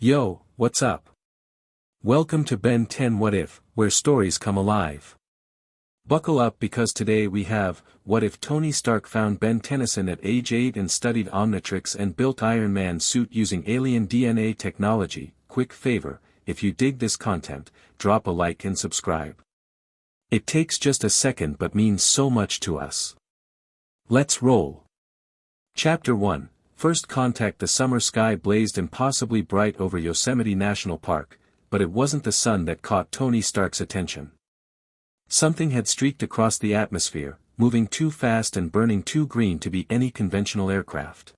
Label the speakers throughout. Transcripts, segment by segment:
Speaker 1: Yo, what's up? Welcome to Ben 10 What If, where stories come alive. Buckle up because today we have, what if Tony Stark found Ben Tennyson at age 8 and studied Omnitrix and built Iron Man suit using alien DNA technology. Quick favor, if you dig this content, drop a like and subscribe. It takes just a second but means so much to us. Let's roll. Chapter 1, First Contact. The summer sky blazed impossibly bright over Yosemite National Park, but it wasn't the sun that caught Tony Stark's attention. Something had streaked across the atmosphere, moving too fast and burning too green to be any conventional aircraft.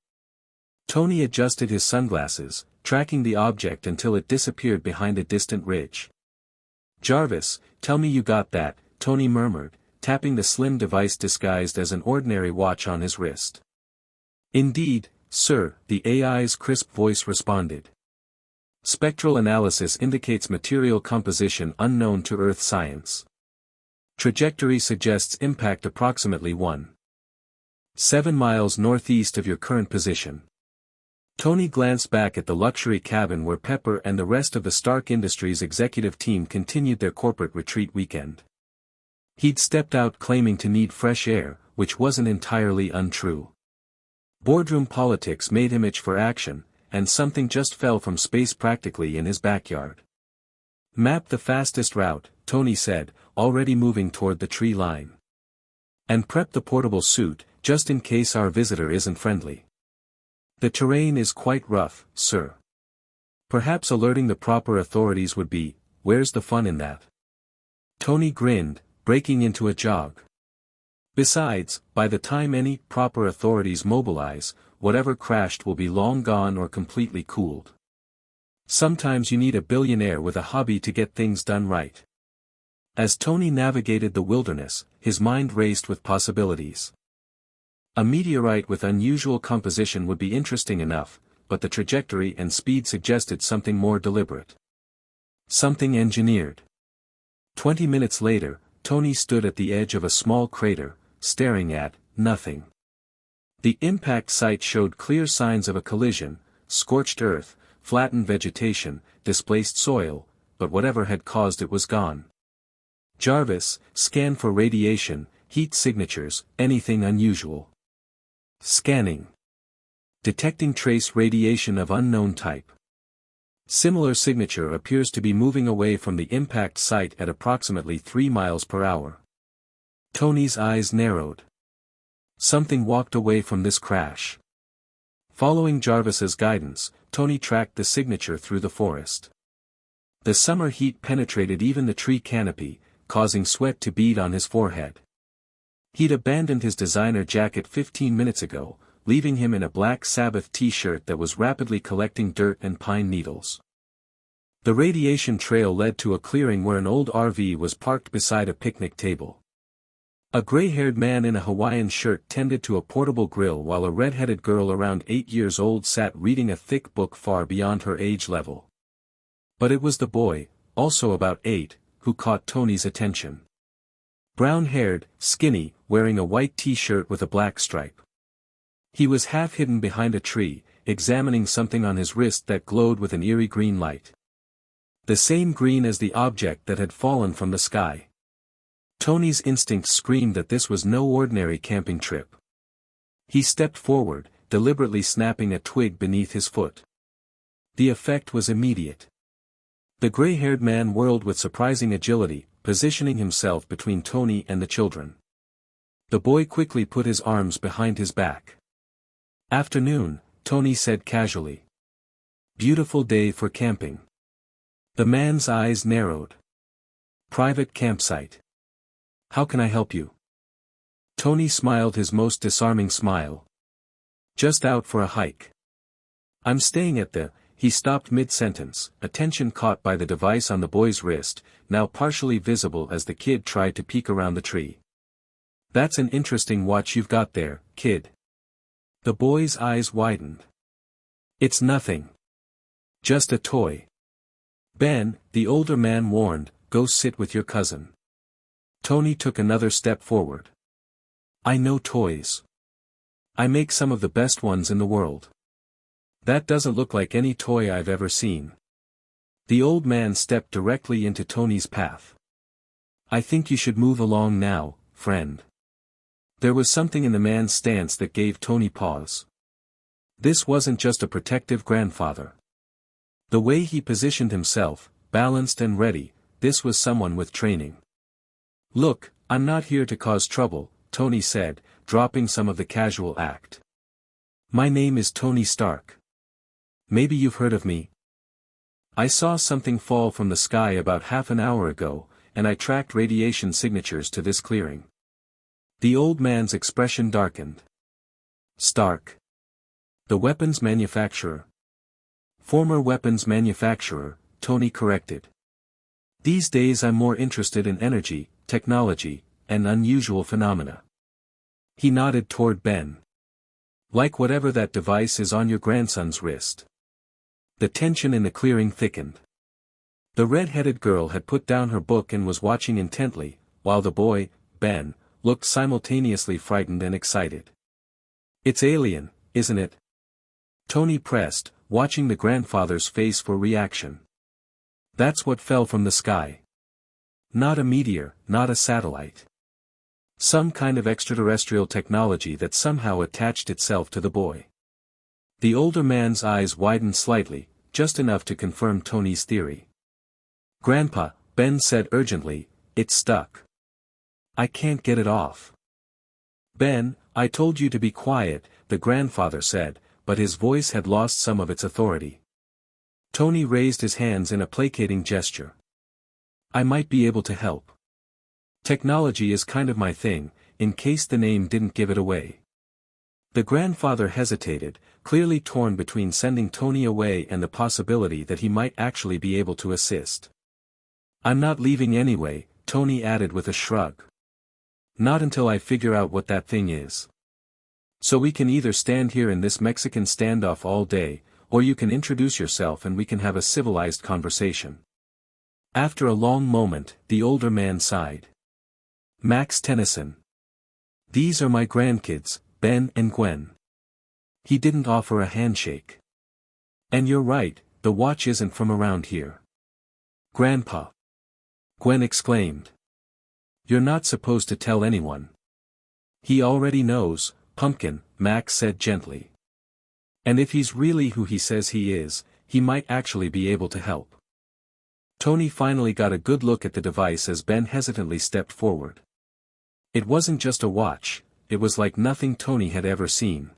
Speaker 1: Tony adjusted his sunglasses, tracking the object until it disappeared behind a distant ridge. "Jarvis, tell me you got that," Tony murmured, tapping the slim device disguised as an ordinary watch on his wrist. "Indeed, sir," the AI's crisp voice responded. "Spectral analysis indicates material composition unknown to Earth science. Trajectory suggests impact approximately 1.7 miles northeast of your current position." Tony glanced back at the luxury cabin where Pepper and the rest of the Stark Industries executive team continued their corporate retreat weekend. He'd stepped out claiming to need fresh air, which wasn't entirely untrue. Boardroom politics made him itch for action, and something just fell from space practically in his backyard. "Map the fastest route," Tony said, already moving toward the tree line. "And prep the portable suit, just in case our visitor isn't friendly. The terrain is quite rough, sir." Perhaps alerting the proper authorities would be, where's the fun in that? Tony grinned, breaking into a jog. Besides, by the time any proper authorities mobilize, whatever crashed will be long gone or completely cooled. Sometimes you need a billionaire with a hobby to get things done right. As Tony navigated the wilderness, his mind raced with possibilities. A meteorite with unusual composition would be interesting enough, but the trajectory and speed suggested something more deliberate. Something engineered. 20 minutes later, Tony stood at the edge of a small crater, staring at nothing. The impact site showed clear signs of a collision: scorched earth, flattened vegetation, displaced soil, but whatever had caused it was gone. "Jarvis, scan for radiation, heat signatures, anything unusual." Scanning. Detecting trace radiation of unknown type. Similar signature appears to be moving away from the impact site at approximately 3 miles per hour. Tony's eyes narrowed. Something walked away from this crash. Following Jarvis's guidance, Tony tracked the signature through the forest. The summer heat penetrated even the tree canopy, causing sweat to bead on his forehead. He'd abandoned his designer jacket 15 minutes ago, leaving him in a Black Sabbath t-shirt that was rapidly collecting dirt and pine needles. The radiation trail led to a clearing where an old RV was parked beside a picnic table. A gray-haired man in a Hawaiian shirt tended to a portable grill while a red-headed girl around 8 years old sat reading a thick book far beyond her age level. But it was the boy, also about 8, who caught Tony's attention. Brown-haired, skinny, wearing a white t-shirt with a black stripe. He was half hidden behind a tree, examining something on his wrist that glowed with an eerie green light. The same green as the object that had fallen from the sky. Tony's instincts screamed that this was no ordinary camping trip. He stepped forward, deliberately snapping a twig beneath his foot. The effect was immediate. The gray-haired man whirled with surprising agility, positioning himself between Tony and the children. The boy quickly put his arms behind his back. "Afternoon," Tony said casually. "Beautiful day for camping." The man's eyes narrowed. "Private campsite. How can I help you?" Tony smiled his most disarming smile. "Just out for a hike. I'm staying at the..." He stopped mid-sentence, attention caught by the device on the boy's wrist, now partially visible as the kid tried to peek around the tree. "That's an interesting watch you've got there, kid." The boy's eyes widened. "It's nothing. Just a toy." "Ben," the older man warned, "go sit with your cousin." Tony took another step forward. "I know toys. I make some of the best ones in the world." That doesn't look like any toy I've ever seen. The old man stepped directly into Tony's path. I think you should move along now, friend. There was something in the man's stance that gave Tony pause. This wasn't just a protective grandfather. The way he positioned himself, balanced and ready, this was someone with training. Look, I'm not here to cause trouble, Tony said, dropping some of the casual act. My name is Tony Stark. Maybe you've heard of me. I saw something fall from the sky about half an hour ago, and I tracked radiation signatures to this clearing. The old man's expression darkened. Stark. The weapons manufacturer. Former weapons manufacturer, Tony corrected. These days I'm more interested in energy, technology, and unusual phenomena. He nodded toward Ben. Like whatever that device is on your grandson's wrist. The tension in the clearing thickened. The red-headed girl had put down her book and was watching intently, while the boy, Ben, looked simultaneously frightened and excited. It's alien, isn't it? Tony pressed, watching the grandfather's face for reaction. That's what fell from the sky. Not a meteor, not a satellite. Some kind of extraterrestrial technology that somehow attached itself to the boy. The older man's eyes widened slightly, just enough to confirm Tony's theory. Grandpa, Ben said urgently, it's stuck. I can't get it off. Ben, I told you to be quiet, the grandfather said, but his voice had lost some of its authority. Tony raised his hands in a placating gesture. I might be able to help. Technology is kind of my thing, in case the name didn't give it away. The grandfather hesitated, clearly torn between sending Tony away and the possibility that he might actually be able to assist. I'm not leaving anyway, Tony added with a shrug. Not until I figure out what that thing is. So we can either stand here in this Mexican standoff all day, or you can introduce yourself and we can have a civilized conversation. After a long moment, the older man sighed. Max Tennyson. These are my grandkids, Ben and Gwen. He didn't offer a handshake. And you're right, the watch isn't from around here. Grandpa. Gwen exclaimed. You're not supposed to tell anyone. He already knows, Pumpkin, Max said gently. And if he's really who he says he is, he might actually be able to help. Tony finally got a good look at the device as Ben hesitantly stepped forward. It wasn't just a watch, it was like nothing Tony had ever seen.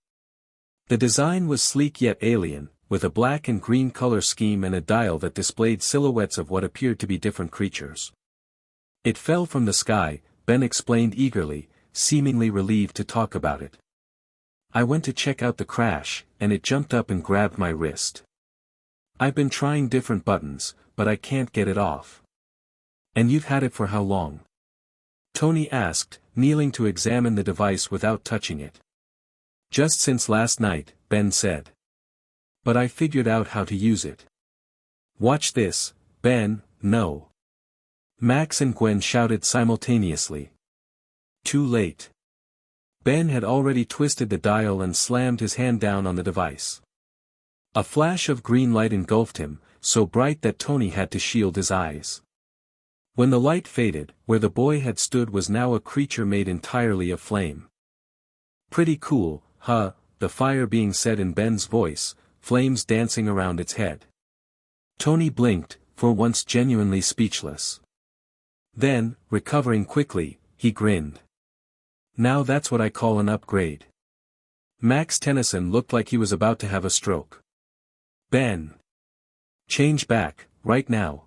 Speaker 1: The design was sleek yet alien, with a black and green color scheme and a dial that displayed silhouettes of what appeared to be different creatures. It fell from the sky, Ben explained eagerly, seemingly relieved to talk about it. I went to check out the crash, and it jumped up and grabbed my wrist. I've been trying different buttons, but I can't get it off. And you've had it for how long? Tony asked, kneeling to examine the device without touching it. Just since last night, Ben said. But I figured out how to use it. Watch this, Ben, no. Max and Gwen shouted simultaneously. Too late. Ben had already twisted the dial and slammed his hand down on the device. A flash of green light engulfed him, so bright that Tony had to shield his eyes. When the light faded, where the boy had stood was now a creature made entirely of flame. Pretty cool, huh, the fire being said in Ben's voice, flames dancing around its head. Tony blinked, for once genuinely speechless. Then, recovering quickly, he grinned. Now that's what I call an upgrade. Max Tennyson looked like he was about to have a stroke. Ben. Change back, right now.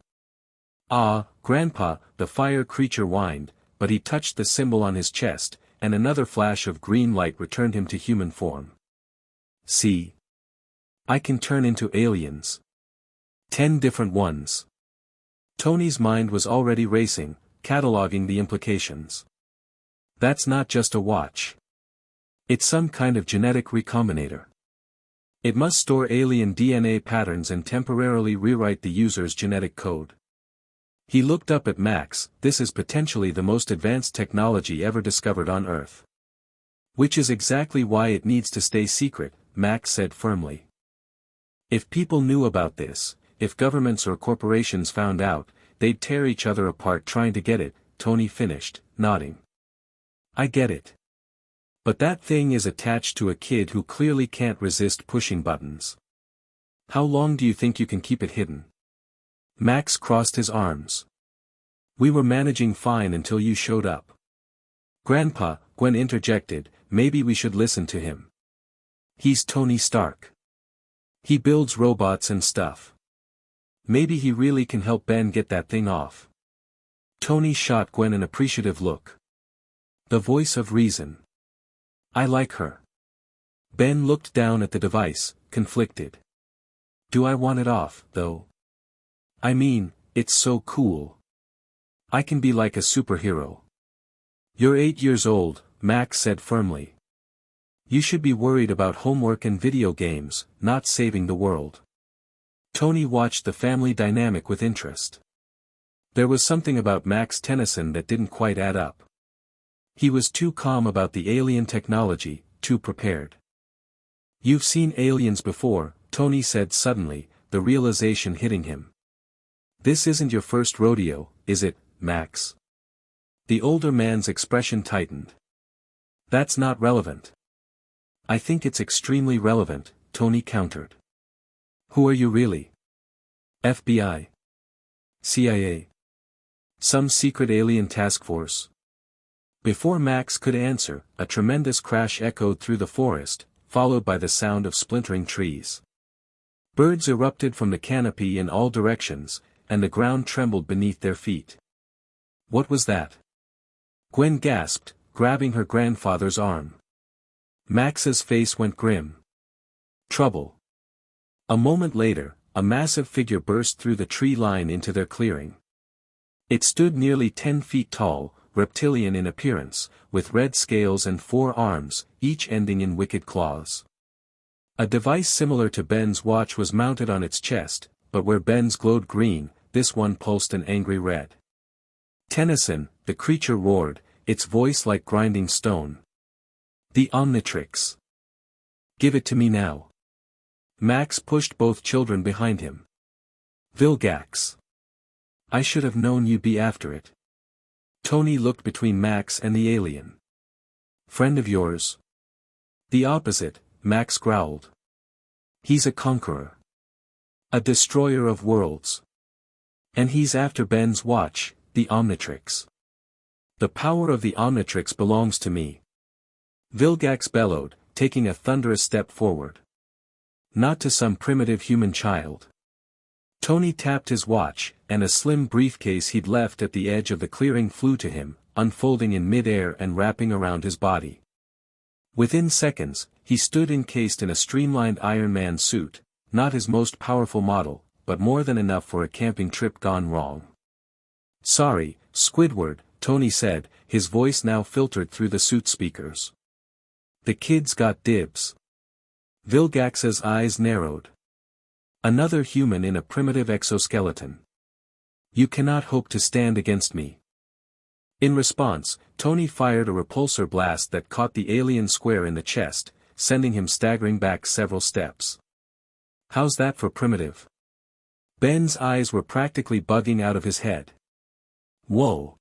Speaker 1: Ah, Grandpa, the fire creature whined, but he touched the symbol on his chest, and another flash of green light returned him to human form. See? I can turn into aliens. 10 different ones. Tony's mind was already racing, cataloging the implications. That's not just a watch. It's some kind of genetic recombinator. It must store alien DNA patterns and temporarily rewrite the user's genetic code. He looked up at Max. This is potentially the most advanced technology ever discovered on Earth. Which is exactly why it needs to stay secret, Max said firmly. If people knew about this, if governments or corporations found out, they'd tear each other apart trying to get it, Tony finished, nodding. I get it. But that thing is attached to a kid who clearly can't resist pushing buttons. How long do you think you can keep it hidden? Max crossed his arms. We were managing fine until you showed up. Grandpa, Gwen interjected, maybe we should listen to him. He's Tony Stark. He builds robots and stuff. Maybe he really can help Ben get that thing off. Tony shot Gwen an appreciative look. The voice of reason. I like her. Ben looked down at the device, conflicted. Do I want it off, though? I mean, it's so cool. I can be like a superhero. You're 8 years old, Max said firmly. You should be worried about homework and video games, not saving the world. Tony watched the family dynamic with interest. There was something about Max Tennyson that didn't quite add up. He was too calm about the alien technology, too prepared. You've seen aliens before, Tony said suddenly, the realization hitting him. This isn't your first rodeo, is it, Max? The older man's expression tightened. That's not relevant. I think it's extremely relevant, Tony countered. Who are you really? FBI? CIA? Some secret alien task force? Before Max could answer, a tremendous crash echoed through the forest, followed by the sound of splintering trees. Birds erupted from the canopy in all directions, and the ground trembled beneath their feet. What was that? Gwen gasped, grabbing her grandfather's arm. Max's face went grim. Trouble. A moment later, a massive figure burst through the tree line into their clearing. It stood nearly 10 feet tall, reptilian in appearance, with red scales and 4 arms, each ending in wicked claws. A device similar to Ben's watch was mounted on its chest, but where Ben's glowed green, this one pulsed an angry red. Tennyson, the creature roared, its voice like grinding stone. The Omnitrix. Give it to me now. Max pushed both children behind him. Vilgax. I should have known you'd be after it. Tony looked between Max and the alien. Friend of yours? The opposite, Max growled. He's a conqueror. A destroyer of worlds. And he's after Ben's watch, the Omnitrix. The power of the Omnitrix belongs to me. Vilgax bellowed, taking a thunderous step forward. Not to some primitive human child. Tony tapped his watch, and a slim briefcase he'd left at the edge of the clearing flew to him, unfolding in mid-air and wrapping around his body. Within seconds, he stood encased in a streamlined Iron Man suit, not his most powerful model, but more than enough for a camping trip gone wrong. Sorry, Squidward, Tony said, his voice now filtered through the suit speakers. The kid's got dibs. Vilgax's eyes narrowed. Another human in a primitive exoskeleton. You cannot hope to stand against me. In response, Tony fired a repulsor blast that caught the alien square in the chest, sending him staggering back several steps. How's that for primitive? Ben's eyes were practically bugging out of his head. Whoa.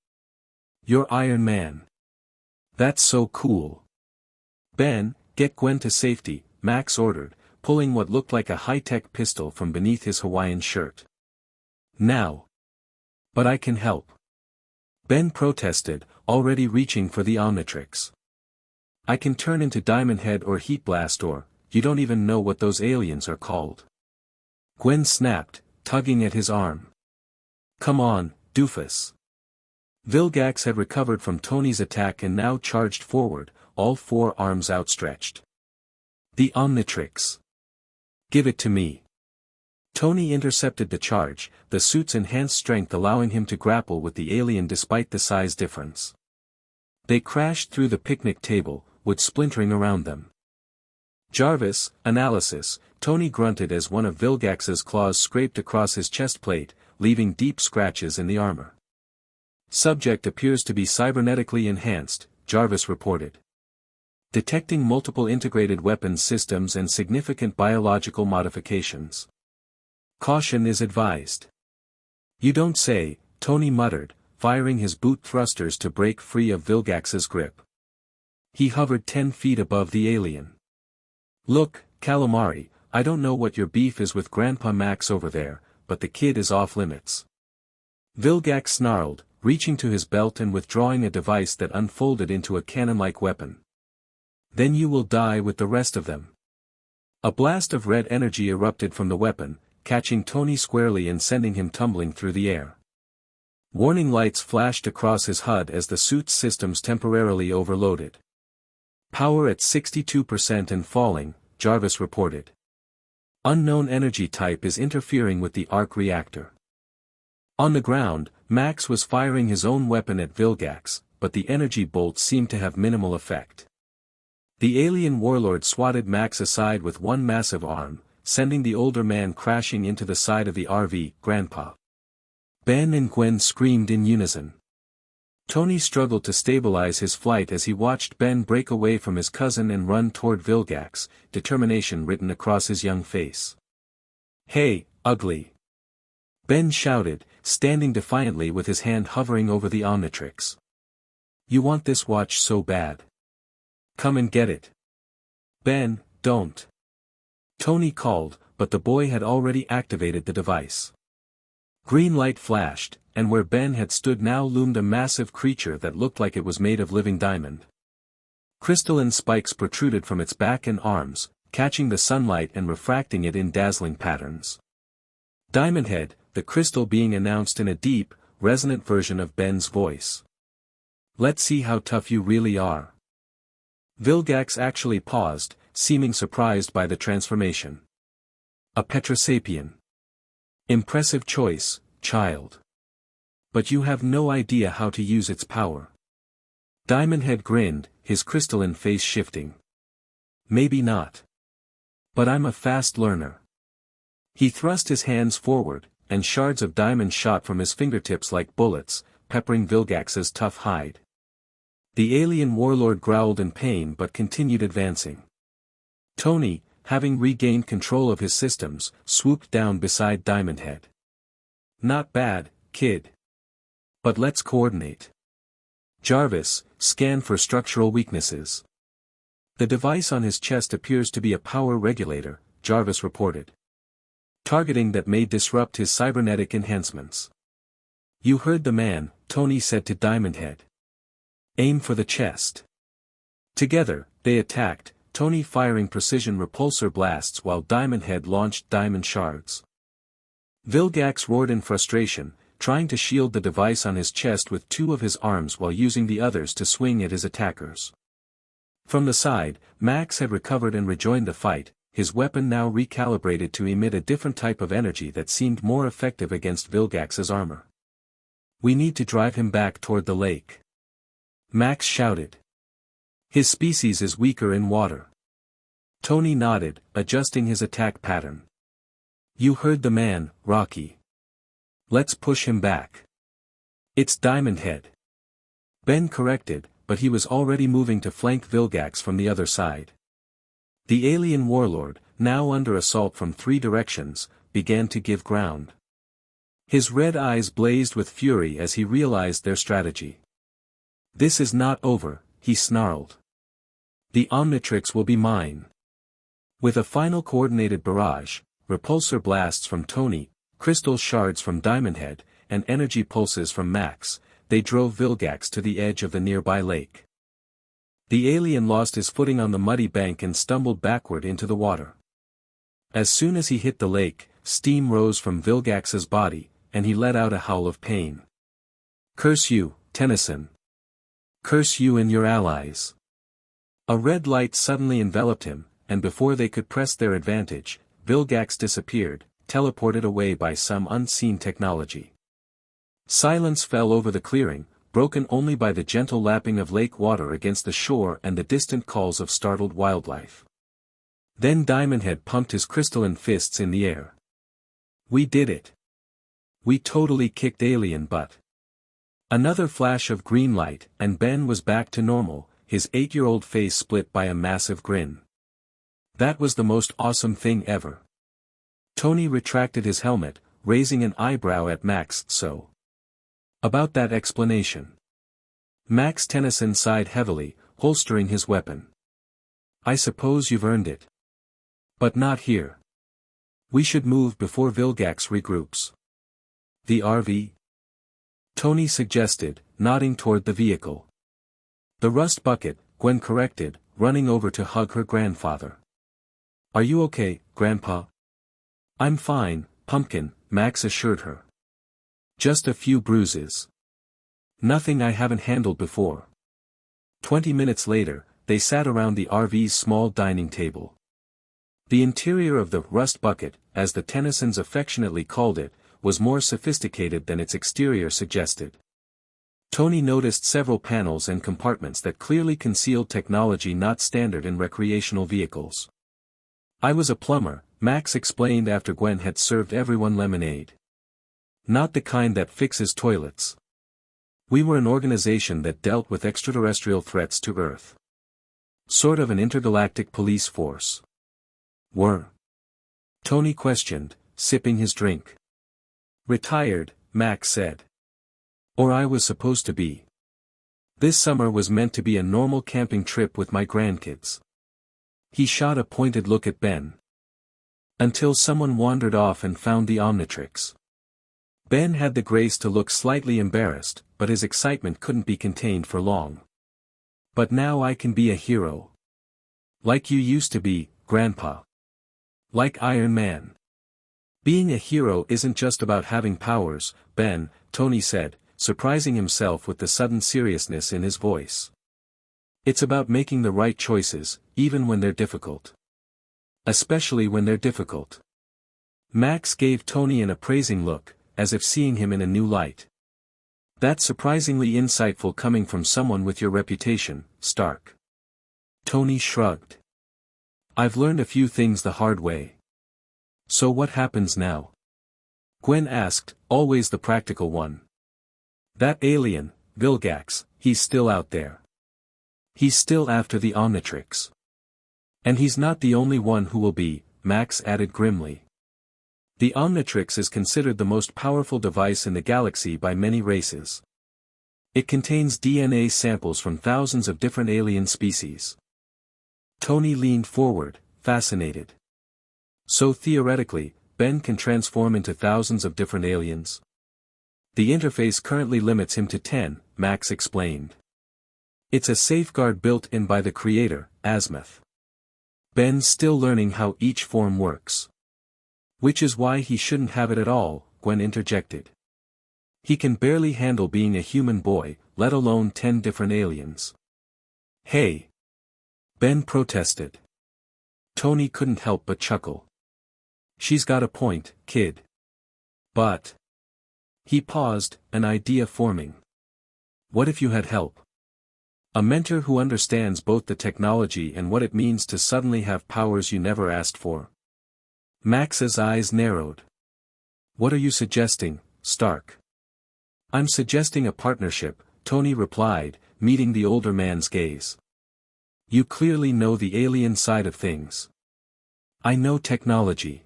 Speaker 1: You're Iron Man. That's so cool. Ben, get Gwen to safety, Max ordered, pulling what looked like a high-tech pistol from beneath his Hawaiian shirt. Now. But I can help. Ben protested, already reaching for the Omnitrix. I can turn into Diamond Head or Heat Blast or, you don't even know what those aliens are called. Gwen snapped, tugging at his arm. Come on, doofus. Vilgax had recovered from Tony's attack and now charged forward, all 4 arms outstretched. The Omnitrix. Give it to me. Tony intercepted the charge, the suit's enhanced strength allowing him to grapple with the alien despite the size difference. They crashed through the picnic table, wood splintering around them. Jarvis, analysis, Tony grunted as one of Vilgax's claws scraped across his chest plate, leaving deep scratches in the armor. Subject appears to be cybernetically enhanced, Jarvis reported. detecting multiple integrated weapons systems and significant biological modifications. Caution is advised. You don't say, Tony muttered, firing his boot thrusters to break free of Vilgax's grip. He hovered 10 feet above the alien. Look, Calamari, I don't know what your beef is with Grandpa Max over there, but the kid is off limits. Vilgax snarled, reaching to his belt and withdrawing a device that unfolded into a cannon-like weapon. Then you will die with the rest of them. A blast of red energy erupted from the weapon, catching Tony squarely and sending him tumbling through the air. Warning lights flashed across his HUD as the suit's systems temporarily overloaded. Power at 62% and falling, Jarvis reported. Unknown energy type is interfering with the arc reactor. On the ground, Max was firing his own weapon at Vilgax, but the energy bolts seemed to have minimal effect. The alien warlord swatted Max aside with one massive arm, sending the older man crashing into the side of the RV. Grandpa. Ben and Gwen screamed in unison. Tony struggled to stabilize his flight as he watched Ben break away from his cousin and run toward Vilgax, determination written across his young face. Hey, ugly! Ben shouted, standing defiantly with his hand hovering over the Omnitrix. You want this watch so bad. Come and get it. Ben, don't. Tony called, but the boy had already activated the device. Green light flashed, and where Ben had stood now loomed a massive creature that looked like it was made of living diamond. Crystalline spikes protruded from its back and arms, catching the sunlight and refracting it in dazzling patterns. Diamond Head, the crystal being announced in a deep, resonant version of Ben's voice. Let's see how tough you really are. Vilgax actually paused, seeming surprised by the transformation. A Petrosapien. Impressive choice, child. But you have no idea how to use its power. Diamond Head grinned, his crystalline face shifting. Maybe not. But I'm a fast learner. He thrust his hands forward, and shards of diamond shot from his fingertips like bullets, peppering Vilgax's tough hide. The alien warlord growled in pain but continued advancing. Tony, having regained control of his systems, swooped down beside Diamond Head. Not bad, kid. But let's coordinate. Jarvis, scan for structural weaknesses. The device on his chest appears to be a power regulator, Jarvis reported. Targeting that may disrupt his cybernetic enhancements. You heard the man, Tony said to Diamond Head. Aim for the chest. Together, they attacked, Tony firing precision repulsor blasts while Diamond Head launched diamond shards. Vilgax roared in frustration, trying to shield the device on his chest with two of his arms while using the others to swing at his attackers. From the side, Max had recovered and rejoined the fight, his weapon now recalibrated to emit a different type of energy that seemed more effective against Vilgax's armor. We need to drive him back toward the lake. Max shouted. His species is weaker in water. Tony nodded, adjusting his attack pattern. You heard the man, Rocky. Let's push him back. It's Diamond Head. Ben corrected, but he was already moving to flank Vilgax from the other side. The alien warlord, now under assault from three directions, began to give ground. His red eyes blazed with fury as he realized their strategy. This is not over, he snarled. The Omnitrix will be mine. With a final coordinated barrage, repulsor blasts from Tony, crystal shards from Diamond Head, and energy pulses from Max, they drove Vilgax to the edge of the nearby lake. The alien lost his footing on the muddy bank and stumbled backward into the water. As soon as he hit the lake, steam rose from Vilgax's body, and he let out a howl of pain. Curse you, Tennyson. Curse you and your allies. A red light suddenly enveloped him, and before they could press their advantage, Vilgax disappeared, teleported away by some unseen technology. Silence fell over the clearing, broken only by the gentle lapping of lake water against the shore and the distant calls of startled wildlife. Then Diamond Head pumped his crystalline fists in the air. We did it. We totally kicked alien butt. Another flash of green light, and Ben was back to normal, his 8-year-old face split by a massive grin. That was the most awesome thing ever. Tony retracted his helmet, raising an eyebrow at Max. So about that explanation. Max Tennyson sighed heavily, holstering his weapon. I suppose you've earned it. But not here. We should move before Vilgax regroups. The RV? Tony suggested, nodding toward the vehicle. The rust bucket, Gwen corrected, running over to hug her grandfather. Are you okay, Grandpa? I'm fine, Pumpkin, Max assured her. Just a few bruises. Nothing I haven't handled before. 20 minutes later, they sat around the RV's small dining table. The interior of the rust bucket, as the Tennysons affectionately called it, was more sophisticated than its exterior suggested. Tony noticed several panels and compartments that clearly concealed technology not standard in recreational vehicles. I was a plumber, Max explained after Gwen had served everyone lemonade. Not the kind that fixes toilets. We were an organization that dealt with extraterrestrial threats to Earth. Sort of an intergalactic police force. Were? Tony questioned, sipping his drink. Retired, Max said. Or I was supposed to be. This summer was meant to be a normal camping trip with my grandkids. He shot a pointed look at Ben. Until someone wandered off and found the Omnitrix. Ben had the grace to look slightly embarrassed, but his excitement couldn't be contained for long. But now I can be a hero. Like you used to be, Grandpa. Like Iron Man. Being a hero isn't just about having powers, Ben, Tony said, surprising himself with the sudden seriousness in his voice. It's about making the right choices, even when they're difficult. Especially when they're difficult. Max gave Tony an appraising look, as if seeing him in a new light. That's surprisingly insightful coming from someone with your reputation, Stark. Tony shrugged. I've learned a few things the hard way. So what happens now? Gwen asked, always the practical one. That alien, Vilgax, he's still out there. He's still after the Omnitrix. And he's not the only one who will be, Max added grimly. The Omnitrix is considered the most powerful device in the galaxy by many races. It contains DNA samples from thousands of different alien species. Tony leaned forward, fascinated. So theoretically, Ben can transform into thousands of different aliens? The interface currently limits him to 10, Max explained. It's a safeguard built in by the creator, Azimuth. Ben's still learning how each form works. Which is why he shouldn't have it at all, Gwen interjected. He can barely handle being a human boy, let alone 10 different aliens. Hey! Ben protested. Tony couldn't help but chuckle. She's got a point, kid. But. He paused, an idea forming. What if you had help? A mentor who understands both the technology and what it means to suddenly have powers you never asked for. Max's eyes narrowed. What are you suggesting, Stark? I'm suggesting a partnership, Tony replied, meeting the older man's gaze. You clearly know the alien side of things. I know technology.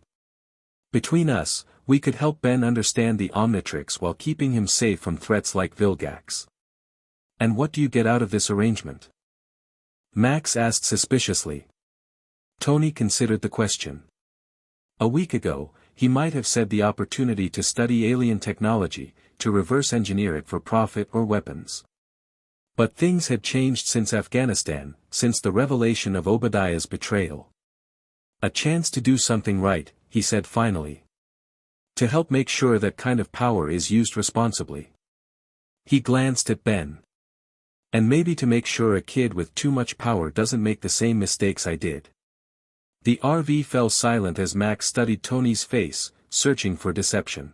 Speaker 1: Between us, we could help Ben understand the Omnitrix while keeping him safe from threats like Vilgax. And what do you get out of this arrangement? Max asked suspiciously. Tony considered the question. A week ago, he might have said the opportunity to study alien technology, to reverse engineer it for profit or weapons. But things had changed since Afghanistan, since the revelation of Obadiah's betrayal. A chance to do something right, he said finally. To help make sure that kind of power is used responsibly. He glanced at Ben. And maybe to make sure a kid with too much power doesn't make the same mistakes I did. The RV fell silent as Max studied Tony's face, searching for deception.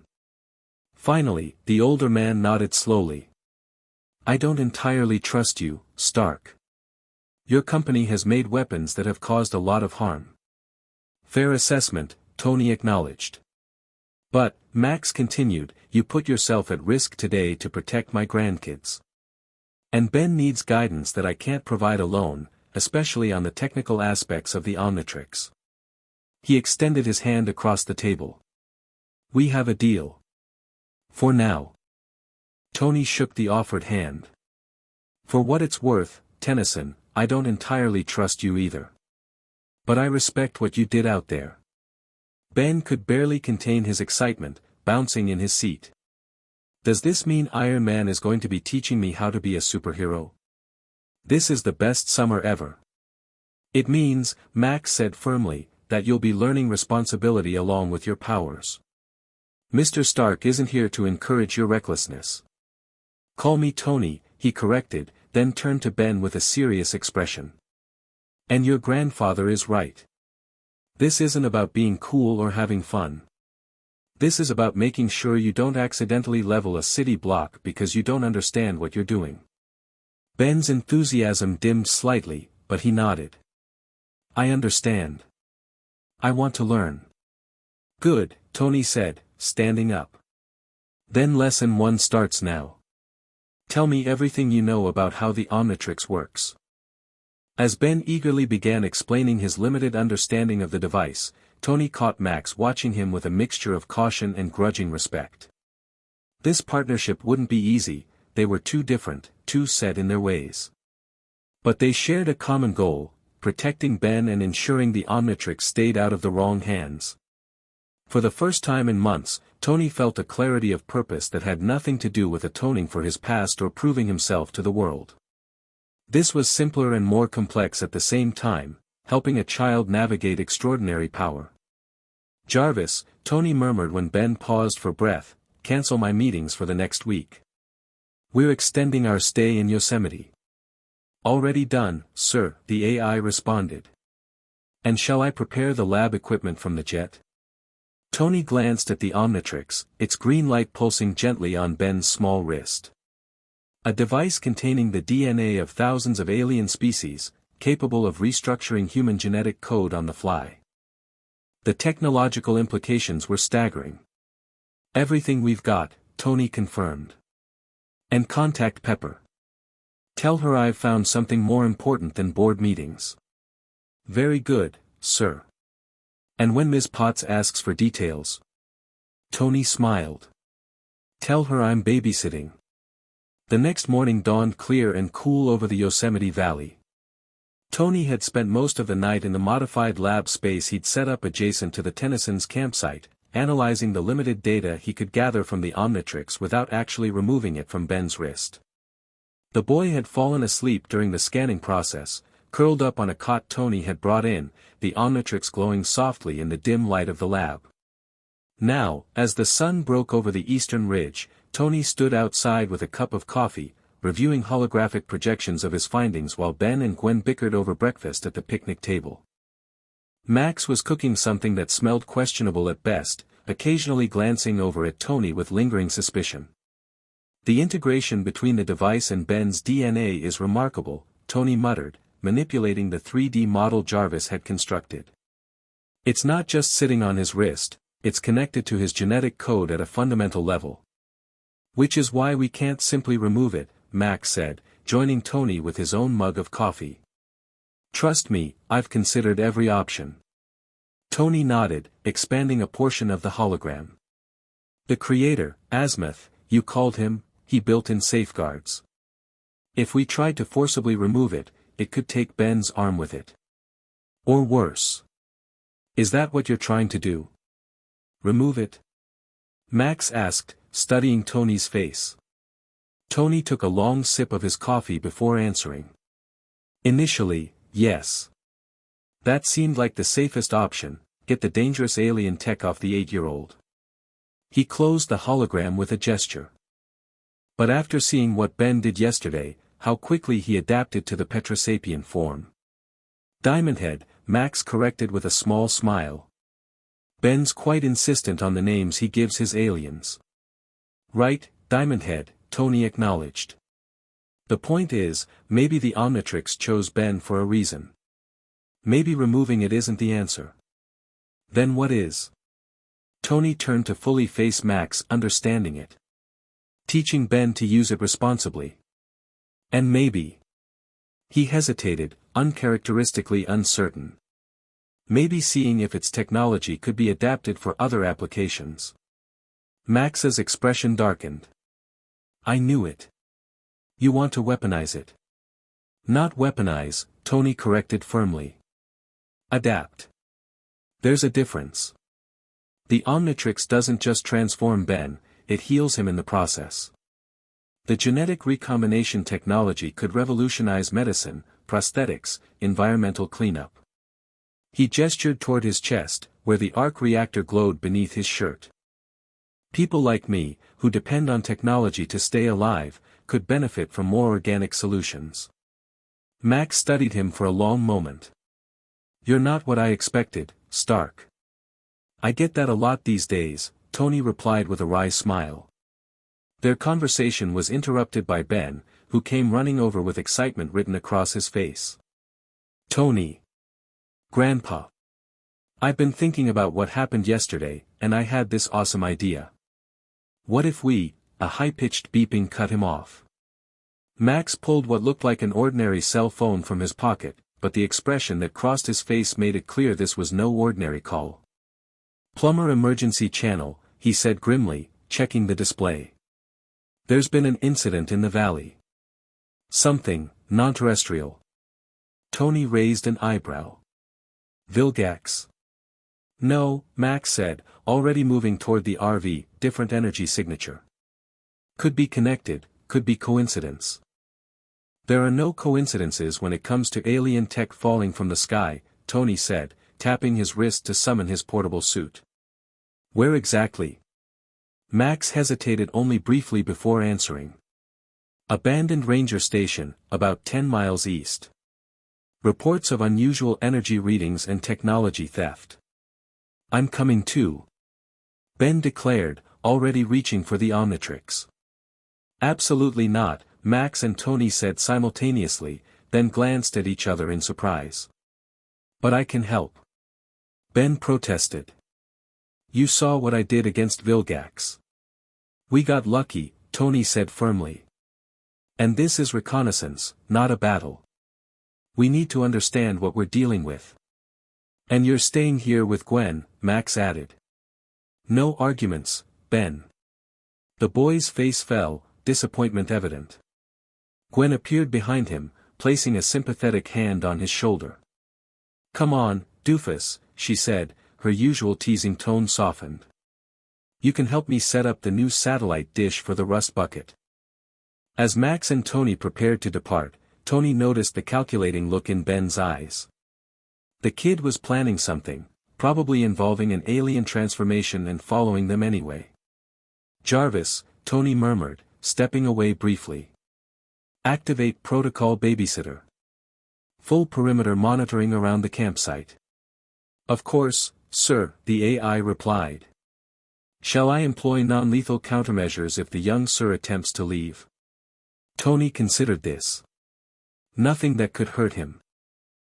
Speaker 1: Finally, the older man nodded slowly. I don't entirely trust you, Stark. Your company has made weapons that have caused a lot of harm. Fair assessment, Tony acknowledged. But, Max continued, you put yourself at risk today to protect my grandkids. And Ben needs guidance that I can't provide alone, especially on the technical aspects of the Omnitrix. He extended his hand across the table. We have a deal. For now. Tony shook the offered hand. For what it's worth, Tennyson, I don't entirely trust you either. But I respect what you did out there. Ben could barely contain his excitement, bouncing in his seat. Does this mean Iron Man is going to be teaching me how to be a superhero? This is the best summer ever. It means, Max said firmly, that you'll be learning responsibility along with your powers. Mr. Stark isn't here to encourage your recklessness. Call me Tony, he corrected, then turned to Ben with a serious expression. And your grandfather is right. This isn't about being cool or having fun. This is about making sure you don't accidentally level a city block because you don't understand what you're doing. Ben's enthusiasm dimmed slightly, but he nodded. I understand. I want to learn. Good, Tony said, standing up. Then lesson 1 starts now. Tell me everything you know about how the Omnitrix works. As Ben eagerly began explaining his limited understanding of the device, Tony caught Max watching him with a mixture of caution and grudging respect. This partnership wouldn't be easy, they were too different, too set in their ways. But they shared a common goal, protecting Ben and ensuring the Omnitrix stayed out of the wrong hands. For the first time in months, Tony felt a clarity of purpose that had nothing to do with atoning for his past or proving himself to the world. This was simpler and more complex at the same time, helping a child navigate extraordinary power. Jarvis, Tony murmured when Ben paused for breath, cancel my meetings for the next week. We're extending our stay in Yosemite. Already done, sir, the AI responded. And shall I prepare the lab equipment from the jet? Tony glanced at the Omnitrix, its green light pulsing gently on Ben's small wrist. A device containing the DNA of thousands of alien species, capable of restructuring human genetic code on the fly. The technological implications were staggering. Everything we've got, Tony confirmed. And contact Pepper. Tell her I've found something more important than board meetings. Very good, sir. And when Ms. Potts asks for details? Tony smiled. Tell her I'm babysitting. The next morning dawned clear and cool over the Yosemite Valley. Tony had spent most of the night in the modified lab space he'd set up adjacent to the Tennyson's campsite, analyzing the limited data he could gather from the Omnitrix without actually removing it from Ben's wrist. The boy had fallen asleep during the scanning process, curled up on a cot Tony had brought in, the Omnitrix glowing softly in the dim light of the lab. Now, as the sun broke over the eastern ridge, Tony stood outside with a cup of coffee, reviewing holographic projections of his findings while Ben and Gwen bickered over breakfast at the picnic table. Max was cooking something that smelled questionable at best, occasionally glancing over at Tony with lingering suspicion. The integration between the device and Ben's DNA is remarkable, Tony muttered, manipulating the 3D model Jarvis had constructed. It's not just sitting on his wrist, it's connected to his genetic code at a fundamental level. Which is why we can't simply remove it, Max said, joining Tony with his own mug of coffee. Trust me, I've considered every option. Tony nodded, expanding a portion of the hologram. The creator, Azimuth, you called him, he built in safeguards. If we tried to forcibly remove it, it could take Ben's arm with it. Or worse. Is that what you're trying to do? Remove it? Max asked, studying Tony's face. Tony took a long sip of his coffee before answering. Initially, yes. That seemed like the safest option, get the dangerous alien tech off the 8-year-old. He closed the hologram with a gesture. But after seeing what Ben did yesterday, how quickly he adapted to the Petrosapien form. Diamondhead, Max corrected with a small smile. Ben's quite insistent on the names he gives his aliens. Right, Diamondhead, Tony acknowledged. The point is, maybe the Omnitrix chose Ben for a reason. Maybe removing it isn't the answer. Then what is? Tony turned to fully face Max, understanding it. Teaching Ben to use it responsibly. And maybe. He hesitated, uncharacteristically uncertain. Maybe seeing if its technology could be adapted for other applications. Max's expression darkened. I knew it. You want to weaponize it. Not weaponize, Tony corrected firmly. Adapt. There's a difference. The Omnitrix doesn't just transform Ben, it heals him in the process. The genetic recombination technology could revolutionize medicine, prosthetics, environmental cleanup. He gestured toward his chest, where the arc reactor glowed beneath his shirt. People like me, who depend on technology to stay alive, could benefit from more organic solutions. Max studied him for a long moment. You're not what I expected, Stark. I get that a lot these days, Tony replied with a wry smile. Their conversation was interrupted by Ben, who came running over with excitement written across his face. Tony. Grandpa. I've been thinking about what happened yesterday, and I had this awesome idea. What if we, a high-pitched beeping cut him off? Max pulled what looked like an ordinary cell phone from his pocket, but the expression that crossed his face made it clear this was no ordinary call. Plumber emergency channel, he said grimly, checking the display. There's been an incident in the valley. Something, non-terrestrial. Tony raised an eyebrow. Vilgax. No, Max said, already moving toward the RV, different energy signature. Could be connected, could be coincidence. There are no coincidences when it comes to alien tech falling from the sky, Tony said, tapping his wrist to summon his portable suit. Where exactly? Max hesitated only briefly before answering. Abandoned ranger station, about 10 miles east. Reports of unusual energy readings and technology theft. I'm coming too. Ben declared, already reaching for the Omnitrix. Absolutely not, Max and Tony said simultaneously, then glanced at each other in surprise. But I can help. Ben protested. You saw what I did against Vilgax. We got lucky, Tony said firmly. And this is reconnaissance, not a battle. We need to understand what we're dealing with. And you're staying here with Gwen, Max added. No arguments, Ben. The boy's face fell, disappointment evident. Gwen appeared behind him, placing a sympathetic hand on his shoulder. Come on, doofus, she said, her usual teasing tone softened. You can help me set up the new satellite dish for the rust bucket. As Max and Tony prepared to depart, Tony noticed the calculating look in Ben's eyes. The kid was planning something, probably involving an alien transformation and following them anyway. Jarvis, Tony murmured, stepping away briefly. Activate protocol babysitter. Full perimeter monitoring around the campsite. Of course, sir, the AI replied. Shall I employ non-lethal countermeasures if the young sir attempts to leave? Tony considered this. Nothing that could hurt him.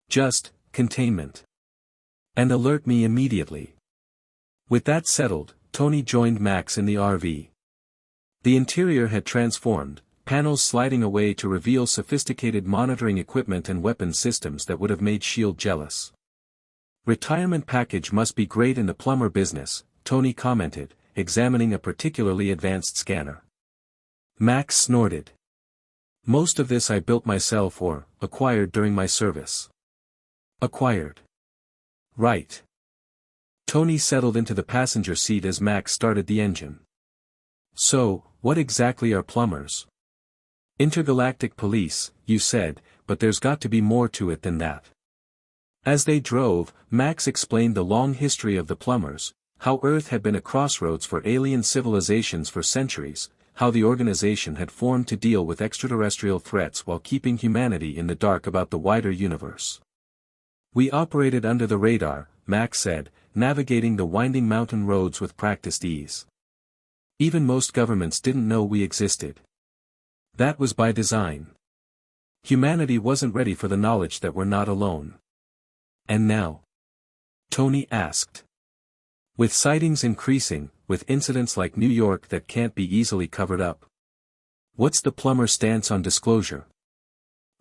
Speaker 1: Just, containment. And alert me immediately. With that settled, Tony joined Max in the RV. The interior had transformed, panels sliding away to reveal sophisticated monitoring equipment and weapon systems that would have made S.H.I.E.L.D. jealous. Retirement package must be great in the plumber business, Tony commented, examining a particularly advanced scanner. Max snorted. Most of this I built myself or acquired during my service. Acquired. Right. Tony settled into the passenger seat as Max started the engine. So, what exactly are plumbers? Intergalactic police, you said, but there's got to be more to it than that. As they drove, Max explained the long history of the plumbers, how Earth had been a crossroads for alien civilizations for centuries, how the organization had formed to deal with extraterrestrial threats while keeping humanity in the dark about the wider universe. We operated under the radar, Max said, navigating the winding mountain roads with practiced ease. Even most governments didn't know we existed. That was by design. Humanity wasn't ready for the knowledge that we're not alone. And now? Tony asked. With sightings increasing, with incidents like New York that can't be easily covered up. What's the plumber stance on disclosure?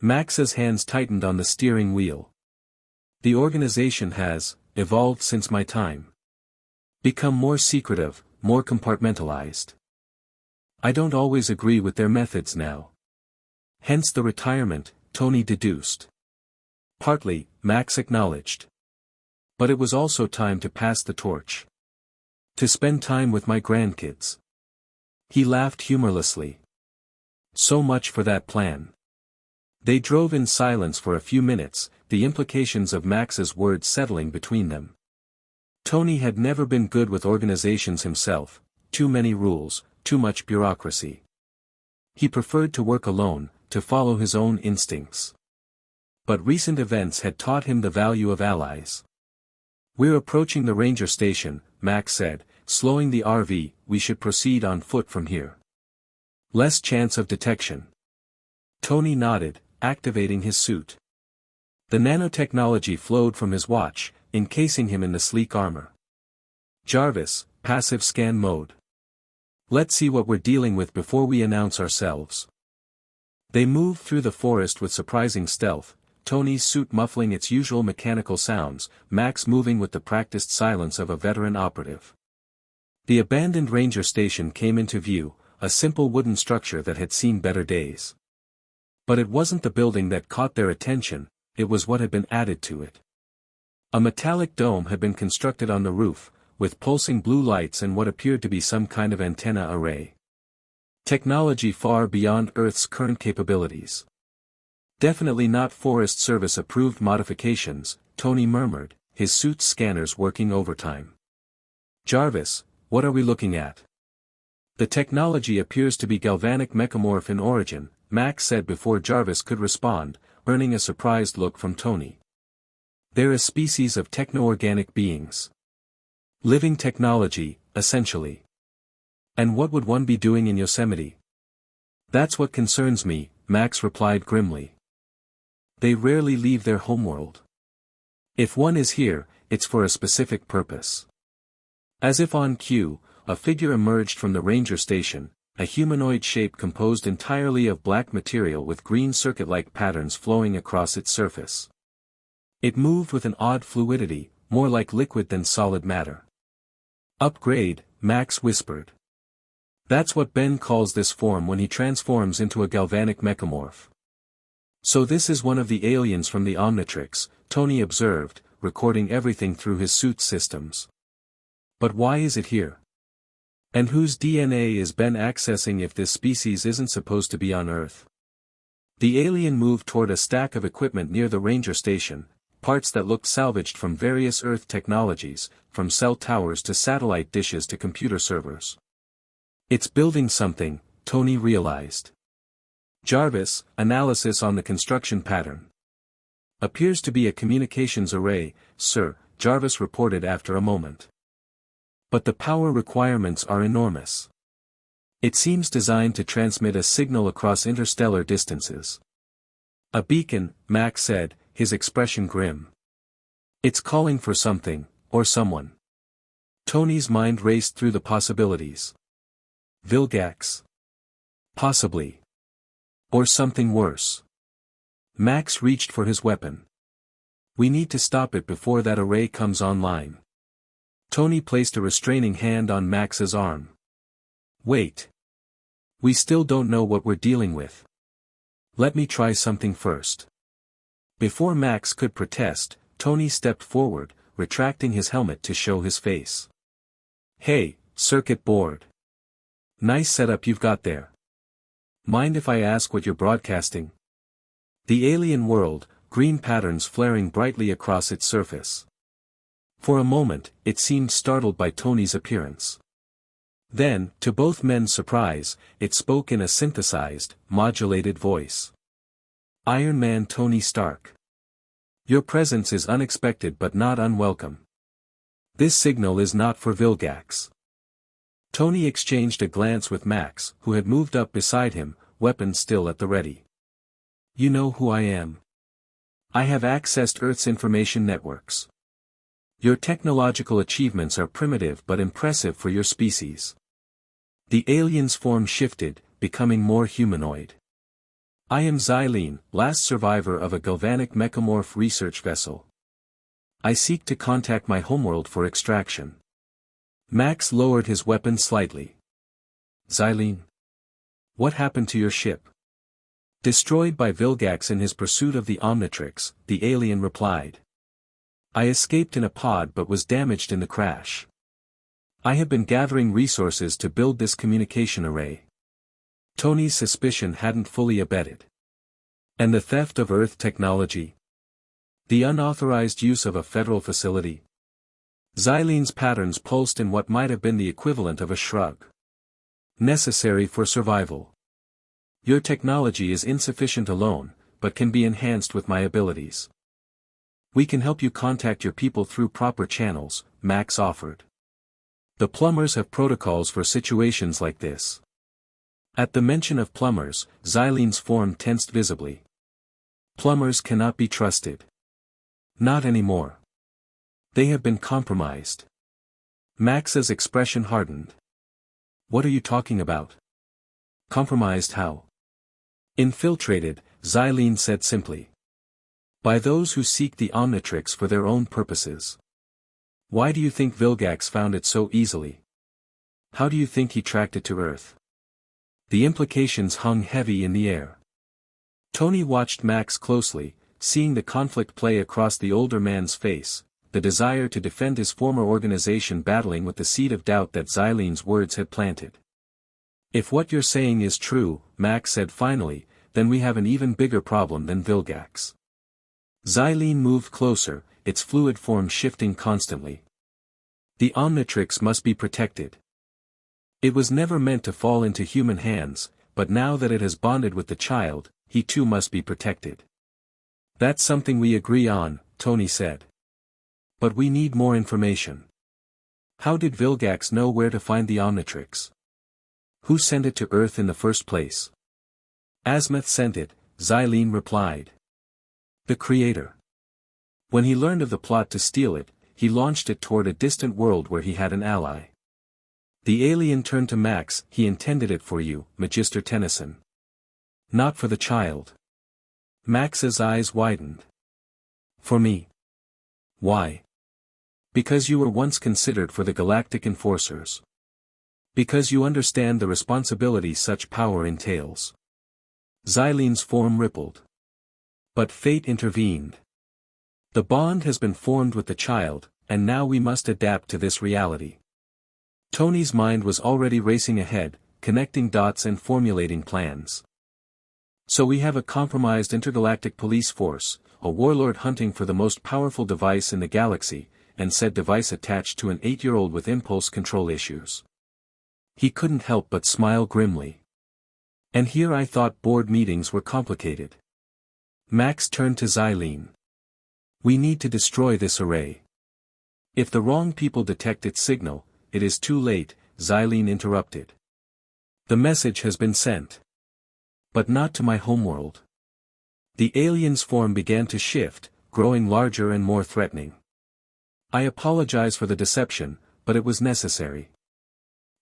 Speaker 1: Max's hands tightened on the steering wheel. The organization has evolved since my time. Become more secretive, more compartmentalized. I don't always agree with their methods now. Hence the retirement, Tony deduced. Partly, Max acknowledged. But it was also time to pass the torch. To spend time with my grandkids. He laughed humorlessly. So much for that plan. They drove in silence for a few minutes, the implications of Max's words settling between them. Tony had never been good with organizations himself, too many rules, too much bureaucracy. He preferred to work alone, to follow his own instincts. But recent events had taught him the value of allies. We're approaching the ranger station, Max said, slowing the RV, we should proceed on foot from here. Less chance of detection. Tony nodded, activating his suit. The nanotechnology flowed from his watch, encasing him in the sleek armor. Jarvis, passive scan mode. Let's see what we're dealing with before we announce ourselves. They moved through the forest with surprising stealth, Tony's suit muffling its usual mechanical sounds, Max moving with the practiced silence of a veteran operative. The abandoned ranger station came into view, a simple wooden structure that had seen better days. But it wasn't the building that caught their attention, it was what had been added to it. A metallic dome had been constructed on the roof, with pulsing blue lights and what appeared to be some kind of antenna array. Technology far beyond Earth's current capabilities. Definitely not Forest Service-approved modifications, Tony murmured, his suit's scanners working overtime. Jarvis, what are we looking at? The technology appears to be galvanic mechamorph in origin, Max said before Jarvis could respond, earning a surprised look from Tony. They're a species of techno-organic beings. Living technology, essentially. And what would one be doing in Yosemite? That's what concerns me, Max replied grimly. They rarely leave their homeworld. If one is here, it's for a specific purpose. As if on cue, a figure emerged from the ranger station, a humanoid shape composed entirely of black material with green circuit-like patterns flowing across its surface. It moved with an odd fluidity, more like liquid than solid matter. Upgrade, Max whispered. That's what Ben calls this form when he transforms into a galvanic mechamorph. So this is one of the aliens from the Omnitrix, Tony observed, recording everything through his suit's systems. But why is it here? And whose DNA is Ben accessing if this species isn't supposed to be on Earth? The alien moved toward a stack of equipment near the ranger station, parts that looked salvaged from various Earth technologies, from cell towers to satellite dishes to computer servers. It's building something, Tony realized. Jarvis, analysis on the construction pattern. Appears to be a communications array, sir, Jarvis reported after a moment. But the power requirements are enormous. It seems designed to transmit a signal across interstellar distances. A beacon, Max said, his expression grim. It's calling for something, or someone. Tony's mind raced through the possibilities. Vilgax. Possibly. Or something worse. Max reached for his weapon. We need to stop it before that array comes online. Tony placed a restraining hand on Max's arm. Wait. We still don't know what we're dealing with. Let me try something first. Before Max could protest, Tony stepped forward, retracting his helmet to show his face. Hey, circuit board. Nice setup you've got there. Mind if I ask what you're broadcasting? The alien world, green patterns flaring brightly across its surface. For a moment, it seemed startled by Tony's appearance. Then, to both men's surprise, it spoke in a synthesized, modulated voice. Iron Man Tony Stark. Your presence is unexpected but not unwelcome. This signal is not for Vilgax. Tony exchanged a glance with Max, who had moved up beside him, weapon still at the ready. You know who I am. I have accessed Earth's information networks. Your technological achievements are primitive but impressive for your species. The alien's form shifted, becoming more humanoid. I am Xylene, last survivor of a galvanic mechamorph research vessel. I seek to contact my homeworld for extraction. Max lowered his weapon slightly. Xylene? What happened to your ship? Destroyed by Vilgax in his pursuit of the Omnitrix, the alien replied. I escaped in a pod but was damaged in the crash. I have been gathering resources to build this communication array. Tony's suspicion hadn't fully abated. And the theft of Earth technology? The unauthorized use of a federal facility? Xylene's patterns pulsed in what might have been the equivalent of a shrug. Necessary for survival. Your technology is insufficient alone, but can be enhanced with my abilities. We can help you contact your people through proper channels, Max offered. The plumbers have protocols for situations like this. At the mention of plumbers, Xylene's form tensed visibly. Plumbers cannot be trusted. Not anymore. They have been compromised. Max's expression hardened. What are you talking about? Compromised how? Infiltrated, Xylene said simply. By those who seek the Omnitrix for their own purposes. Why do you think Vilgax found it so easily? How do you think he tracked it to Earth? The implications hung heavy in the air. Tony watched Max closely, seeing the conflict play across the older man's face, the desire to defend his former organization battling with the seed of doubt that Xylene's words had planted. If what you're saying is true, Max said finally, then we have an even bigger problem than Vilgax. Xylene moved closer, its fluid form shifting constantly. The Omnitrix must be protected. It was never meant to fall into human hands, but now that it has bonded with the child, he too must be protected. That's something we agree on, Tony said. But we need more information. How did Vilgax know where to find the Omnitrix? Who sent it to Earth in the first place? Azimuth sent it, Xylene replied. The Creator. When he learned of the plot to steal it, he launched it toward a distant world where he had an ally. The alien turned to Max. He intended it for you, Magister Tennyson. Not for the child. Max's eyes widened. For me. Why? Because you were once considered for the Galactic Enforcers. Because you understand the responsibility such power entails. Xylene's form rippled. But fate intervened. The bond has been formed with the child, and now we must adapt to this reality. Tony's mind was already racing ahead, connecting dots and formulating plans. So we have a compromised intergalactic police force, a warlord hunting for the most powerful device in the galaxy, and said device attached to an 8-year-old with impulse control issues. He couldn't help but smile grimly. And here I thought board meetings were complicated. Max turned to Xylene. We need to destroy this array. If the wrong people detect its signal, it is too late, Xylene interrupted. The message has been sent. But not to my homeworld. The alien's form began to shift, growing larger and more threatening. I apologize for the deception, but it was necessary.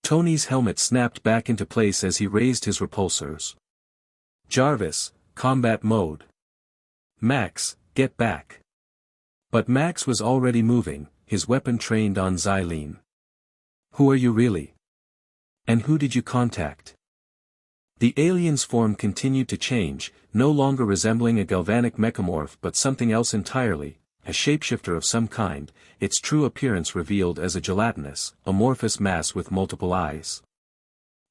Speaker 1: Tony's helmet snapped back into place as he raised his repulsors. Jarvis, combat mode. Max, get back. But Max was already moving, his weapon trained on Xylene. Who are you really? And who did you contact? The alien's form continued to change, no longer resembling a galvanic mechamorph but something else entirely, a shapeshifter of some kind, its true appearance revealed as a gelatinous, amorphous mass with multiple eyes.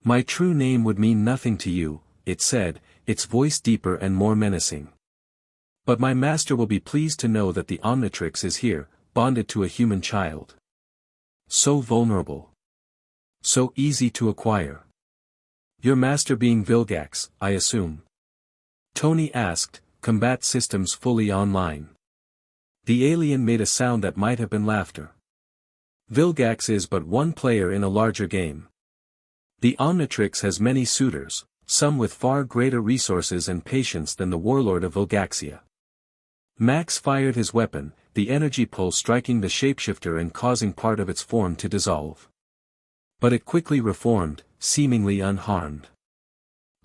Speaker 1: My true name would mean nothing to you, it said, its voice deeper and more menacing. But my master will be pleased to know that the Omnitrix is here, bonded to a human child. So vulnerable. So easy to acquire. Your master being Vilgax, I assume. Tony asked, combat systems fully online. The alien made a sound that might have been laughter. Vilgax is but one player in a larger game. The Omnitrix has many suitors, some with far greater resources and patience than the warlord of Vilgaxia. Max fired his weapon, the energy pulse striking the shapeshifter and causing part of its form to dissolve. But it quickly reformed, seemingly unharmed.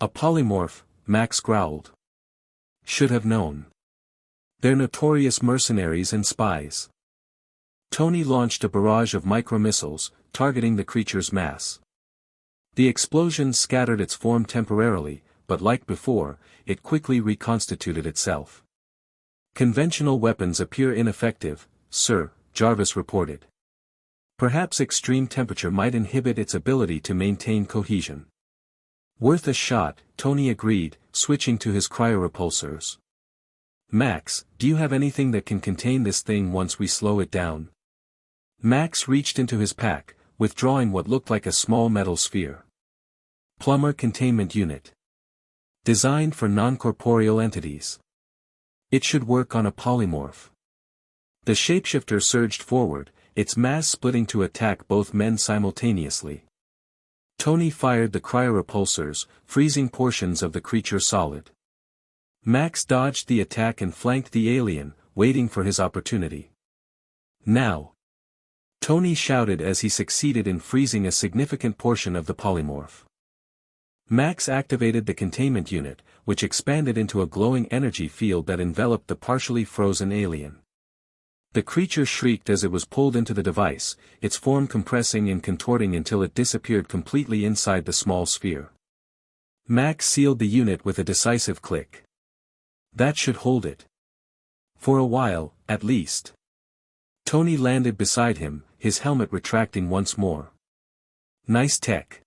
Speaker 1: A polymorph, Max growled. Should have known. They're notorious mercenaries and spies. Tony launched a barrage of micromissiles, targeting the creature's mass. The explosions scattered its form temporarily, but like before, it quickly reconstituted itself. Conventional weapons appear ineffective, sir, Jarvis reported. Perhaps extreme temperature might inhibit its ability to maintain cohesion. Worth a shot, Tony agreed, switching to his cryorepulsors. Max, do you have anything that can contain this thing once we slow it down? Max reached into his pack, withdrawing what looked like a small metal sphere. Plumber Containment Unit. Designed for non-corporeal entities. It should work on a polymorph. The shapeshifter surged forward, its mass splitting to attack both men simultaneously. Tony fired the cryorepulsors, freezing portions of the creature solid. Max dodged the attack and flanked the alien, waiting for his opportunity. Now! Tony shouted as he succeeded in freezing a significant portion of the polymorph. Max activated the containment unit, which expanded into a glowing energy field that enveloped the partially frozen alien. The creature shrieked as it was pulled into the device, its form compressing and contorting until it disappeared completely inside the small sphere. Max sealed the unit with a decisive click. That should hold it. For a while, at least. Tony landed beside him, his helmet retracting once more. Nice tech.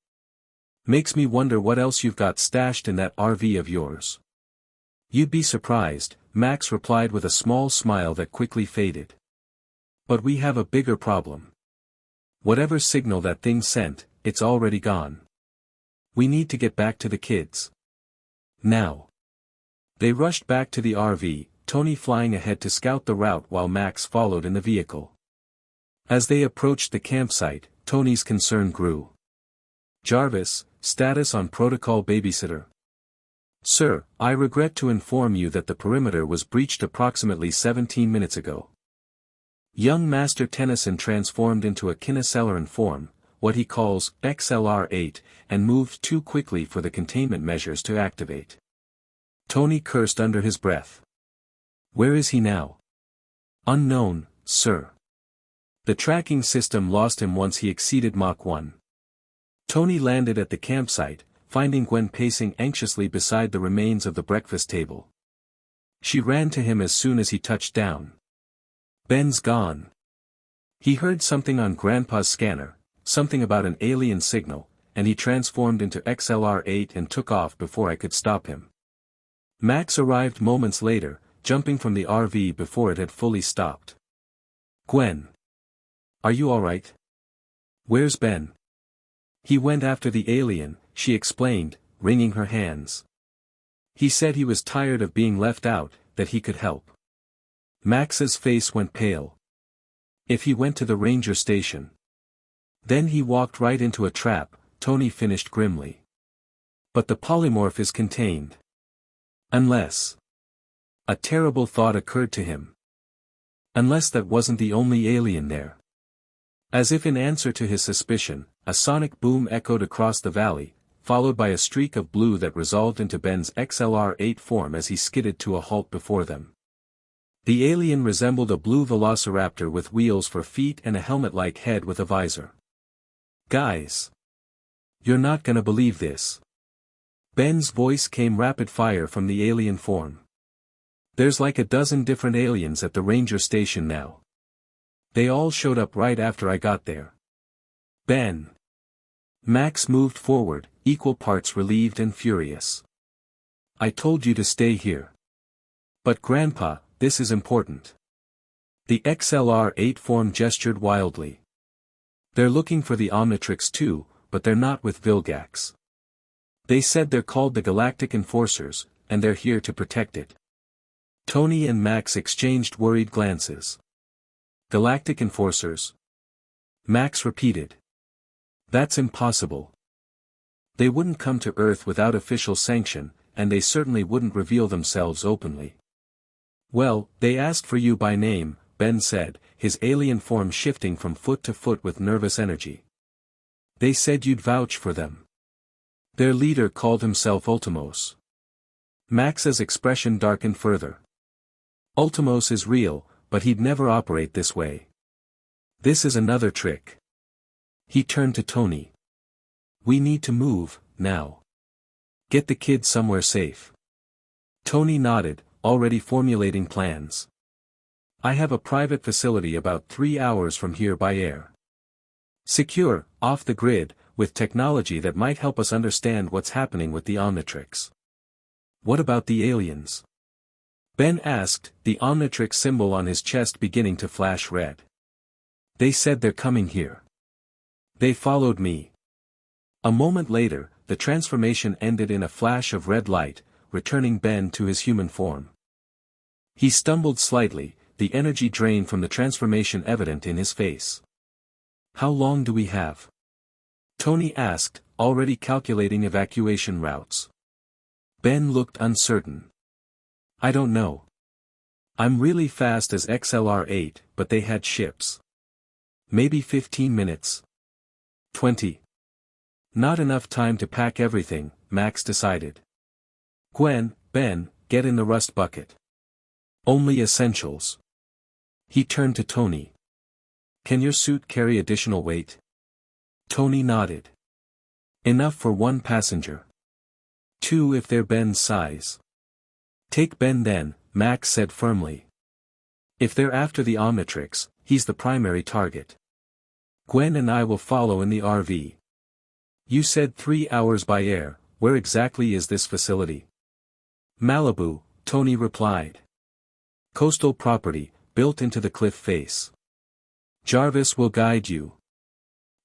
Speaker 1: Makes me wonder what else you've got stashed in that RV of yours. You'd be surprised, Max replied with a small smile that quickly faded. But we have a bigger problem. Whatever signal that thing sent, it's already gone. We need to get back to the kids. Now. They rushed back to the RV, Tony flying ahead to scout the route while Max followed in the vehicle. As they approached the campsite, Tony's concern grew. Jarvis, status on protocol babysitter. Sir, I regret to inform you that the perimeter was breached approximately 17 minutes ago. Young Master Tennyson transformed into a kineceleran form, what he calls XLR-8, and moved too quickly for the containment measures to activate. Tony cursed under his breath. Where is he now? Unknown, sir. The tracking system lost him once he exceeded Mach 1. Tony landed at the campsite, finding Gwen pacing anxiously beside the remains of the breakfast table. She ran to him as soon as he touched down. Ben's gone. He heard something on Grandpa's scanner, something about an alien signal, and he transformed into XLR-8 and took off before I could stop him. Max arrived moments later, jumping from the RV before it had fully stopped. Gwen. Are you alright? Where's Ben? He went after the alien, she explained, wringing her hands. He said he was tired of being left out, that he could help. Max's face went pale. If he went to the ranger station. Then he walked right into a trap, Tony finished grimly. But the polymorph is contained. Unless. A terrible thought occurred to him. Unless that wasn't the only alien there. As if in answer to his suspicion, a sonic boom echoed across the valley, followed by a streak of blue that resolved into Ben's XLR-8 form as he skidded to a halt before them. The alien resembled a blue velociraptor with wheels for feet and a helmet-like head with a visor. Guys! You're not gonna believe this. Ben's voice came rapid-fire from the alien form. There's like a dozen different aliens at the ranger station now. They all showed up right after I got there. Ben. Max moved forward, equal parts relieved and furious. I told you to stay here. But Grandpa, this is important. The XLR-8 form gestured wildly. They're looking for the Omnitrix too, but they're not with Vilgax. They said they're called the Galactic Enforcers, and they're here to protect it. Tony and Max exchanged worried glances. Galactic Enforcers? Max repeated. That's impossible. They wouldn't come to Earth without official sanction, and they certainly wouldn't reveal themselves openly. Well, they asked for you by name, Ben said, his alien form shifting from foot to foot with nervous energy. They said you'd vouch for them. Their leader called himself Ultimos. Max's expression darkened further. Ultimos is real, but he'd never operate this way. This is another trick. He turned to Tony. We need to move, now. Get the kids somewhere safe. Tony nodded, already formulating plans. I have a private facility about 3 hours from here by air. Secure, off the grid, with technology that might help us understand what's happening with the Omnitrix. What about the aliens? Ben asked, the Omnitrix symbol on his chest beginning to flash red. They said they're coming here. They followed me. A moment later, the transformation ended in a flash of red light, returning Ben to his human form. He stumbled slightly, the energy drain from the transformation evident in his face. How long do we have? Tony asked, already calculating evacuation routes. Ben looked uncertain. I don't know. I'm really fast as XLR-8, but they had ships. Maybe 15 minutes. 20. Not enough time to pack everything, Max decided. Gwen, Ben, get in the rust bucket. Only essentials. He turned to Tony. Can your suit carry additional weight? Tony nodded. Enough for 1 passenger. 2 if they're Ben's size. Take Ben then, Max said firmly. If they're after the Omnitrix, he's the primary target. Gwen and I will follow in the RV. You said 3 hours by air, where exactly is this facility? Malibu, Tony replied. Coastal property, built into the cliff face. Jarvis will guide you.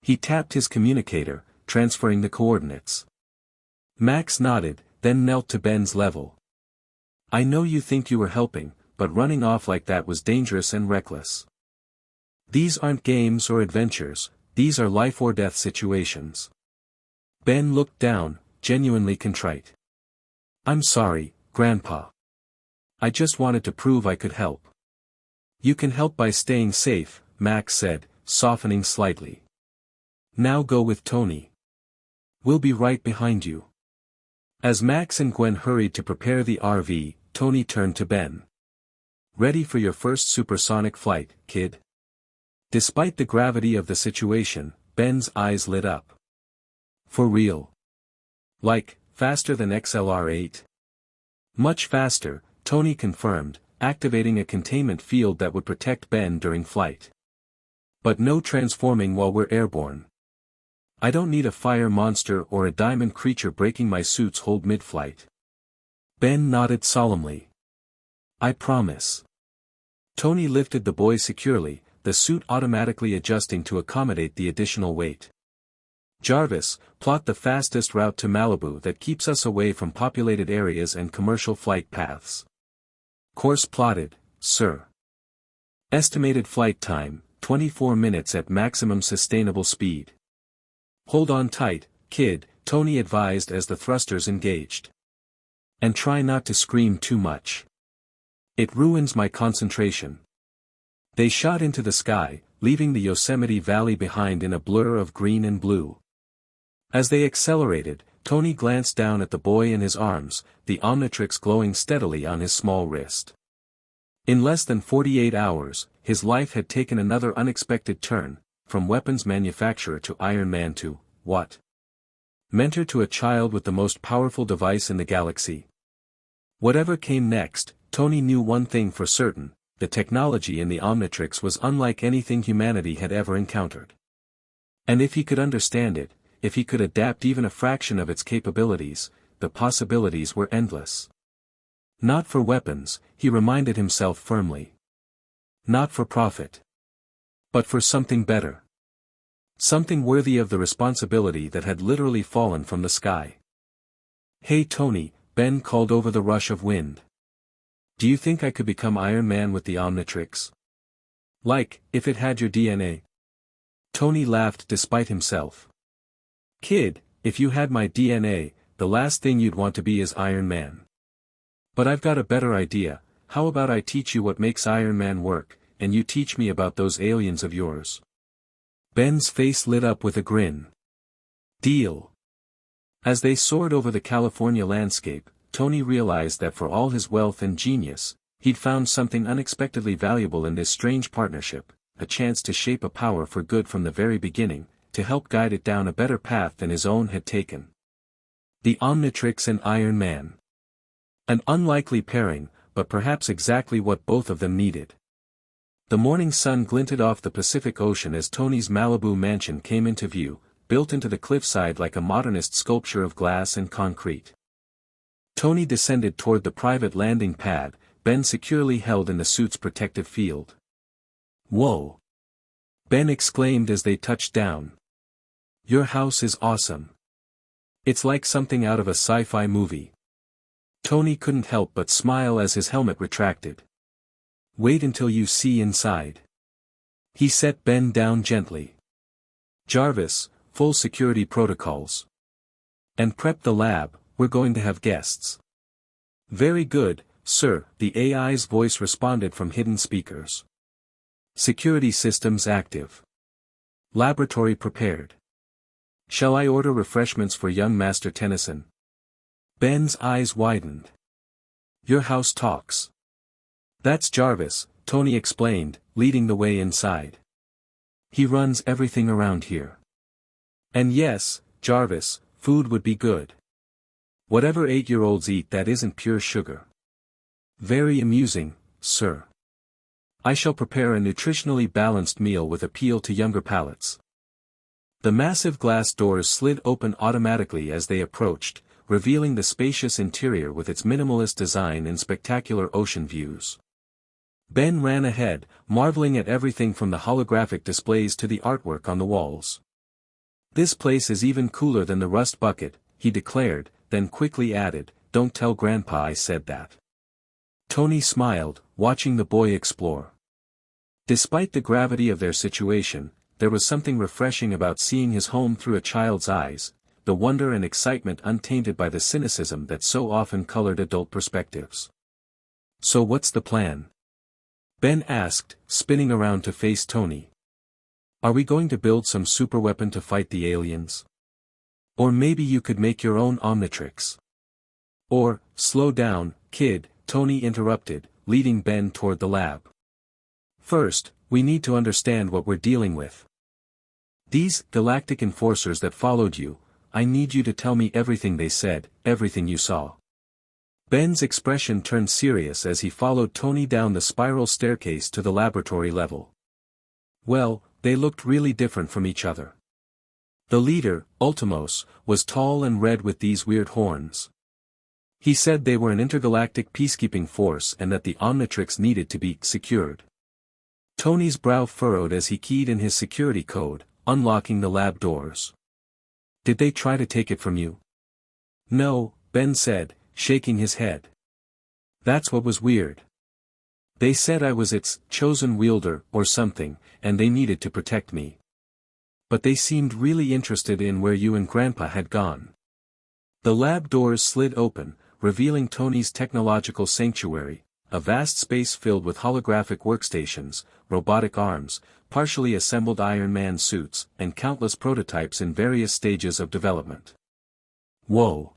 Speaker 1: He tapped his communicator, transferring the coordinates. Max nodded, then knelt to Ben's level. I know you think you were helping, but running off like that was dangerous and reckless. These aren't games or adventures, these are life or death situations. Ben looked down, genuinely contrite. I'm sorry, Grandpa. I just wanted to prove I could help. You can help by staying safe, Max said, softening slightly. Now go with Tony. We'll be right behind you. As Max and Gwen hurried to prepare the RV, Tony turned to Ben. Ready for your first supersonic flight, kid? Despite the gravity of the situation, Ben's eyes lit up. For real? Like, faster than XLR-8? Much faster, Tony confirmed, activating a containment field that would protect Ben during flight. But no transforming while we're airborne. I don't need a fire monster or a diamond creature breaking my suit's hold mid-flight. Ben nodded solemnly. I promise. Tony lifted the boy securely, the suit automatically adjusting to accommodate the additional weight. Jarvis, plot the fastest route to Malibu that keeps us away from populated areas and commercial flight paths. Course plotted, sir. Estimated flight time, 24 minutes at maximum sustainable speed. Hold on tight, kid, Tony advised as the thrusters engaged. And try not to scream too much. It ruins my concentration. They shot into the sky, leaving the Yosemite Valley behind in a blur of green and blue. As they accelerated, Tony glanced down at the boy in his arms, the Omnitrix glowing steadily on his small wrist. In less than 48 hours, his life had taken another unexpected turn, from weapons manufacturer to Iron Man to, what? Mentor to a child with the most powerful device in the galaxy. Whatever came next, Tony knew one thing for certain, the technology in the Omnitrix was unlike anything humanity had ever encountered. And if he could understand it, if he could adapt even a fraction of its capabilities, the possibilities were endless. Not for weapons, he reminded himself firmly. Not for profit. But for something better. Something worthy of the responsibility that had literally fallen from the sky. Hey Tony, Ben called over the rush of wind. Do you think I could become Iron Man with the Omnitrix? Like, if it had your DNA? Tony laughed despite himself. Kid, if you had my DNA, the last thing you'd want to be is Iron Man. But I've got a better idea, how about I teach you what makes Iron Man work, and you teach me about those aliens of yours? Ben's face lit up with a grin. Deal. As they soared over the California landscape, Tony realized that for all his wealth and genius, he'd found something unexpectedly valuable in this strange partnership, a chance to shape a power for good from the very beginning, to help guide it down a better path than his own had taken. The Omnitrix and Iron Man. An unlikely pairing, but perhaps exactly what both of them needed. The morning sun glinted off the Pacific Ocean as Tony's Malibu mansion came into view, built into the cliffside like a modernist sculpture of glass and concrete. Tony descended toward the private landing pad, Ben securely held in the suit's protective field. "Whoa!" Ben exclaimed as they touched down. "Your house is awesome. It's like something out of a sci-fi movie." Tony couldn't help but smile as his helmet retracted. "Wait until you see inside." He set Ben down gently. "Jarvis, full security protocols. And prep the lab, we're going to have guests." "Very good, sir," the AI's voice responded from hidden speakers. "Security systems active. Laboratory prepared. Shall I order refreshments for young Master Tennyson?" Ben's eyes widened. "Your house talks." "That's Jarvis," Tony explained, leading the way inside. "He runs everything around here." "And yes, Jarvis, food would be good. Whatever 8-year-olds eat that isn't pure sugar." "Very amusing, sir. I shall prepare a nutritionally balanced meal with appeal to younger palates." The massive glass doors slid open automatically as they approached, revealing the spacious interior with its minimalist design and spectacular ocean views. Ben ran ahead, marveling at everything from the holographic displays to the artwork on the walls. "This place is even cooler than the Rust Bucket," he declared, then quickly added, "Don't tell Grandpa I said that." Tony smiled, watching the boy explore. Despite the gravity of their situation, there was something refreshing about seeing his home through a child's eyes, the wonder and excitement untainted by the cynicism that so often colored adult perspectives. "So what's the plan?" Ben asked, spinning around to face Tony. "Are we going to build some superweapon to fight the aliens? Or maybe you could make your own Omnitrix." "Or, slow down, kid," Tony interrupted, leading Ben toward the lab. "First, we need to understand what we're dealing with. These galactic enforcers that followed you, I need you to tell me everything they said, everything you saw." Ben's expression turned serious as he followed Tony down the spiral staircase to the laboratory level. Well, they looked really different from each other. The leader, Ultimos, was tall and red with these weird horns. He said they were an intergalactic peacekeeping force and that the Omnitrix needed to be secured. Tony's brow furrowed as he keyed in his security code, unlocking the lab doors. "Did they try to take it from you?" "No," Ben said, shaking his head. "That's what was weird. They said I was its chosen wielder or something, and they needed to protect me. But they seemed really interested in where you and Grandpa had gone." The lab doors slid open, revealing Tony's technological sanctuary, a vast space filled with holographic workstations, robotic arms, partially assembled Iron Man suits, and countless prototypes in various stages of development. "Whoa!"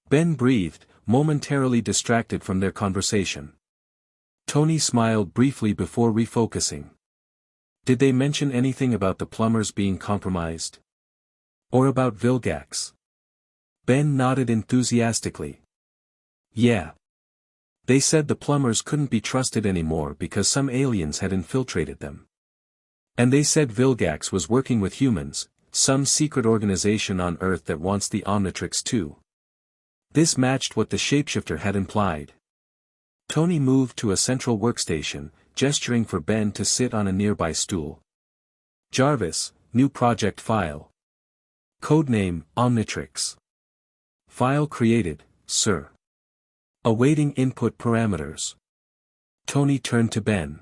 Speaker 1: Ben breathed, momentarily distracted from their conversation. Tony smiled briefly before refocusing. "Did they mention anything about the plumbers being compromised? Or about Vilgax?" Ben nodded enthusiastically. "Yeah. They said the plumbers couldn't be trusted anymore because some aliens had infiltrated them. And they said Vilgax was working with humans, some secret organization on Earth that wants the Omnitrix too." This matched what the shapeshifter had implied. Tony moved to a central workstation, gesturing for Ben to sit on a nearby stool. "Jarvis, new project file. Codename, Omnitrix. File created, sir. Awaiting input parameters." Tony turned to Ben.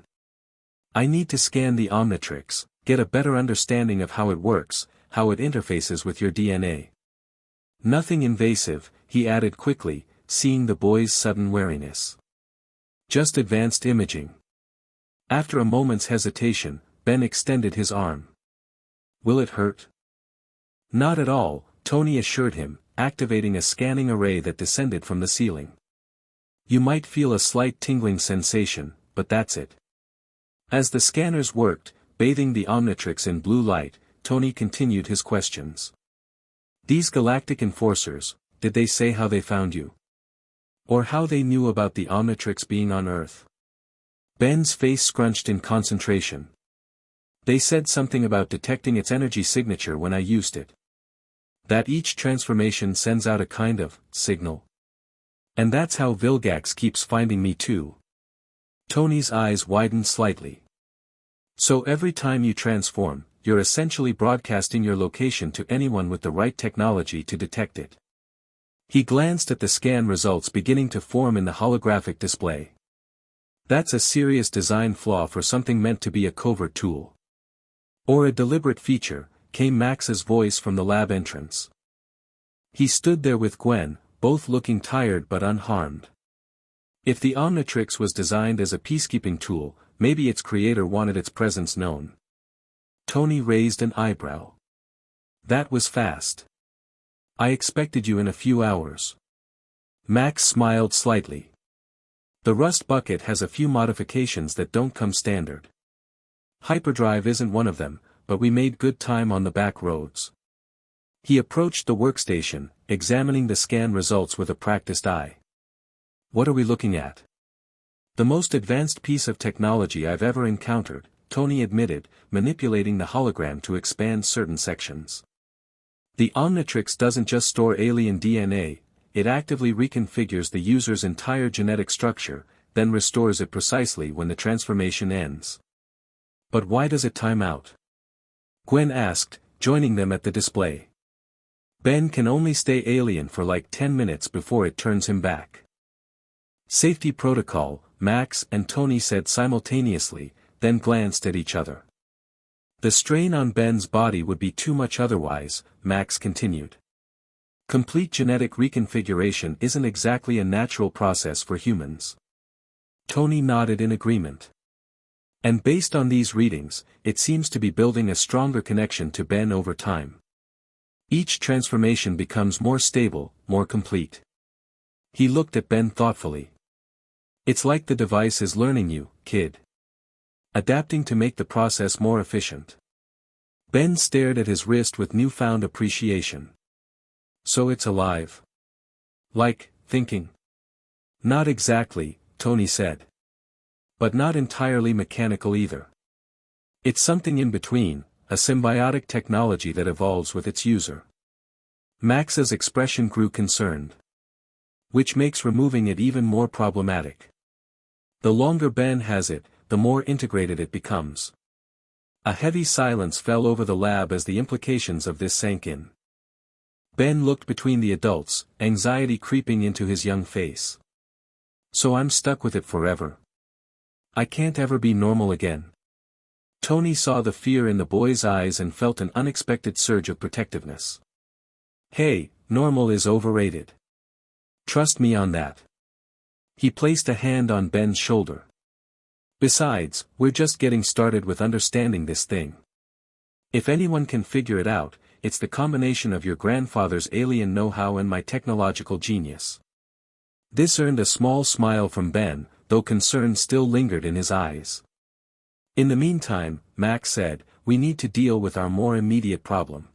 Speaker 1: "I need to scan the Omnitrix, get a better understanding of how it works, how it interfaces with your DNA. Nothing invasive," he added quickly, seeing the boy's sudden wariness. "Just advanced imaging." After a moment's hesitation, Ben extended his arm. "Will it hurt?" "Not at all," Tony assured him, activating a scanning array that descended from the ceiling. You might feel a slight tingling sensation, but that's it. As the scanners worked, bathing the Omnitrix in blue light, Tony continued his questions. These galactic enforcers, did they say how they found you? Or how they knew about the Omnitrix being on Earth? Ben's face scrunched in concentration. They said something about detecting its energy signature when I used it. That each transformation sends out a kind of signal. And that's how Vilgax keeps finding me too. Tony's eyes widened slightly. So every time you transform, you're essentially broadcasting your location to anyone with the right technology to detect it. He glanced at the scan results beginning to form in the holographic display. That's a serious design flaw for something meant to be a covert tool. Or a deliberate feature, came Max's voice from the lab entrance. He stood there with Gwen, both looking tired but unharmed. If the Omnitrix was designed as a peacekeeping tool, maybe its creator wanted its presence known. Tony raised an eyebrow. That was fast. I expected you in a few hours. Max smiled slightly. The rust bucket has a few modifications that don't come standard. Hyperdrive isn't one of them, but we made good time on the back roads. He approached the workstation, examining the scan results with a practiced eye. What are we looking at? The most advanced piece of technology I've ever encountered, Tony admitted, manipulating the hologram to expand certain sections. The Omnitrix doesn't just store alien DNA, it actively reconfigures the user's entire genetic structure, then restores it precisely when the transformation ends. But why does it time out? Gwen asked, joining them at the display. Ben can only stay alien for like 10 minutes before it turns him back. Safety protocol, Max and Tony said simultaneously, then glanced at each other. The strain on Ben's body would be too much otherwise, Max continued. Complete genetic reconfiguration isn't exactly a natural process for humans. Tony nodded in agreement. And based on these readings, it seems to be building a stronger connection to Ben over time. Each transformation becomes more stable, more complete. He looked at Ben thoughtfully. It's like the device is learning you, kid. Adapting to make the process more efficient. Ben stared at his wrist with newfound appreciation. So it's alive. Like, thinking. Not exactly, Tony said. But not entirely mechanical either. It's something in between, a symbiotic technology that evolves with its user. Max's expression grew concerned. Which makes removing it even more problematic. The longer Ben has it, the more integrated it becomes. A heavy silence fell over the lab as the implications of this sank in. Ben looked between the adults, anxiety creeping into his young face. So I'm stuck with it forever. I can't ever be normal again. Tony saw the fear in the boy's eyes and felt an unexpected surge of protectiveness. Hey, normal is overrated. Trust me on that. He placed a hand on Ben's shoulder. Besides, we're just getting started with understanding this thing. If anyone can figure it out, it's the combination of your grandfather's alien know-how and my technological genius. This earned a small smile from Ben, though concern still lingered in his eyes. In the meantime, Max said, we need to deal with our more immediate problem.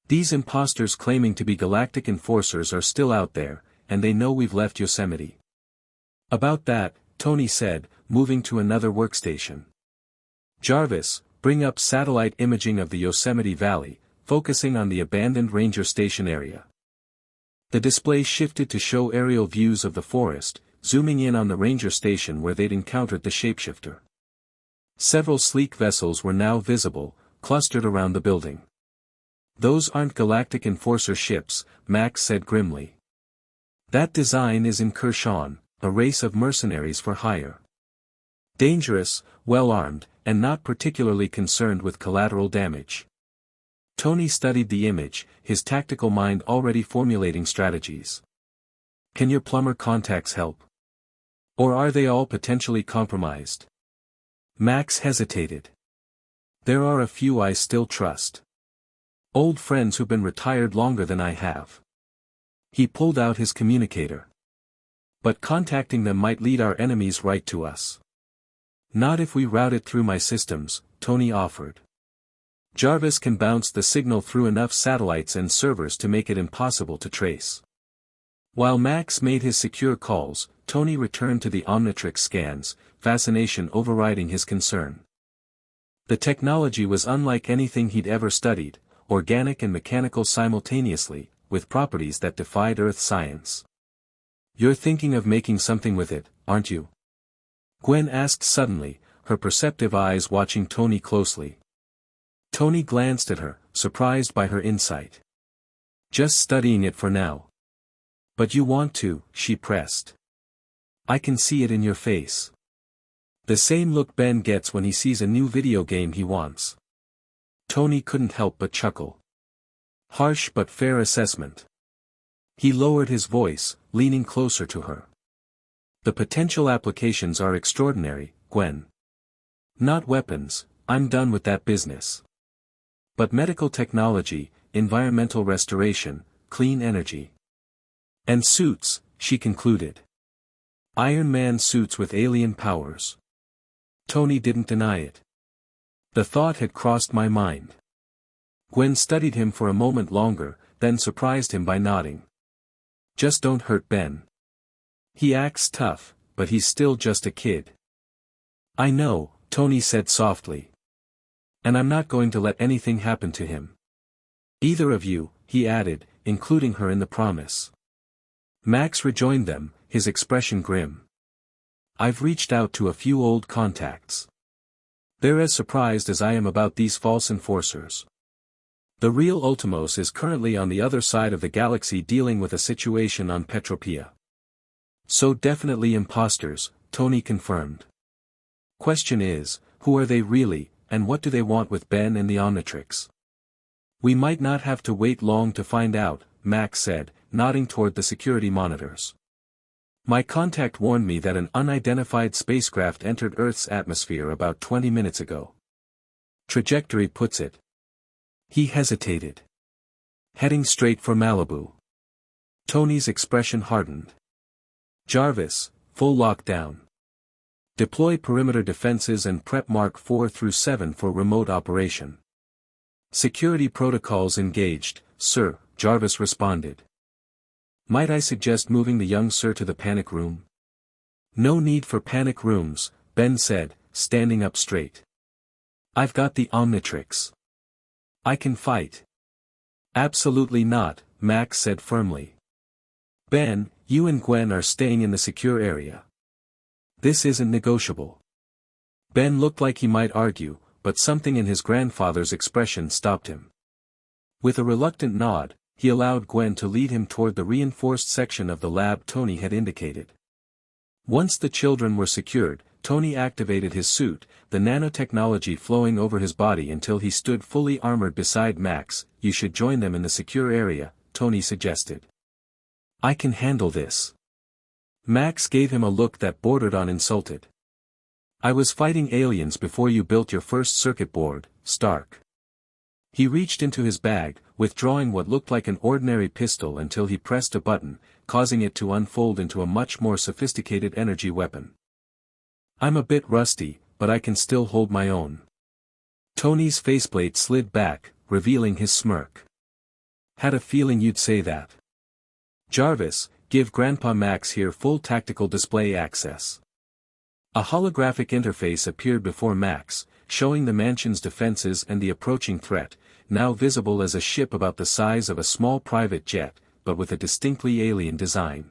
Speaker 1: These imposters claiming to be galactic enforcers are still out there, and they know we've left Yosemite. About that, Tony said, moving to another workstation. Jarvis, bring up satellite imaging of the Yosemite Valley, focusing on the abandoned ranger station area. The display shifted to show aerial views of the forest, zooming in on the ranger station where they'd encountered the shapeshifter. Several sleek vessels were now visible, clustered around the building. Those aren't galactic enforcer ships, Max said grimly. That design is Incursion, a race of mercenaries for hire. Dangerous, well-armed, and not particularly concerned with collateral damage. Tony studied the image, his tactical mind already formulating strategies. Can your plumber contacts help? Or are they all potentially compromised? Max hesitated. There are a few I still trust. Old friends who've been retired longer than I have. He pulled out his communicator. But contacting them might lead our enemies right to us. Not if we route it through my systems, Tony offered. Jarvis can bounce the signal through enough satellites and servers to make it impossible to trace. While Max made his secure calls, Tony returned to the Omnitrix scans, fascination overriding his concern. The technology was unlike anything he'd ever studied, organic and mechanical simultaneously, with properties that defied Earth science. "You're thinking of making something with it, aren't you?" Gwen asked suddenly, her perceptive eyes watching Tony closely. Tony glanced at her, surprised by her insight. "Just studying it for now." "But you want to," she pressed. "I can see it in your face." The same look Ben gets when he sees a new video game he wants. Tony couldn't help but chuckle. Harsh but fair assessment. He lowered his voice, leaning closer to her. "The potential applications are extraordinary, Gwen. Not weapons, I'm done with that business. But medical technology, environmental restoration, clean energy. And suits," she concluded. "Iron Man suits with alien powers." Tony didn't deny it. "The thought had crossed my mind." Gwen studied him for a moment longer, then surprised him by nodding. "Just don't hurt Ben. He acts tough, but he's still just a kid." "I know," Tony said softly. "And I'm not going to let anything happen to him. Either of you," he added, including her in the promise. Max rejoined them, his expression grim. "I've reached out to a few old contacts. They're as surprised as I am about these false enforcers. The real Ultimos is currently on the other side of the galaxy dealing with a situation on Petropia." "So definitely imposters," Tony confirmed. "Question is, who are they really, and what do they want with Ben and the Omnitrix?" "We might not have to wait long to find out," Max said, nodding toward the security monitors. "My contact warned me that an unidentified spacecraft entered Earth's atmosphere about 20 minutes ago. Trajectory puts it." He hesitated. "Heading straight for Malibu." Tony's expression hardened. "Jarvis, full lockdown. Deploy perimeter defenses and prep Mark 4 through 7 for remote operation." "Security protocols engaged, sir," Jarvis responded. "Might I suggest moving the young sir to the panic room?" "No need for panic rooms," Ben said, standing up straight. "I've got the Omnitrix. I can fight." "Absolutely not," Max said firmly. "Ben, you and Gwen are staying in the secure area. This isn't negotiable." Ben looked like he might argue, but something in his grandfather's expression stopped him. With a reluctant nod, he allowed Gwen to lead him toward the reinforced section of the lab Tony had indicated. Once the children were secured, Tony activated his suit, the nanotechnology flowing over his body until he stood fully armored beside Max. "You should join them in the secure area," Tony suggested. "I can handle this." Max gave him a look that bordered on insulted. "I was fighting aliens before you built your first circuit board, Stark." He reached into his bag, withdrawing what looked like an ordinary pistol until he pressed a button, causing it to unfold into a much more sophisticated energy weapon. "I'm a bit rusty, but I can still hold my own." Tony's faceplate slid back, revealing his smirk. "Had a feeling you'd say that. Jarvis, give Grandpa Max here full tactical display access." A holographic interface appeared before Max, showing the mansion's defenses and the approaching threat, now visible as a ship about the size of a small private jet, but with a distinctly alien design.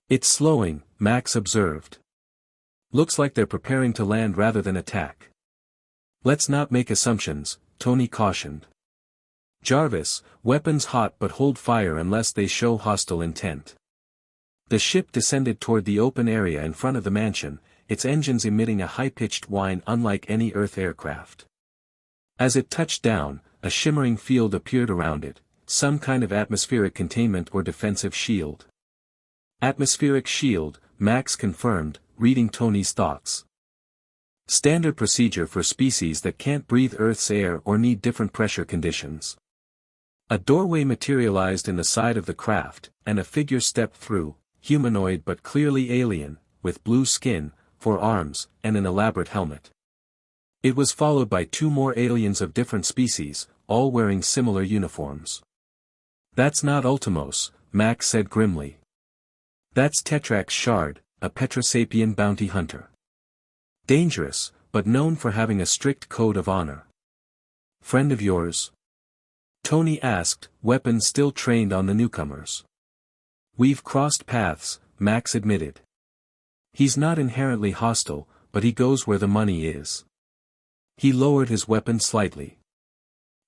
Speaker 1: "It's slowing," Max observed. "Looks like they're preparing to land rather than attack." "Let's not make assumptions," Tony cautioned. "Jarvis, weapons hot but hold fire unless they show hostile intent." The ship descended toward the open area in front of the mansion, its engines emitting a high-pitched whine unlike any Earth aircraft. As it touched down, a shimmering field appeared around it, some kind of atmospheric containment or defensive shield. "Atmospheric shield," Max confirmed, reading Tony's thoughts. "Standard procedure for species that can't breathe Earth's air or need different pressure conditions." A doorway materialized in the side of the craft, and a figure stepped through, humanoid but clearly alien, with blue skin, 4 arms, and an elaborate helmet. It was followed by 2 more aliens of different species, all wearing similar uniforms. "That's not Ultimos," Max said grimly. "That's Tetrax Shard, a Petrosapien bounty hunter. Dangerous, but known for having a strict code of honor." "Friend of yours?" Tony asked, weapons still trained on the newcomers. "We've crossed paths," Max admitted. "He's not inherently hostile, but he goes where the money is." He lowered his weapon slightly.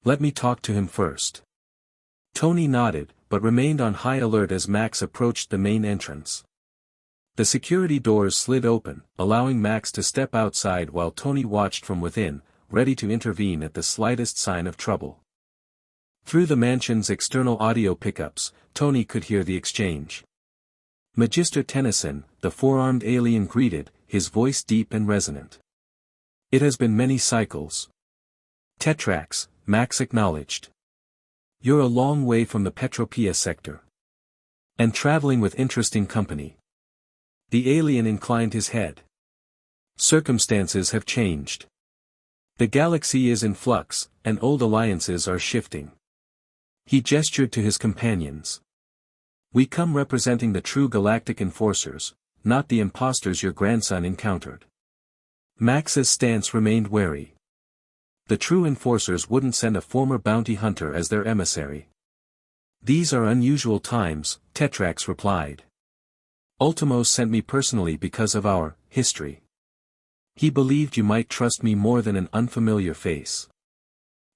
Speaker 1: "Let me talk to him first." Tony nodded, but remained on high alert as Max approached the main entrance. The security doors slid open, allowing Max to step outside while Tony watched from within, ready to intervene at the slightest sign of trouble. Through the mansion's external audio pickups, Tony could hear the exchange. Magister Tennyson, the 4-armed alien greeted, his voice deep and resonant. "It has been many cycles." "Tetrax," Max acknowledged. "You're a long way from the Petropia sector. And traveling with interesting company." The alien inclined his head. "Circumstances have changed. The galaxy is in flux, and old alliances are shifting." He gestured to his companions. "We come representing the true galactic enforcers, not the imposters your grandson encountered." Max's stance remained wary. The true enforcers wouldn't send a former bounty hunter as their emissary. "These are unusual times," Tetrax replied. "Ultimos sent me personally because of our history. He believed you might trust me more than an unfamiliar face."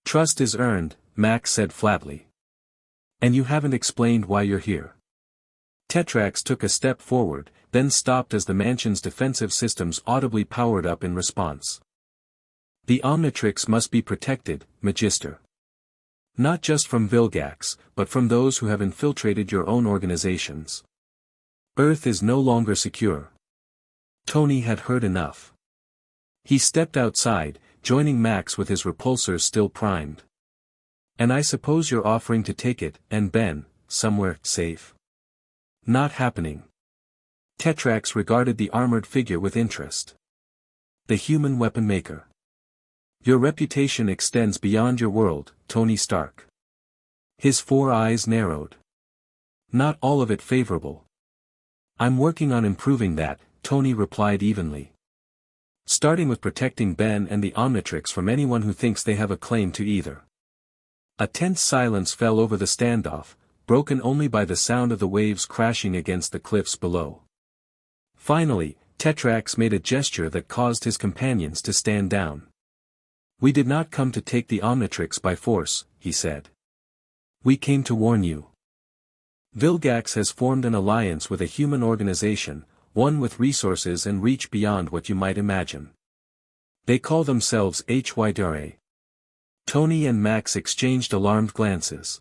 Speaker 1: "Trust is earned," Max said flatly. "And you haven't explained why you're here." Tetrax took a step forward, then stopped as the mansion's defensive systems audibly powered up in response. "The Omnitrix must be protected, Magister. Not just from Vilgax, but from those who have infiltrated your own organizations. Earth is no longer secure." Tony had heard enough. He stepped outside, joining Max with his repulsors still primed. "And I suppose you're offering to take it, and Ben, somewhere safe?" "Not happening." Tetrax regarded the armored figure with interest. "The human weapon maker. Your reputation extends beyond your world, Tony Stark." His 4 eyes narrowed. "Not all of it favorable." "I'm working on improving that," Tony replied evenly. "Starting with protecting Ben and the Omnitrix from anyone who thinks they have a claim to either." A tense silence fell over the standoff, broken only by the sound of the waves crashing against the cliffs below. Finally, Tetrax made a gesture that caused his companions to stand down. "We did not come to take the Omnitrix by force," he said. "We came to warn you. Vilgax has formed an alliance with a human organization, one with resources and reach beyond what you might imagine. They call themselves Hydra." Tony and Max exchanged alarmed glances.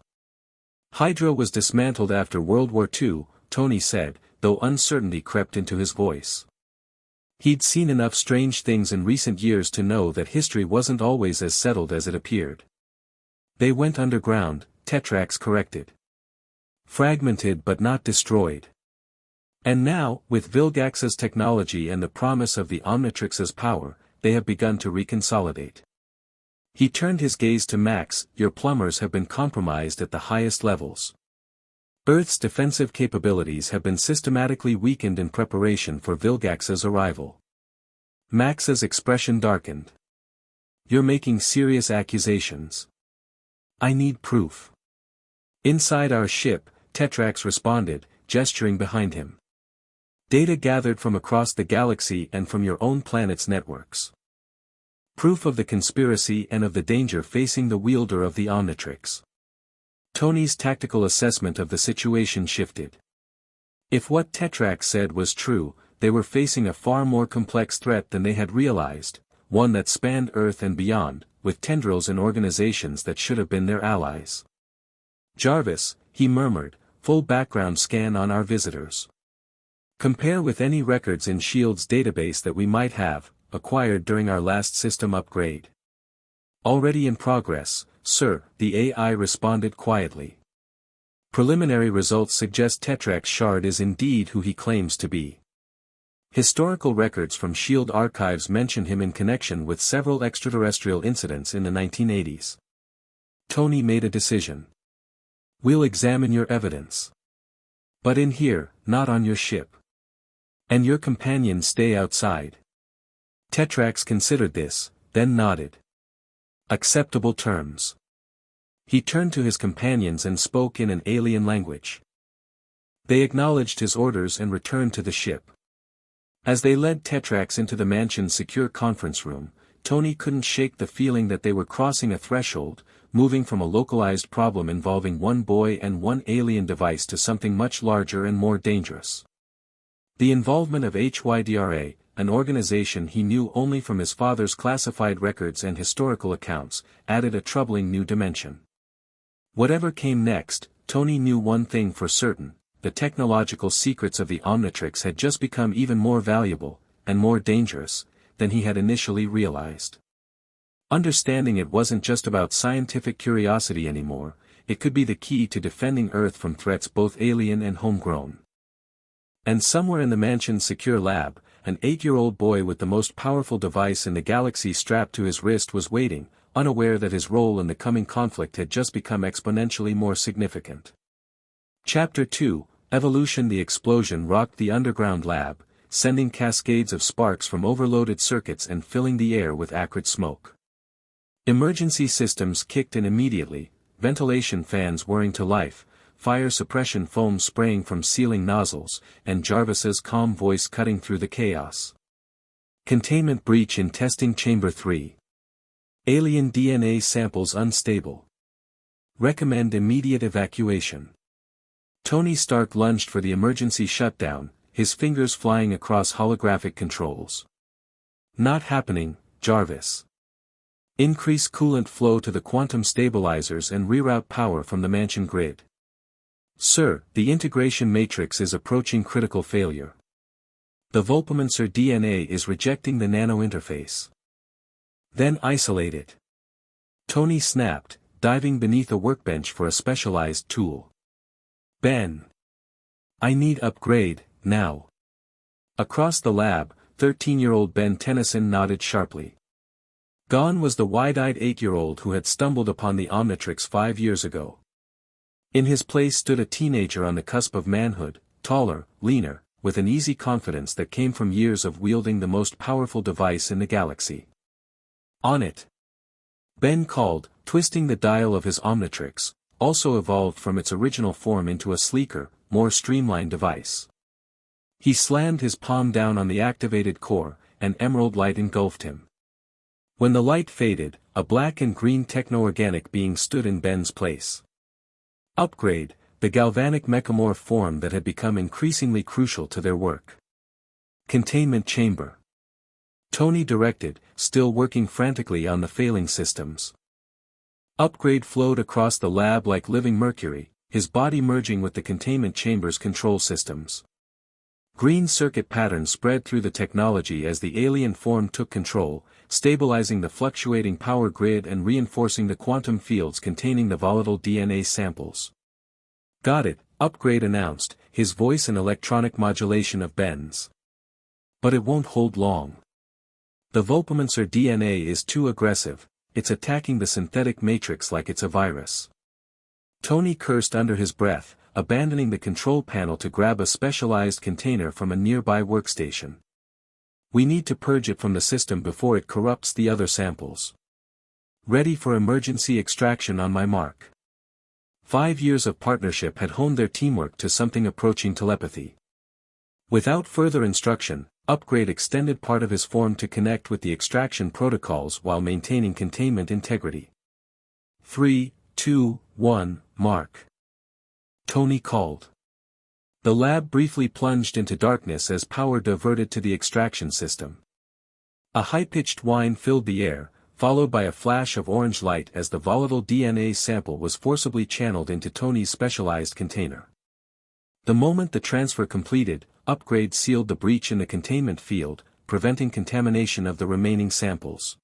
Speaker 1: "Hydra was dismantled after World War II, Tony said, though uncertainty crept into his voice. He'd seen enough strange things in recent years to know that history wasn't always as settled as it appeared. "They went underground," Tetrax corrected. "Fragmented but not destroyed. And now, with Vilgax's technology and the promise of the Omnitrix's power, they have begun to reconsolidate." He turned his gaze to Max. "Your plumbers have been compromised at the highest levels. Earth's defensive capabilities have been systematically weakened in preparation for Vilgax's arrival." Max's expression darkened. "You're making serious accusations." "I need proof." "Inside our ship," Tetrax responded, gesturing behind him. "Data gathered from across the galaxy and from your own planet's networks. Proof of the conspiracy and of the danger facing the wielder of the Omnitrix." Tony's tactical assessment of the situation shifted. If what Tetrax said was true, they were facing a far more complex threat than they had realized, one that spanned Earth and beyond, with tendrils in organizations that should have been their allies. "Jarvis," he murmured, "full background scan on our visitors. Compare with any records in S.H.I.E.L.'s database that we might have acquired during our last system upgrade." "Already in progress," sir, the AI responded quietly. Preliminary results suggest Tetrax Shard is indeed who he claims to be. Historical records from SHIELD archives mention him in connection with several extraterrestrial incidents in the 1980s. Tony made a decision. We'll examine your evidence. But in here, not on your ship. And your companions stay outside. Tetrax considered this, then nodded. Acceptable terms. He turned to his companions and spoke in an alien language. They acknowledged his orders and returned to the ship. As they led Tetrax into the mansion's secure conference room, Tony couldn't shake the feeling that they were crossing a threshold, moving from a localized problem involving one boy and one alien device to something much larger and more dangerous. The involvement of HYDRA, an organization he knew only from his father's classified records and historical accounts, added a troubling new dimension. Whatever came next, Tony knew one thing for certain: the technological secrets of the Omnitrix had just become even more valuable, and more dangerous, than he had initially realized. Understanding it wasn't just about scientific curiosity anymore, it could be the key to defending Earth from threats both alien and homegrown. And somewhere in the mansion's secure lab, an 8-year-old boy with the most powerful device in the galaxy strapped to his wrist was waiting, unaware that his role in the coming conflict had just become exponentially more significant. Chapter 2, Evolution. The explosion rocked the underground lab, sending cascades of sparks from overloaded circuits and filling the air with acrid smoke. Emergency systems kicked in immediately, ventilation fans whirring to life, fire suppression foam spraying from ceiling nozzles, and Jarvis's calm voice cutting through the chaos. Containment breach in testing chamber 3. Alien DNA samples unstable. Recommend immediate evacuation. Tony Stark lunged for the emergency shutdown, his fingers flying across holographic controls. Not happening, Jarvis. Increase coolant flow to the quantum stabilizers and reroute power from the mansion grid. Sir, the integration matrix is approaching critical failure. The Vulpamancer DNA is rejecting the nano interface. Then isolate it. Tony snapped, diving beneath a workbench for a specialized tool. Ben. I need upgrade, now. Across the lab, 13-year-old Ben Tennyson nodded sharply. Gone was the wide-eyed 8-year-old who had stumbled upon the Omnitrix 5 years ago. In his place stood a teenager on the cusp of manhood, taller, leaner, with an easy confidence that came from years of wielding the most powerful device in the galaxy. On it. Ben called, twisting the dial of his Omnitrix, also evolved from its original form into a sleeker, more streamlined device. He slammed his palm down on the activated core, and emerald light engulfed him. When the light faded, a black and green techno-organic being stood in Ben's place. Upgrade, the galvanic mechamorph form that had become increasingly crucial to their work. Containment chamber. Tony directed, still working frantically on the failing systems. Upgrade flowed across the lab like living mercury, his body merging with the containment chamber's control systems. Green circuit patterns spread through the technology as the alien form took control, stabilizing the fluctuating power grid and reinforcing the quantum fields containing the volatile DNA samples. Got it, Upgrade announced, his voice an electronic modulation of Ben's. But it won't hold long. The Vulpamancer DNA is too aggressive, it's attacking the synthetic matrix like it's a virus. Tony cursed under his breath, abandoning the control panel to grab a specialized container from a nearby workstation. We need to purge it from the system before it corrupts the other samples. Ready for emergency extraction on my mark. 5 years of partnership had honed their teamwork to something approaching telepathy. Without further instruction, Upgrade extended part of his form to connect with the extraction protocols while maintaining containment integrity. 3, 2, 1, mark. Tony called. The lab briefly plunged into darkness as power diverted to the extraction system. A high-pitched whine filled the air, followed by a flash of orange light as the volatile DNA sample was forcibly channeled into Tony's specialized container. The moment the transfer completed, Upgrade sealed the breach in the containment field, preventing contamination of the remaining samples.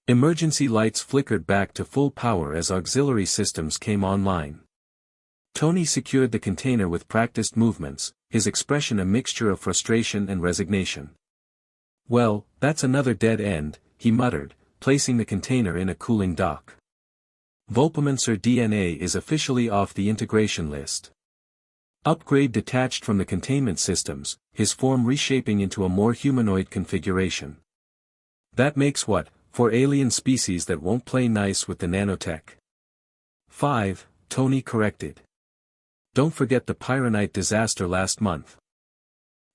Speaker 1: Emergency lights flickered back to full power as auxiliary systems came online. Tony secured the container with practiced movements, his expression a mixture of frustration and resignation. "Well, that's another dead end," he muttered, placing the container in a cooling dock. Vulpamencer DNA is officially off the integration list. Upgrade detached from the containment systems, his form reshaping into a more humanoid configuration. That makes what, for alien species that won't play nice with the nanotech? 5, Tony corrected. Don't forget the Pyronite disaster last month.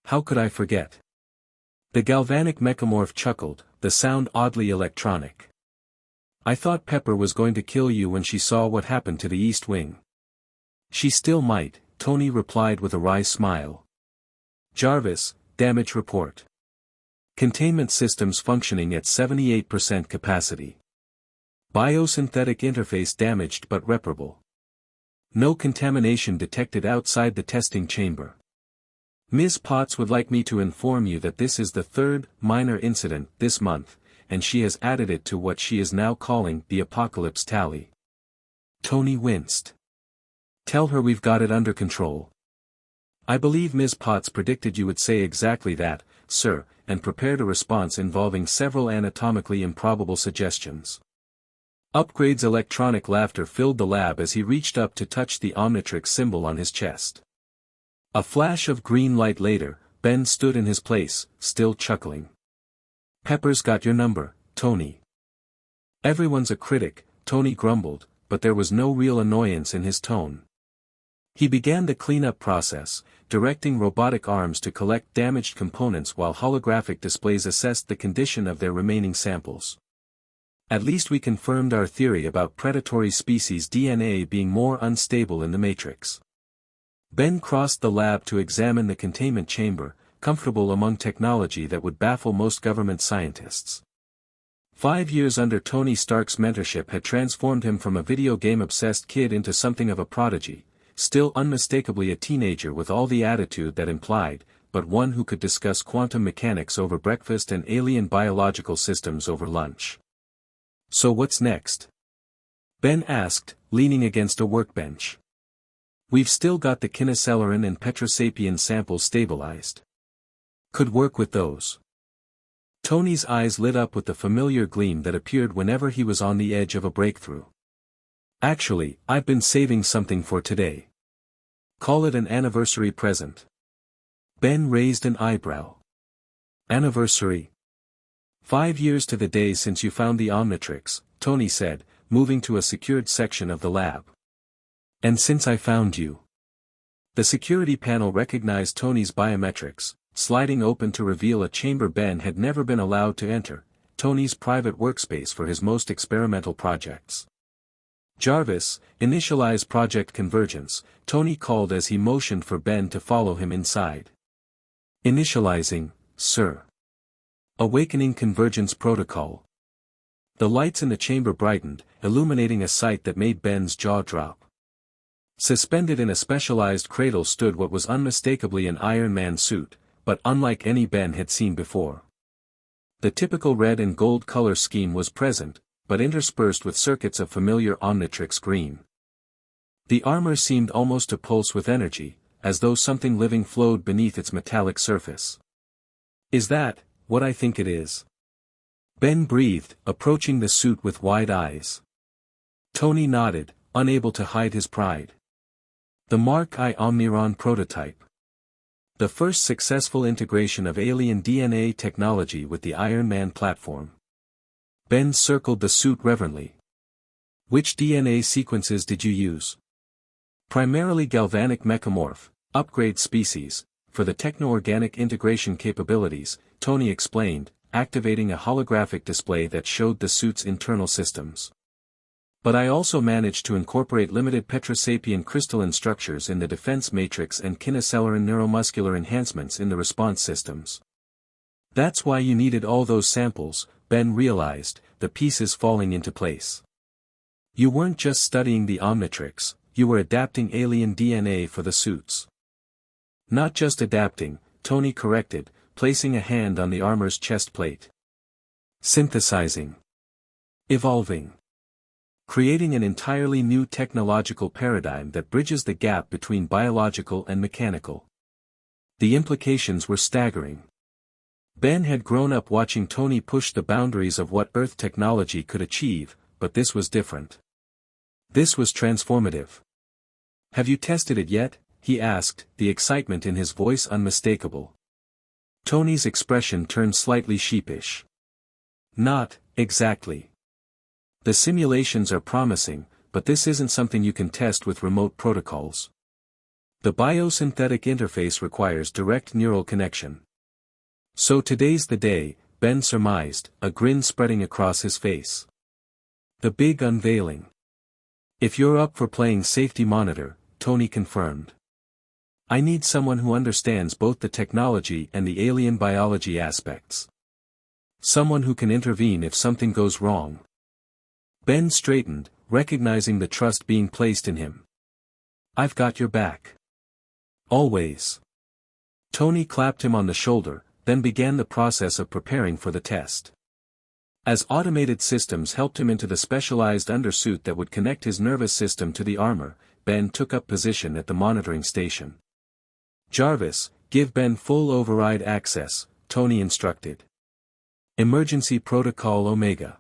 Speaker 1: How could I forget? The galvanic mechamorph chuckled, the sound oddly electronic. I thought Pepper was going to kill you when she saw what happened to the East Wing. She still might, Tony replied with a wry smile. Jarvis, damage report. Containment systems functioning at 78% capacity. Biosynthetic interface damaged but reparable. No contamination detected outside the testing chamber. Ms. Potts would like me to inform you that this is the third, minor incident this month, and she has added it to what she is now calling the apocalypse tally. Tony winced. Tell her we've got it under control. I believe Ms. Potts predicted you would say exactly that, sir, and prepared a response involving several anatomically improbable suggestions. Upgrade's electronic laughter filled the lab as he reached up to touch the Omnitrix symbol on his chest. A flash of green light later, Ben stood in his place, still chuckling. Pepper's got your number, Tony. Everyone's a critic, Tony grumbled, but there was no real annoyance in his tone. He began the cleanup process, directing robotic arms to collect damaged components while holographic displays assessed the condition of their remaining samples. At least we confirmed our theory about predatory species DNA being more unstable in the matrix. Ben crossed the lab to examine the containment chamber, comfortable among technology that would baffle most government scientists. 5 years under Tony Stark's mentorship had transformed him from a video game-obsessed kid into something of a prodigy, still unmistakably a teenager with all the attitude that implied, but one who could discuss quantum mechanics over breakfast and alien biological systems over lunch. So what's next? Ben asked, leaning against a workbench. We've still got the Kinoceleran and Petrosapien samples stabilized. Could work with those. Tony's eyes lit up with the familiar gleam that appeared whenever he was on the edge of a breakthrough. Actually, I've been saving something for today. Call it an anniversary present. Ben raised an eyebrow. Anniversary? 5 years to the day since you found the Omnitrix, Tony said, moving to a secured section of the lab. And since I found you. The security panel recognized Tony's biometrics, sliding open to reveal a chamber Ben had never been allowed to enter, Tony's private workspace for his most experimental projects. Jarvis, initialize Project Convergence, Tony called as he motioned for Ben to follow him inside. Initializing, sir. Awakening Convergence Protocol. The lights in the chamber brightened, illuminating a sight that made Ben's jaw drop. Suspended in a specialized cradle stood what was unmistakably an Iron Man suit, but unlike any Ben had seen before. The typical red and gold color scheme was present, but interspersed with circuits of familiar Omnitrix green. The armor seemed almost to pulse with energy, as though something living flowed beneath its metallic surface. Is that what I think it is? Ben breathed, approaching the suit with wide eyes. Tony nodded, unable to hide his pride. The Mark I Omniron prototype. The first successful integration of alien DNA technology with the Iron Man platform. Ben circled the suit reverently. Which DNA sequences did you use? Primarily galvanic mechamorph, upgrade species, for the techno-organic integration capabilities, Tony explained, activating a holographic display that showed the suit's internal systems. But I also managed to incorporate limited Petrosapien crystalline structures in the defense matrix and Kinoceleran neuromuscular enhancements in the response systems. That's why you needed all those samples, Ben realized, the pieces falling into place. You weren't just studying the Omnitrix, you were adapting alien DNA for the suits. Not just adapting, Tony corrected, placing a hand on the armor's chest plate. Synthesizing. Evolving. Creating an entirely new technological paradigm that bridges the gap between biological and mechanical. The implications were staggering. Ben had grown up watching Tony push the boundaries of what Earth technology could achieve, but this was different. This was transformative. "Have you tested it yet?" he asked, the excitement in his voice unmistakable. Tony's expression turned slightly sheepish. "Not exactly. The simulations are promising, but this isn't something you can test with remote protocols. The biosynthetic interface requires direct neural connection." "So today's the day," Ben surmised, a grin spreading across his face. "The big unveiling." "If you're up for playing safety monitor," Tony confirmed. "I need someone who understands both the technology and the alien biology aspects. Someone who can intervene if something goes wrong." Ben straightened, recognizing the trust being placed in him. "I've got your back. Always." Tony clapped him on the shoulder, then began the process of preparing for the test. As automated systems helped him into the specialized undersuit that would connect his nervous system to the armor, Ben took up position at the monitoring station. "Jarvis, give Ben full override access," Tony instructed. "Emergency Protocol Omega."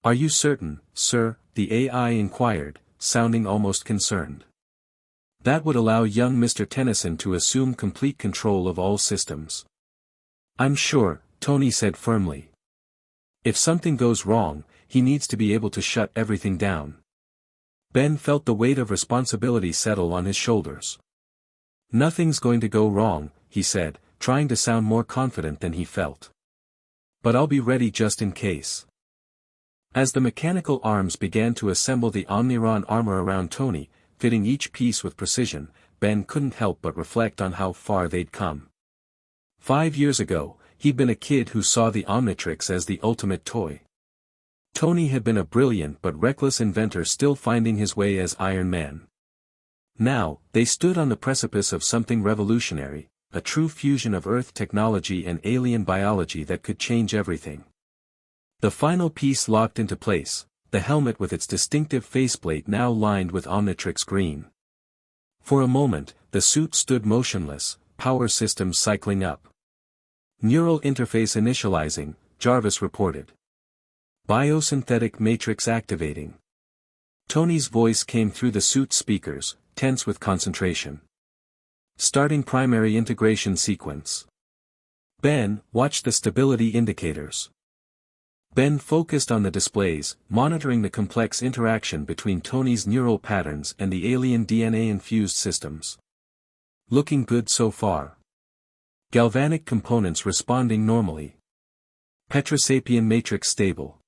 Speaker 1: "Are you certain, sir?" the AI inquired, sounding almost concerned. "That would allow young Mr. Tennyson to assume complete control of all systems." "I'm sure," Tony said firmly. "If something goes wrong, he needs to be able to shut everything down." Ben felt the weight of responsibility settle on his shoulders. "Nothing's going to go wrong," he said, trying to sound more confident than he felt. "But I'll be ready just in case." As the mechanical arms began to assemble the Omniron armor around Tony, fitting each piece with precision, Ben couldn't help but reflect on how far they'd come. 5 years ago, he'd been a kid who saw the Omnitrix as the ultimate toy. Tony had been a brilliant but reckless inventor still finding his way as Iron Man. Now, they stood on the precipice of something revolutionary, a true fusion of Earth technology and alien biology that could change everything. The final piece locked into place, the helmet with its distinctive faceplate now lined with Omnitrix green. For a moment, the suit stood motionless, power systems cycling up. "Neural interface initializing," Jarvis reported. "Biosynthetic matrix activating." Tony's voice came through the suit's speakers, tense with concentration. "Starting primary integration sequence." Ben watched the stability indicators. Ben focused on the displays, monitoring the complex interaction between Tony's neural patterns and the alien DNA-infused systems. "Looking good so far. Galvanic components responding normally. Petrosapien matrix stable."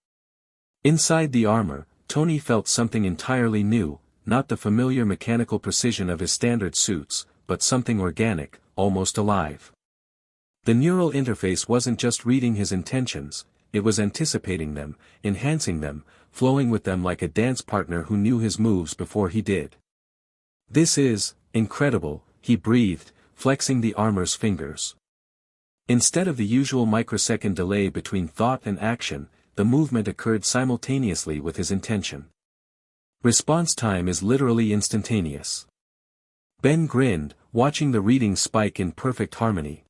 Speaker 1: Inside the armor, Tony felt something entirely new, not the familiar mechanical precision of his standard suits, but something organic, almost alive. The neural interface wasn't just reading his intentions, it was anticipating them, enhancing them, flowing with them like a dance partner who knew his moves before he did. "This is incredible," he breathed, flexing the armor's fingers. Instead of the usual microsecond delay between thought and action, the movement occurred simultaneously with his intention. Response time is literally instantaneous. Ben grinned, watching the readings spike in perfect harmony.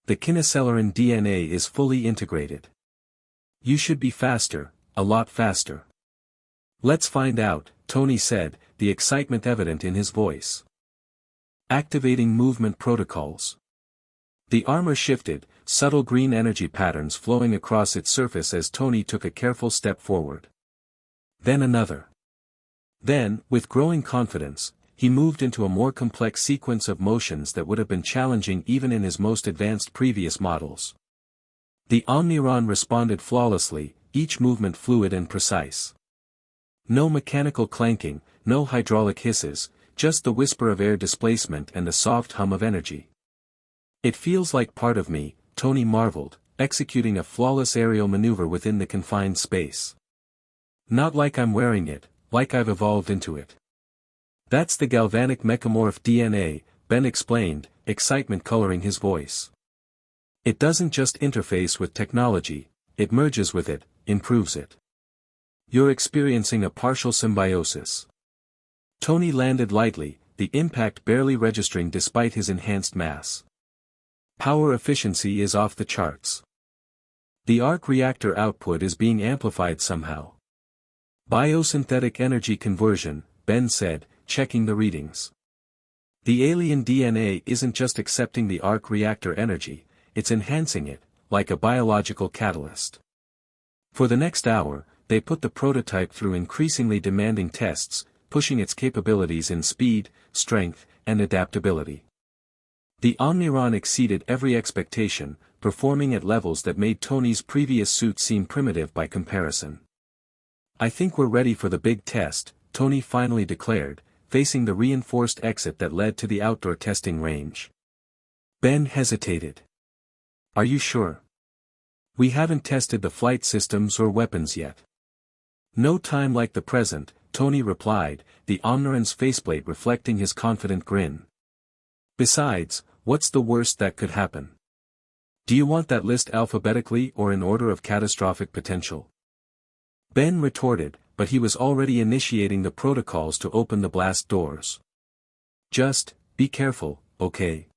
Speaker 1: "The kinocellulin DNA is fully integrated. You should be faster, a lot faster." "Let's find out," Tony said, the excitement evident in his voice. Activating movement protocols. The armor shifted, subtle green energy patterns flowing across its surface as Tony took a careful step forward. Then another. Then, with growing confidence, he moved into a more complex sequence of motions that would have been challenging even in his most advanced previous models. The Omniron responded flawlessly, each movement fluid and precise. No mechanical clanking, no hydraulic hisses, just the whisper of air displacement and the soft hum of energy. "It feels like part of me," Tony marveled, executing a flawless aerial maneuver within the confined space. "Not like I'm wearing it, like I've evolved into it." "That's the galvanic mechamorph DNA," Ben explained, excitement coloring his voice. "It doesn't just interface with technology, it merges with it, improves it. You're experiencing a partial symbiosis. Tony landed lightly, the impact barely registering despite his enhanced mass. Power efficiency is off the charts. The arc reactor output is being amplified somehow. Biosynthetic energy conversion, Ben said, checking the readings. The alien DNA isn't just accepting the arc reactor energy, it's enhancing it, like a biological catalyst. For the next hour, they put the prototype through increasingly demanding tests, pushing its capabilities in speed, strength, and adaptability. The Omniron exceeded every expectation, performing at levels that made Tony's previous suit seem primitive by comparison. I think we're ready for the big test, Tony finally declared, facing the reinforced exit that led to the outdoor testing range. Ben hesitated. Are you sure? We haven't tested the flight systems or weapons yet. No time like the present, Tony replied, the Omniron's faceplate reflecting his confident grin. Besides, what's the worst that could happen? Do you want that list alphabetically or in order of catastrophic potential? Ben retorted, but he was already initiating the protocols to open the blast doors. Just, be careful, okay?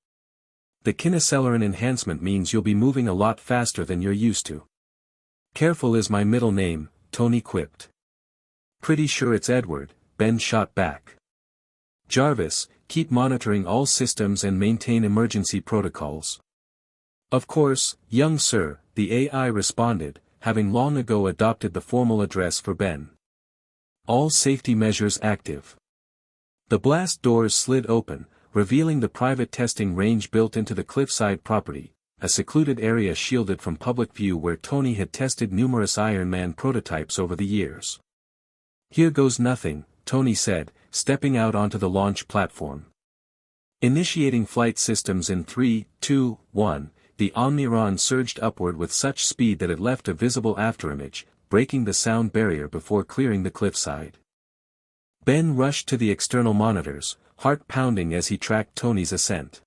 Speaker 1: The kineceleron enhancement means you'll be moving a lot faster than you're used to. Careful is my middle name, Tony quipped. Pretty sure it's Edward, Ben shot back. Jarvis, keep monitoring all systems and maintain emergency protocols. Of course, young sir, the AI responded, having long ago adopted the formal address for Ben. All safety measures active. The blast doors slid open, revealing the private testing range built into the cliffside property, a secluded area shielded from public view where Tony had tested numerous Iron Man prototypes over the years. Here goes nothing, Tony said, stepping out onto the launch platform. Initiating flight systems in 3, 2, 1, the Omniron surged upward with such speed that it left a visible afterimage, breaking the sound barrier before clearing the cliffside. Ben rushed to the external monitors, heart pounding as he tracked Tony's ascent.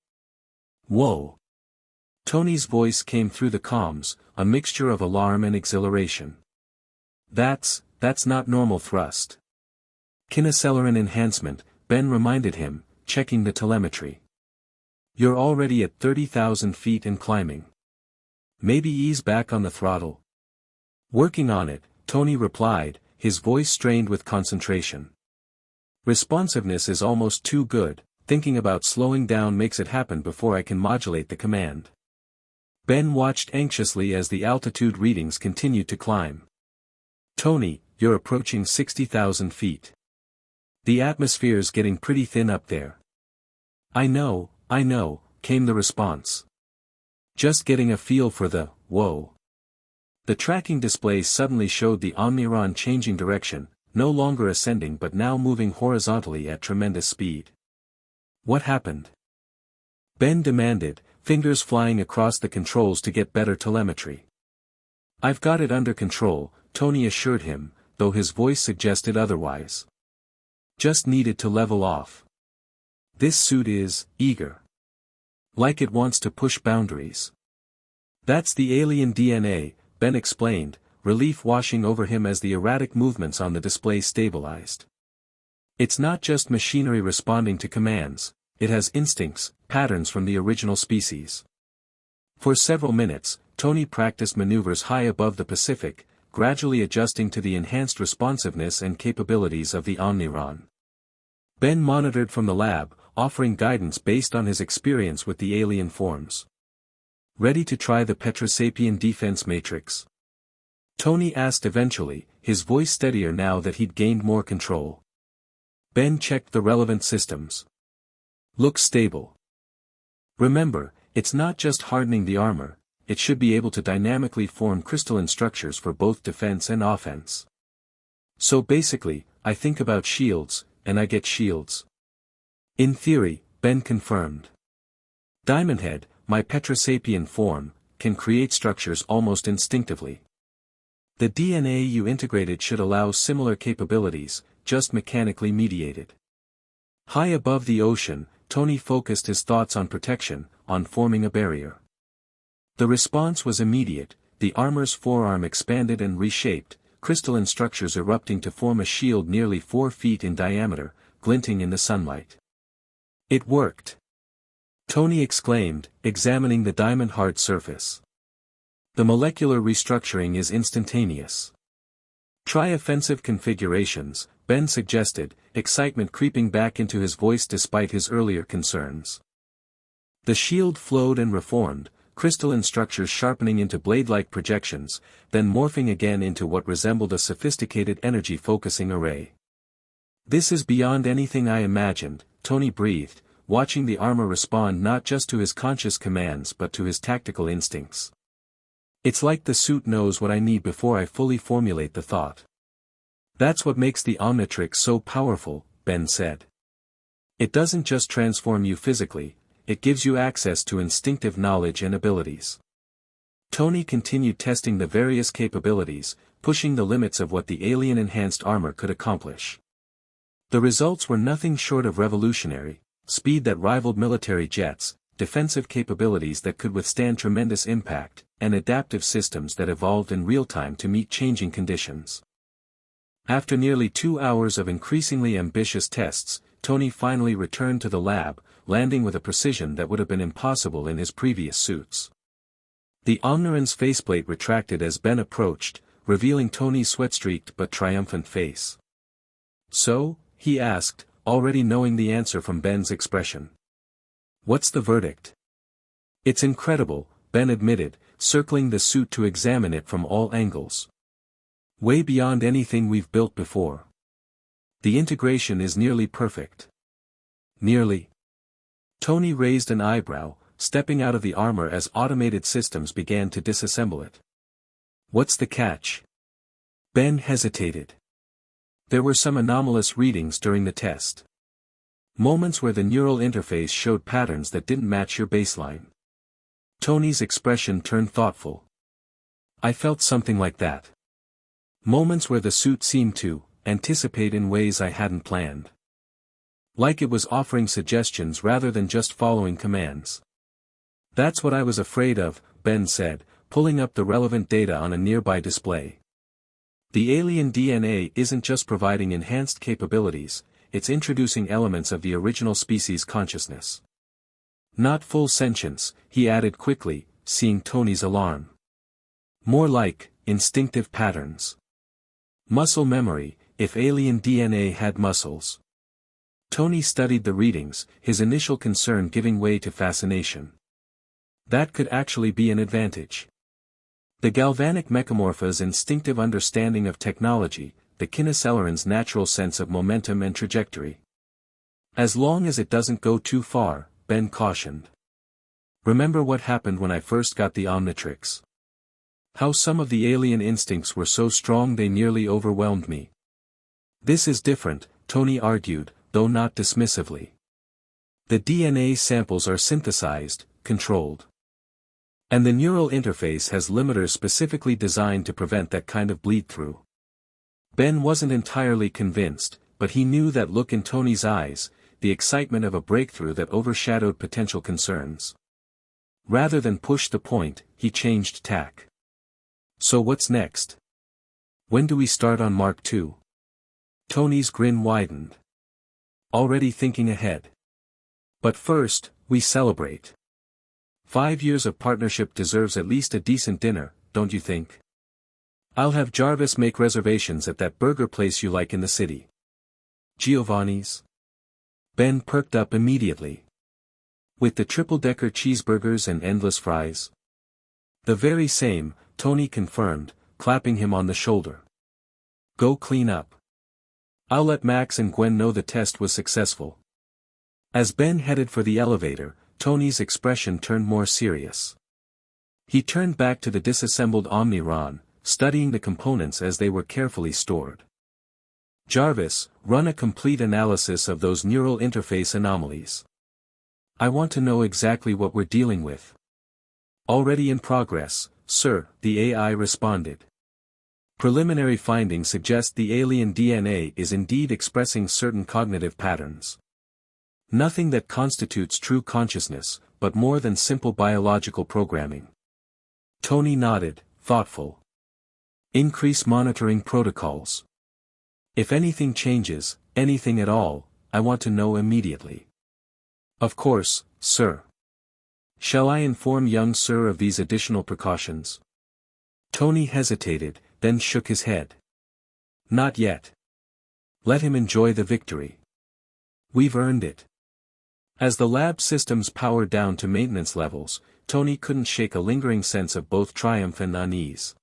Speaker 1: Whoa! Tony's voice came through the comms, a mixture of alarm and exhilaration. That's not normal thrust. Kineceleron enhancement, Ben reminded him, checking the telemetry. You're already at 30,000 feet and climbing. Maybe ease back on the throttle. Working on it, Tony replied, his voice strained with concentration. Responsiveness is almost too good, thinking about slowing down makes it happen before I can modulate the command. Ben watched anxiously as the altitude readings continued to climb. Tony, you're approaching 60,000 feet. The atmosphere's getting pretty thin up there. I know, came the response. Just getting a feel for the, whoa. The tracking display suddenly showed the Omniron changing direction, no longer ascending but now moving horizontally at tremendous speed. What happened? Ben demanded, fingers flying across the controls to get better telemetry. I've got it under control, Tony assured him, though his voice suggested otherwise. Just needed to level off. This suit is eager. Like it wants to push boundaries. That's the alien DNA, Ben explained, relief washing over him as the erratic movements on the display stabilized. It's not just machinery responding to commands, it has instincts, patterns from the original species. For several minutes, Tony practiced maneuvers high above the Pacific, gradually adjusting to the enhanced responsiveness and capabilities of the Omniron. Ben monitored from the lab, offering guidance based on his experience with the alien forms. Ready to try the Petrosapien defense matrix? Tony asked eventually, his voice steadier now that he'd gained more control. Ben checked the relevant systems. Looks stable. Remember, it's not just hardening the armor, it should be able to dynamically form crystalline structures for both defense and offense. So basically, I think about shields, and I get shields. In theory, Ben confirmed. Diamondhead, my Petrosapien form, can create structures almost instinctively. The DNA you integrated should allow similar capabilities, just mechanically mediated. High above the ocean, Tony focused his thoughts on protection, on forming a barrier. The response was immediate, the armor's forearm expanded and reshaped, crystalline structures erupting to form a shield nearly 4 feet in diameter, glinting in the sunlight. It worked! Tony exclaimed, examining the diamond-hard surface. The molecular restructuring is instantaneous. Try offensive configurations, Ben suggested, excitement creeping back into his voice despite his earlier concerns. The shield flowed and reformed, crystalline structures sharpening into blade-like projections, then morphing again into what resembled a sophisticated energy-focusing array. This is beyond anything I imagined, Tony breathed, watching the armor respond not just to his conscious commands but to his tactical instincts. It's like the suit knows what I need before I fully formulate the thought. That's what makes the Omnitrix so powerful, Ben said. It doesn't just transform you physically, it gives you access to instinctive knowledge and abilities. Tony continued testing the various capabilities, pushing the limits of what the alien-enhanced armor could accomplish. The results were nothing short of revolutionary: speed that rivaled military jets, defensive capabilities that could withstand tremendous impact, and adaptive systems that evolved in real time to meet changing conditions. After nearly 2 hours of increasingly ambitious tests, Tony finally returned to the lab, landing with a precision that would have been impossible in his previous suits. The Omniron's faceplate retracted as Ben approached, revealing Tony's sweat-streaked but triumphant face. "So?" he asked, already knowing the answer from Ben's expression. "What's the verdict?" "It's incredible," Ben admitted, circling the suit to examine it from all angles. "Way beyond anything we've built before. The integration is nearly perfect." "Nearly?" Tony raised an eyebrow, stepping out of the armor as automated systems began to disassemble it. "What's the catch?" Ben hesitated. There were some anomalous readings during the test. Moments where the neural interface showed patterns that didn't match your baseline. Tony's expression turned thoughtful. "I felt something like that. Moments where the suit seemed to anticipate in ways I hadn't planned. Like it was offering suggestions rather than just following commands." "That's what I was afraid of," Ben said, pulling up the relevant data on a nearby display. The alien DNA isn't just providing enhanced capabilities, it's introducing elements of the original species' consciousness. Not full sentience, he added quickly, seeing Tony's alarm. More like instinctive patterns. Muscle memory, if alien DNA had muscles. Tony studied the readings, his initial concern giving way to fascination. That could actually be an advantage. The galvanic mechamorpha's instinctive understanding of technology, the kineceleron's natural sense of momentum and trajectory. As long as it doesn't go too far, Ben cautioned. "Remember what happened when I first got the Omnitrix? How some of the alien instincts were so strong they nearly overwhelmed me." "This is different," Tony argued, though not dismissively. "The DNA samples are synthesized, controlled. And the neural interface has limiters specifically designed to prevent that kind of bleed-through." Ben wasn't entirely convinced, but he knew that look in Tony's eyes, the excitement of a breakthrough that overshadowed potential concerns. Rather than push the point, he changed tack. "So what's next? When do we start on Mark II?" Tony's grin widened. "Already thinking ahead. But first, we celebrate. 5 years of partnership deserves at least a decent dinner, don't you think? I'll have Jarvis make reservations at that burger place you like in the city." "Giovanni's?" Ben perked up immediately. "With the triple-decker cheeseburgers and endless fries?" "The very same," Tony confirmed, clapping him on the shoulder. "Go clean up. I'll let Max and Gwen know the test was successful." As Ben headed for the elevator, Tony's expression turned more serious. He turned back to the disassembled Omniron, studying the components as they were carefully stored. "Jarvis, run a complete analysis of those neural interface anomalies. I want to know exactly what we're dealing with." "Already in progress, sir," the AI responded. "Preliminary findings suggest the alien DNA is indeed expressing certain cognitive patterns. Nothing that constitutes true consciousness, but more than simple biological programming." Tony nodded, thoughtful. Increase monitoring protocols. If anything changes, anything at all, I want to know immediately. Of course, sir. Shall I inform young sir of these additional precautions? Tony hesitated, then shook his head. Not yet. Let him enjoy the victory. We've earned it. As the lab systems powered down to maintenance levels, Tony couldn't shake a lingering sense of both triumph and unease.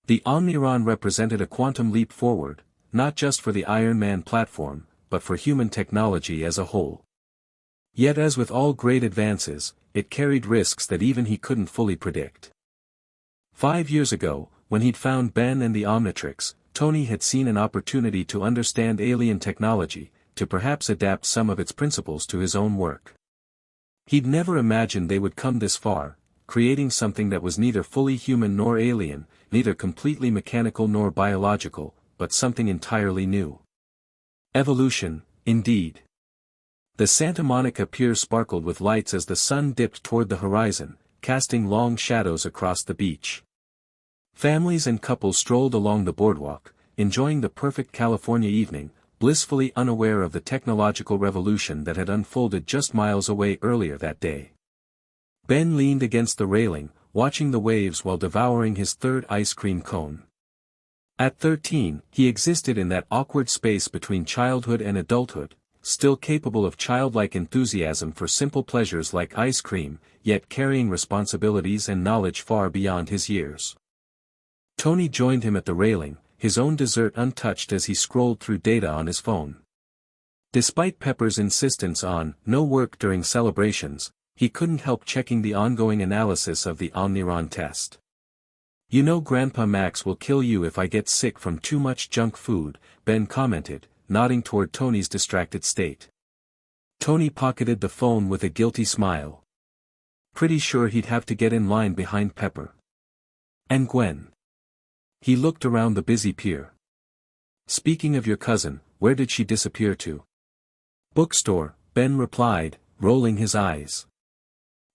Speaker 1: The Omniron represented a quantum leap forward, not just for the Iron Man platform, but for human technology as a whole. Yet as with all great advances, it carried risks that even he couldn't fully predict. 5 years ago, when he'd found Ben and the Omnitrix, Tony had seen an opportunity to understand alien technology, to perhaps adapt some of its principles to his own work. He'd never imagined they would come this far, creating something that was neither fully human nor alien, neither completely mechanical nor biological, but something entirely new. Evolution, indeed. The Santa Monica Pier sparkled with lights as the sun dipped toward the horizon, casting long shadows across the beach. Families and couples strolled along the boardwalk, enjoying the perfect California evening, blissfully unaware of the technological revolution that had unfolded just miles away earlier that day. Ben leaned against the railing, watching the waves while devouring his third ice cream cone. At 13, he existed in that awkward space between childhood and adulthood, still capable of childlike enthusiasm for simple pleasures like ice cream, yet carrying responsibilities and knowledge far beyond his years. Tony joined him at the railing, his own dessert untouched as he scrolled through data on his phone. Despite Pepper's insistence on no work during celebrations, he couldn't help checking the ongoing analysis of the Omniron test. You know Grandpa Max will kill you if I get sick from too much junk food, Ben commented, nodding toward Tony's distracted state. Tony pocketed the phone with a guilty smile. Pretty sure he'd have to get in line behind Pepper. And Gwen. He looked around the busy pier. Speaking of your cousin, where did she disappear to? Bookstore, Ben replied, rolling his eyes.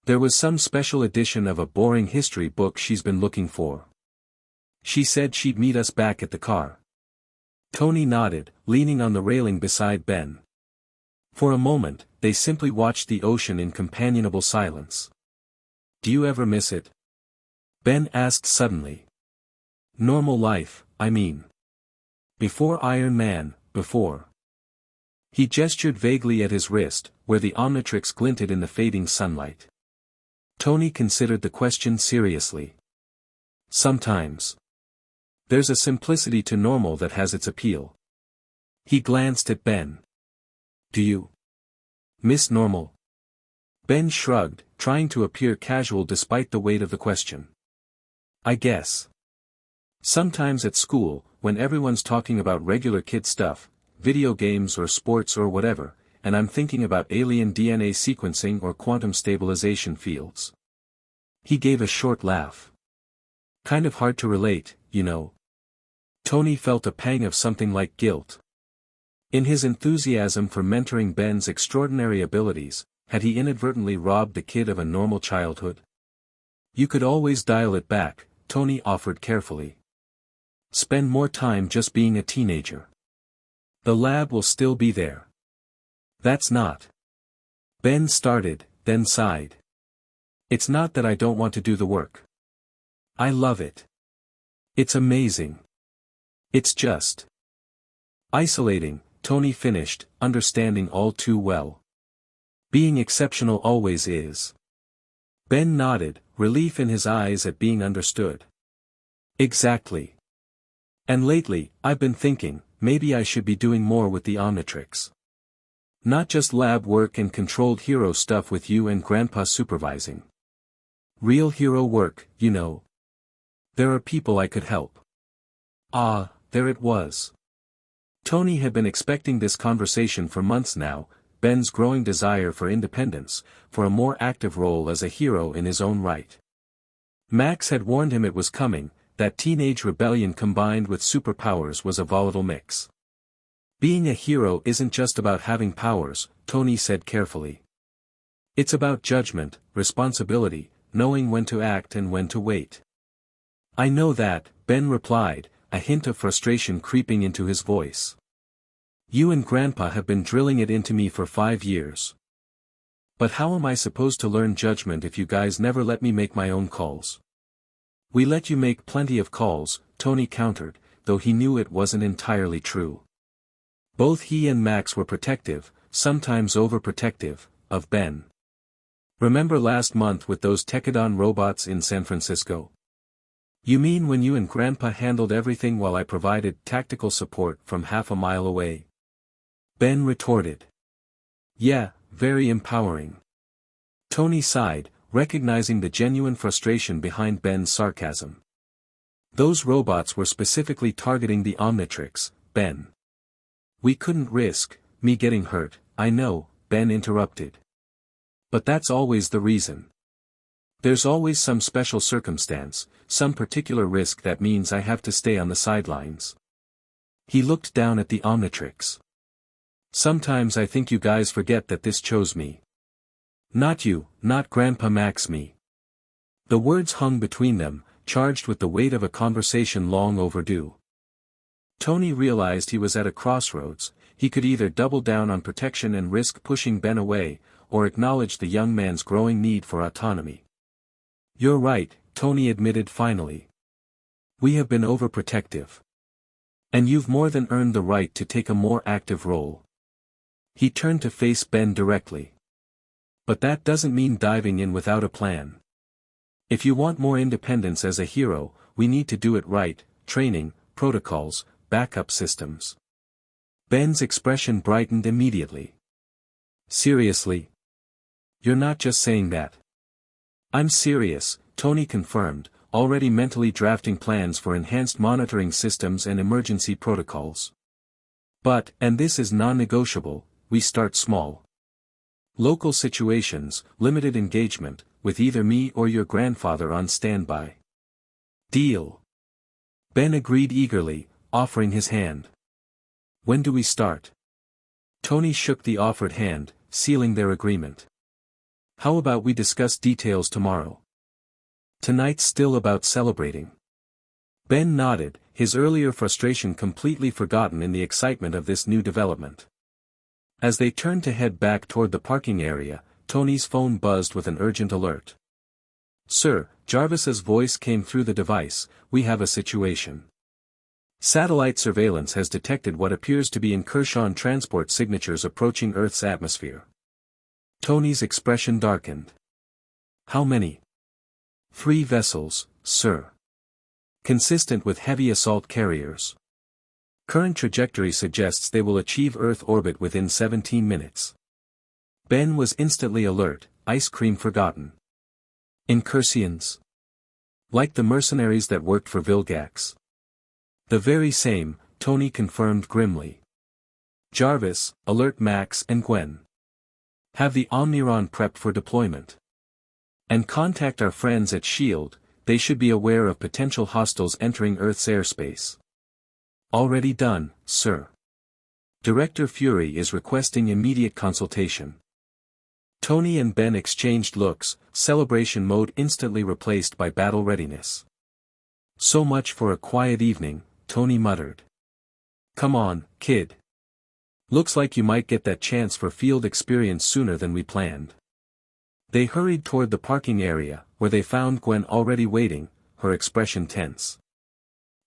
Speaker 1: There was some special edition of a boring history book she's been looking for. She said she'd meet us back at the car. Tony nodded, leaning on the railing beside Ben. For a moment, they simply watched the ocean in companionable silence. Do you ever miss it? Ben asked suddenly. Normal life, I mean. Before Iron Man, before. He gestured vaguely at his wrist, where the Omnitrix glinted in the fading sunlight. Tony considered the question seriously. Sometimes. There's a simplicity to normal that has its appeal. He glanced at Ben. Do you miss normal? Ben shrugged, trying to appear casual despite the weight of the question. I guess. Sometimes at school, when everyone's talking about regular kid stuff, video games or sports or whatever, and I'm thinking about alien DNA sequencing or quantum stabilization fields. He gave a short laugh. Kind of hard to relate, you know. Tony felt a pang of something like guilt. In his enthusiasm for mentoring Ben's extraordinary abilities, had he inadvertently robbed the kid of a normal childhood? You could always dial it back, Tony offered carefully. Spend more time just being a teenager. The lab will still be there. That's not. Ben started, then sighed. It's not that I don't want to do the work. I love it. It's amazing. It's just isolating, Tony finished, understanding all too well. Being exceptional always is. Ben nodded, relief in his eyes at being understood. Exactly. And lately, I've been thinking, maybe I should be doing more with the Omnitrix. Not just lab work and controlled hero stuff with you and Grandpa supervising. Real hero work, you know. There are people I could help. Ah, there it was. Tony had been expecting this conversation for months now, Ben's growing desire for independence, for a more active role as a hero in his own right. Max had warned him it was coming. That teenage rebellion combined with superpowers was a volatile mix. Being a hero isn't just about having powers, Tony said carefully. It's about judgment, responsibility, knowing when to act and when to wait. I know that, Ben replied, a hint of frustration creeping into his voice. You and Grandpa have been drilling it into me for 5 years. But how am I supposed to learn judgment if you guys never let me make my own calls? We let you make plenty of calls, Tony countered, though he knew it wasn't entirely true. Both he and Max were protective, sometimes overprotective, of Ben. Remember last month with those Tekadon robots in San Francisco? You mean when you and Grandpa handled everything while I provided tactical support from half a mile away? Ben retorted. Yeah, very empowering. Tony sighed, recognizing the genuine frustration behind Ben's sarcasm. Those robots were specifically targeting the Omnitrix, Ben. We couldn't risk me getting hurt, I know, Ben interrupted. But that's always the reason. There's always some special circumstance, some particular risk that means I have to stay on the sidelines. He looked down at the Omnitrix. Sometimes I think you guys forget that this chose me. Not you, not Grandpa Max, me. The words hung between them, charged with the weight of a conversation long overdue. Tony realized he was at a crossroads. He could either double down on protection and risk pushing Ben away, or acknowledge the young man's growing need for autonomy. You're right, Tony admitted finally. We have been overprotective. And you've more than earned the right to take a more active role. He turned to face Ben directly. But that doesn't mean diving in without a plan. If you want more independence as a hero, we need to do it right, training, protocols, backup systems. Ben's expression brightened immediately. Seriously? You're not just saying that. I'm serious, Tony confirmed, already mentally drafting plans for enhanced monitoring systems and emergency protocols. But, and this is non-negotiable, we start small. Local situations, limited engagement, with either me or your grandfather on standby. Deal. Ben agreed eagerly, offering his hand. When do we start? Tony shook the offered hand, sealing their agreement. How about we discuss details tomorrow? Tonight's still about celebrating. Ben nodded, his earlier frustration completely forgotten in the excitement of this new development. As they turned to head back toward the parking area, Tony's phone buzzed with an urgent alert. Sir, Jarvis's voice came through the device, we have a situation. Satellite surveillance has detected what appears to be incursion transport signatures approaching Earth's atmosphere. Tony's expression darkened. How many? 3 vessels, sir. Consistent with heavy assault carriers. Current trajectory suggests they will achieve Earth orbit within 17 minutes. Ben was instantly alert, ice cream forgotten. Incursions. Like the mercenaries that worked for Vilgax. The very same, Tony confirmed grimly. Jarvis, alert Max and Gwen. Have the Omniron prepped for deployment. And contact our friends at S.H.I.E.L.D., they should be aware of potential hostiles entering Earth's airspace. Already done, sir. Director Fury is requesting immediate consultation. Tony and Ben exchanged looks, celebration mode instantly replaced by battle readiness. So much for a quiet evening, Tony muttered. Come on, kid. Looks like you might get that chance for field experience sooner than we planned. They hurried toward the parking area, where they found Gwen already waiting, her expression tense.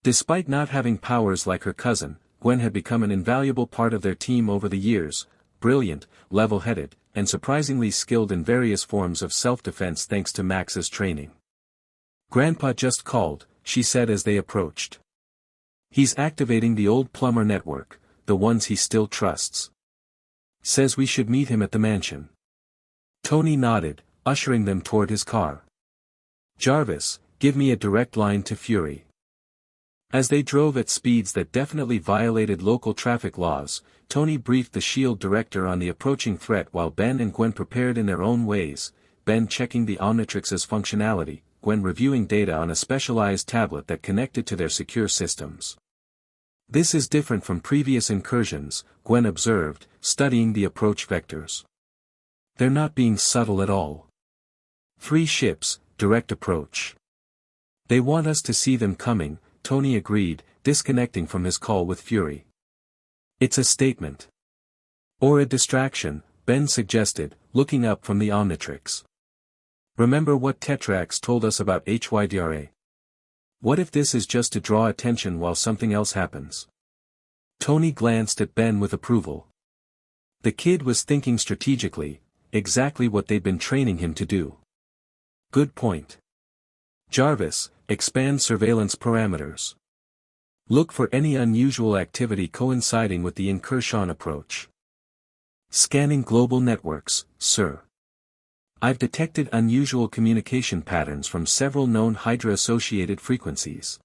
Speaker 1: Despite not having powers like her cousin, Gwen had become an invaluable part of their team over the years, brilliant, level-headed, and surprisingly skilled in various forms of self-defense thanks to Max's training. Grandpa just called, she said as they approached. He's activating the old Plumber network, the ones he still trusts. Says we should meet him at the mansion. Tony nodded, ushering them toward his car. Jarvis, give me a direct line to Fury. As they drove at speeds that definitely violated local traffic laws, Tony briefed the S.H.I.E.L.D. director on the approaching threat while Ben and Gwen prepared in their own ways, Ben checking the Omnitrix's functionality, Gwen reviewing data on a specialized tablet that connected to their secure systems. This is different from previous incursions, Gwen observed, studying the approach vectors. They're not being subtle at all. 3 ships, direct approach. They want us to see them coming, Tony agreed, disconnecting from his call with fury. It's a statement. Or a distraction, Ben suggested, looking up from the Omnitrix. Remember what Tetrax told us about HYDRA? What if this is just to draw attention while something else happens? Tony glanced at Ben with approval. The kid was thinking strategically, exactly what they'd been training him to do. Good point. Jarvis, expand surveillance parameters. Look for any unusual activity coinciding with the incursion approach. Scanning global networks, sir. I've detected unusual communication patterns from several known Hydra-associated frequencies.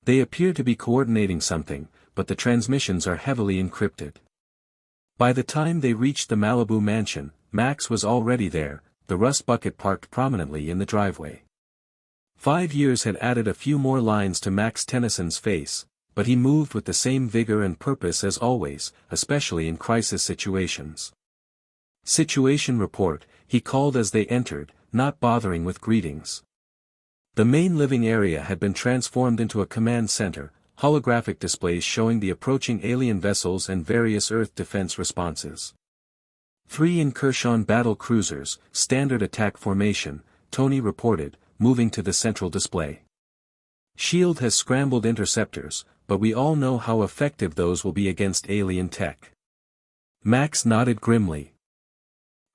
Speaker 1: They appear to be coordinating something, but the transmissions are heavily encrypted. By the time they reached the Malibu mansion, Max was already there, the rust bucket parked prominently in the driveway. 5 years had added a few more lines to Max Tennyson's face, but he moved with the same vigor and purpose as always, especially in crisis situations. Situation report, he called as they entered, not bothering with greetings. The main living area had been transformed into a command center, holographic displays showing the approaching alien vessels and various Earth defense responses. 3 incursion battle cruisers, standard attack formation, Tony reported, moving to the central display. SHIELD has scrambled interceptors, but we all know how effective those will be against alien tech. Max nodded grimly.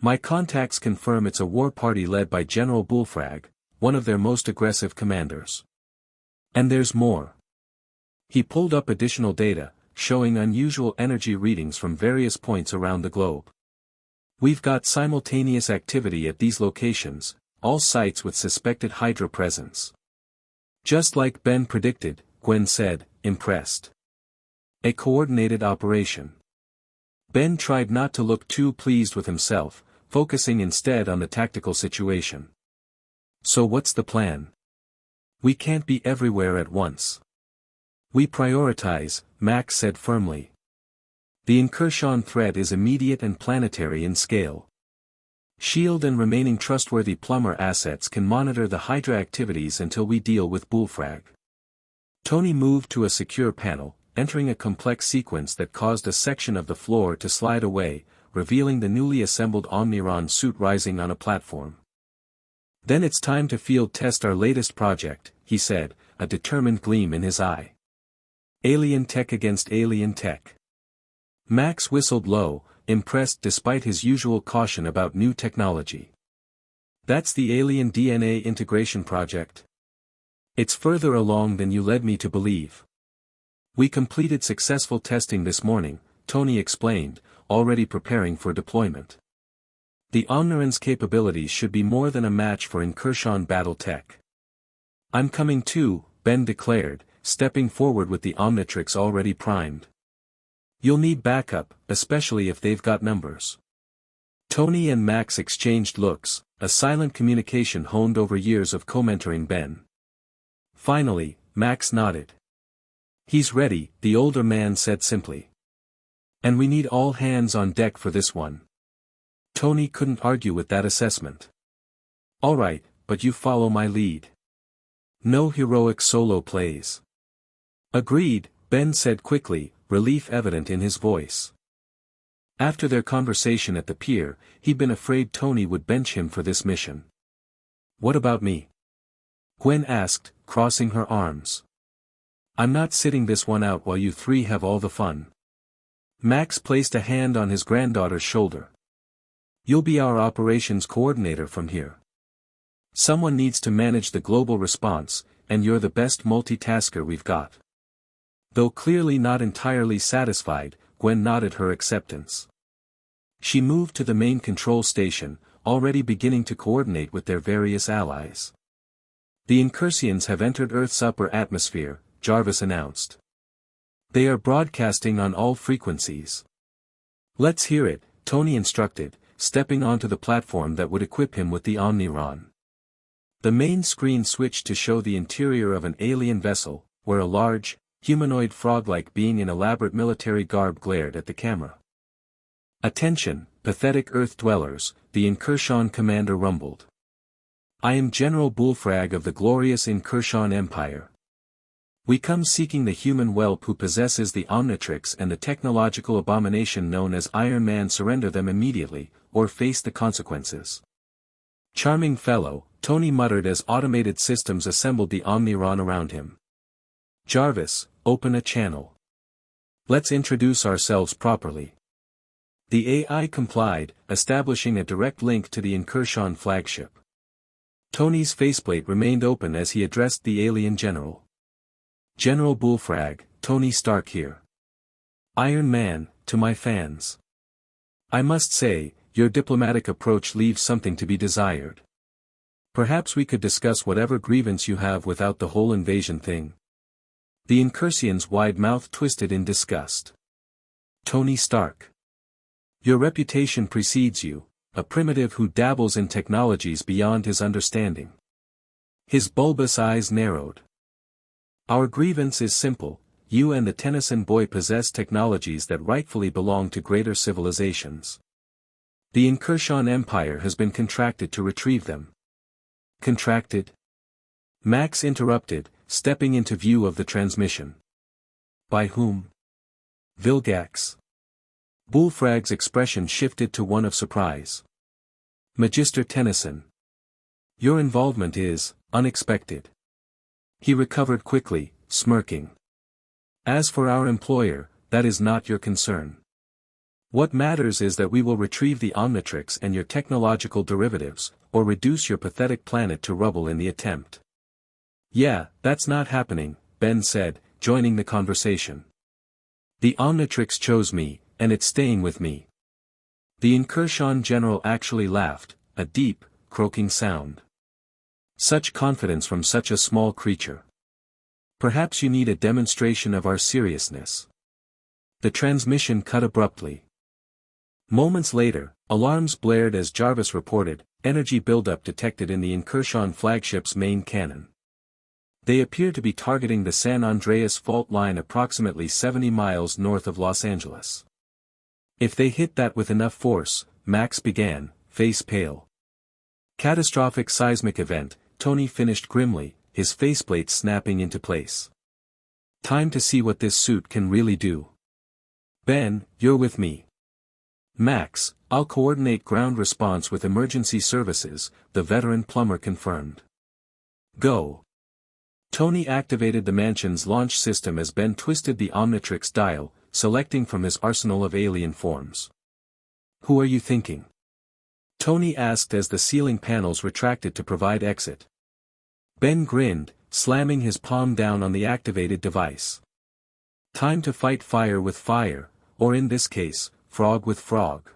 Speaker 1: My contacts confirm it's a war party led by General Bullfrag, one of their most aggressive commanders. And there's more. He pulled up additional data, showing unusual energy readings from various points around the globe. We've got simultaneous activity at these locations, all sites with suspected Hydra presence. Just like Ben predicted, Gwen said, impressed. A coordinated operation. Ben tried not to look too pleased with himself, focusing instead on the tactical situation. So what's the plan? We can't be everywhere at once. We prioritize, Max said firmly. The incursion threat is immediate and planetary in scale. SHIELD and remaining trustworthy Plumber assets can monitor the Hydra activities until we deal with Bullfrag. Tony moved to a secure panel, entering a complex sequence that caused a section of the floor to slide away, revealing the newly assembled Omniron suit rising on a platform. Then it's time to field test our latest project, he said, a determined gleam in his eye. Alien tech against alien tech. Max whistled low, impressed despite his usual caution about new technology. That's the alien DNA integration project. It's further along than you led me to believe. We completed successful testing this morning, Tony explained, already preparing for deployment. The Omniron's capabilities should be more than a match for incursion battle tech. I'm coming too, Ben declared, stepping forward with the Omnitrix already primed. You'll need backup, especially if they've got numbers. Tony and Max exchanged looks, a silent communication honed over years of co-mentoring Ben. Finally, Max nodded. He's ready, the older man said simply. And we need all hands on deck for this one. Tony couldn't argue with that assessment. All right, but you follow my lead. No heroic solo plays. Agreed, Ben said quickly, relief evident in his voice. After their conversation at the pier, he'd been afraid Tony would bench him for this mission. What about me? Gwen asked, crossing her arms. I'm not sitting this one out while you 3 have all the fun. Max placed a hand on his granddaughter's shoulder. You'll be our operations coordinator from here. Someone needs to manage the global response, and you're the best multitasker we've got. Though clearly not entirely satisfied, Gwen nodded her acceptance. She moved to the main control station, already beginning to coordinate with their various allies. The incursions have entered Earth's upper atmosphere, Jarvis announced. They are broadcasting on all frequencies. Let's hear it, Tony instructed, stepping onto the platform that would equip him with the Omniron. The main screen switched to show the interior of an alien vessel, where a large, humanoid frog-like being in elaborate military garb glared at the camera. Attention, pathetic Earth dwellers, the incursion commander rumbled. I am General Bullfrag of the glorious Incursion Empire. We come seeking the human whelp who possesses the Omnitrix and the technological abomination known as Iron Man. Surrender them immediately, or face the consequences. Charming fellow, Tony muttered as automated systems assembled the Omniron around him. Jarvis, open a channel. Let's introduce ourselves properly. The AI complied, establishing a direct link to the Incursion flagship. Tony's faceplate remained open as he addressed the alien general. General Bullfrag, Tony Stark here. Iron Man, to my fans. I must say, your diplomatic approach leaves something to be desired. Perhaps we could discuss whatever grievance you have without the whole invasion thing. The Incursion's wide mouth twisted in disgust. Tony Stark. Your reputation precedes you, a primitive who dabbles in technologies beyond his understanding. His bulbous eyes narrowed. Our grievance is simple, you and the Tennyson boy possess technologies that rightfully belong to greater civilizations. The Incursion Empire has been contracted to retrieve them. Contracted? Max interrupted, stepping into view of the transmission. By whom? Vilgax. Bullfrag's expression shifted to one of surprise. Magister Tennyson. Your involvement is unexpected. He recovered quickly, smirking. As for our employer, that is not your concern. What matters is that we will retrieve the Omnitrix and your technological derivatives, or reduce your pathetic planet to rubble in the attempt. Yeah, that's not happening, Ben said, joining the conversation. The Omnitrix chose me, and it's staying with me. The Incursion general actually laughed, a deep, croaking sound. Such confidence from such a small creature. Perhaps you need a demonstration of our seriousness. The transmission cut abruptly. Moments later, alarms blared as Jarvis reported, energy buildup detected in the Incursion flagship's main cannon. They appear to be targeting the San Andreas fault line approximately 70 miles north of Los Angeles. If they hit that with enough force, Max began, face pale. Catastrophic seismic event, Tony finished grimly, his faceplate snapping into place. Time to see what this suit can really do. Ben, you're with me. Max, I'll coordinate ground response with emergency services, the veteran plumber confirmed. Go. Tony activated the mansion's launch system as Ben twisted the Omnitrix dial, selecting from his arsenal of alien forms. Who are you thinking? Tony asked as the ceiling panels retracted to provide exit. Ben grinned, slamming his palm down on the activated device. Time to fight fire with fire, or in this case, frog with frog.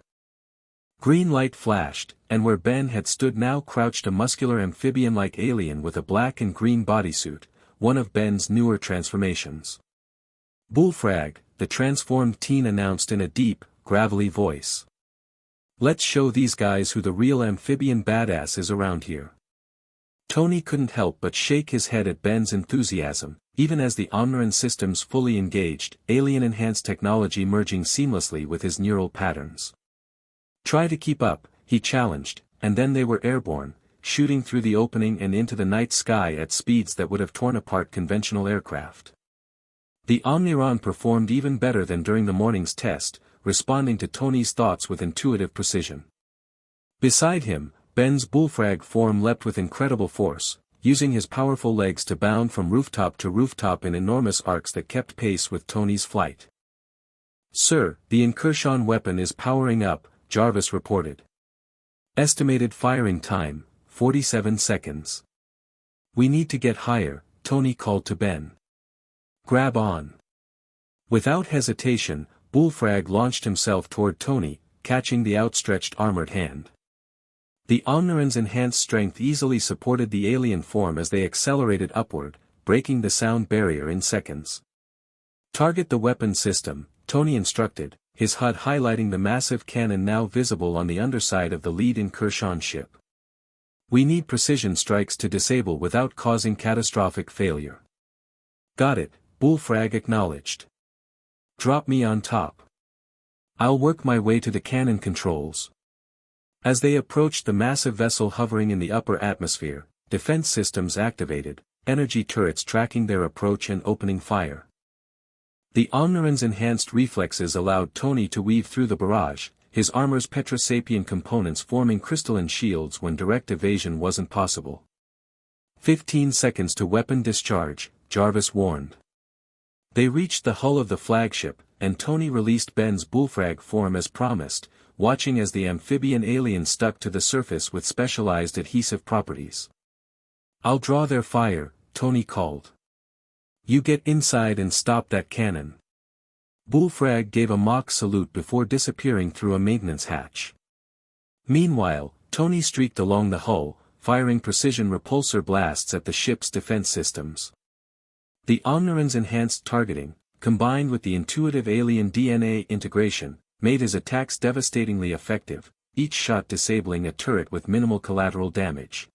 Speaker 1: Green light flashed, and where Ben had stood now crouched a muscular amphibian-like alien with a black and green bodysuit, one of Ben's newer transformations. Bullfrag, the transformed teen announced in a deep, gravelly voice. Let's show these guys who the real amphibian badass is around here. Tony couldn't help but shake his head at Ben's enthusiasm, even as the Omniron systems fully engaged, alien-enhanced technology merging seamlessly with his neural patterns. Try to keep up, he challenged, and then they were airborne, shooting through the opening and into the night sky at speeds that would have torn apart conventional aircraft. The Omniron performed even better than during the morning's test, responding to Tony's thoughts with intuitive precision. Beside him, Ben's bullfrag form leapt with incredible force, using his powerful legs to bound from rooftop to rooftop in enormous arcs that kept pace with Tony's flight. Sir, the Incursion weapon is powering up, Jarvis reported. Estimated firing time, 47 seconds. We need to get higher, Tony called to Ben. Grab on. Without hesitation, Bullfrag launched himself toward Tony, catching the outstretched armored hand. The Omniron's enhanced strength easily supported the alien form as they accelerated upward, breaking the sound barrier in seconds. Target the weapon system, Tony instructed, his HUD highlighting the massive cannon now visible on the underside of the lead Incursion ship. We need precision strikes to disable without causing catastrophic failure. Got it, Bullfrag acknowledged. Drop me on top. I'll work my way to the cannon controls. As they approached the massive vessel hovering in the upper atmosphere, defense systems activated, energy turrets tracking their approach and opening fire. The Omniron's enhanced reflexes allowed Tony to weave through the barrage, his armor's petrosapian components forming crystalline shields when direct evasion wasn't possible. 15 seconds to weapon discharge, Jarvis warned. They reached the hull of the flagship, and Tony released Ben's bullfrag form as promised, watching as the amphibian alien stuck to the surface with specialized adhesive properties. "I'll draw their fire," Tony called. "You get inside and stop that cannon." Bullfrag gave a mock salute before disappearing through a maintenance hatch. Meanwhile, Tony streaked along the hull, firing precision repulsor blasts at the ship's defense systems. The Omniron's enhanced targeting, combined with the intuitive alien DNA integration, made his attacks devastatingly effective, each shot disabling a turret with minimal collateral damage.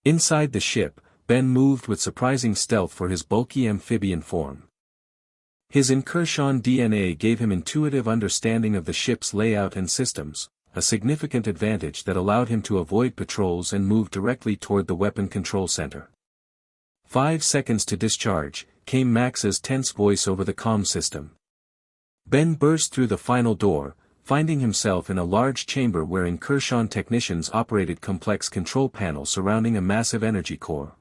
Speaker 1: Inside the ship, Ben moved with surprising stealth for his bulky amphibian form. His incursion DNA gave him intuitive understanding of the ship's layout and systems, a significant advantage that allowed him to avoid patrols and move directly toward the weapon control center. 5 seconds to discharge, came Max's tense voice over the comm system. Ben burst through the final door, finding himself in a large chamber where incursion technicians operated complex control panels surrounding a massive energy core.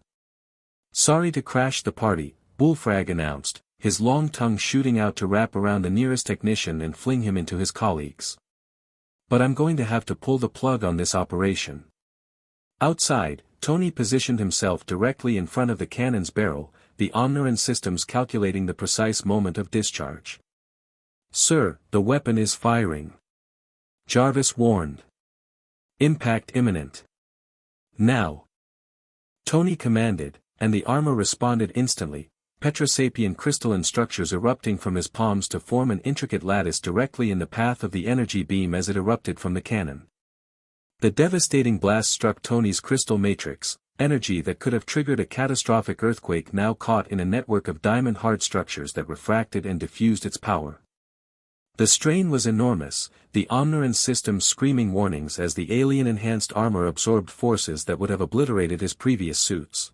Speaker 1: "Sorry to crash the party," Bullfrag announced, his long tongue shooting out to wrap around the nearest technician and fling him into his colleagues. "But I'm going to have to pull the plug on this operation." Outside, Tony positioned himself directly in front of the cannon's barrel, the Omniron systems calculating the precise moment of discharge. "Sir, the weapon is firing," Jarvis warned. "Impact imminent. Now," Tony commanded, and the armor responded instantly, petrosapian crystalline structures erupting from his palms to form an intricate lattice directly in the path of the energy beam as it erupted from the cannon. The devastating blast struck Tony's crystal matrix, energy that could have triggered a catastrophic earthquake now caught in a network of diamond-hard structures that refracted and diffused its power. The strain was enormous, the Omniron system screaming warnings as the alien-enhanced armor absorbed forces that would have obliterated his previous suits.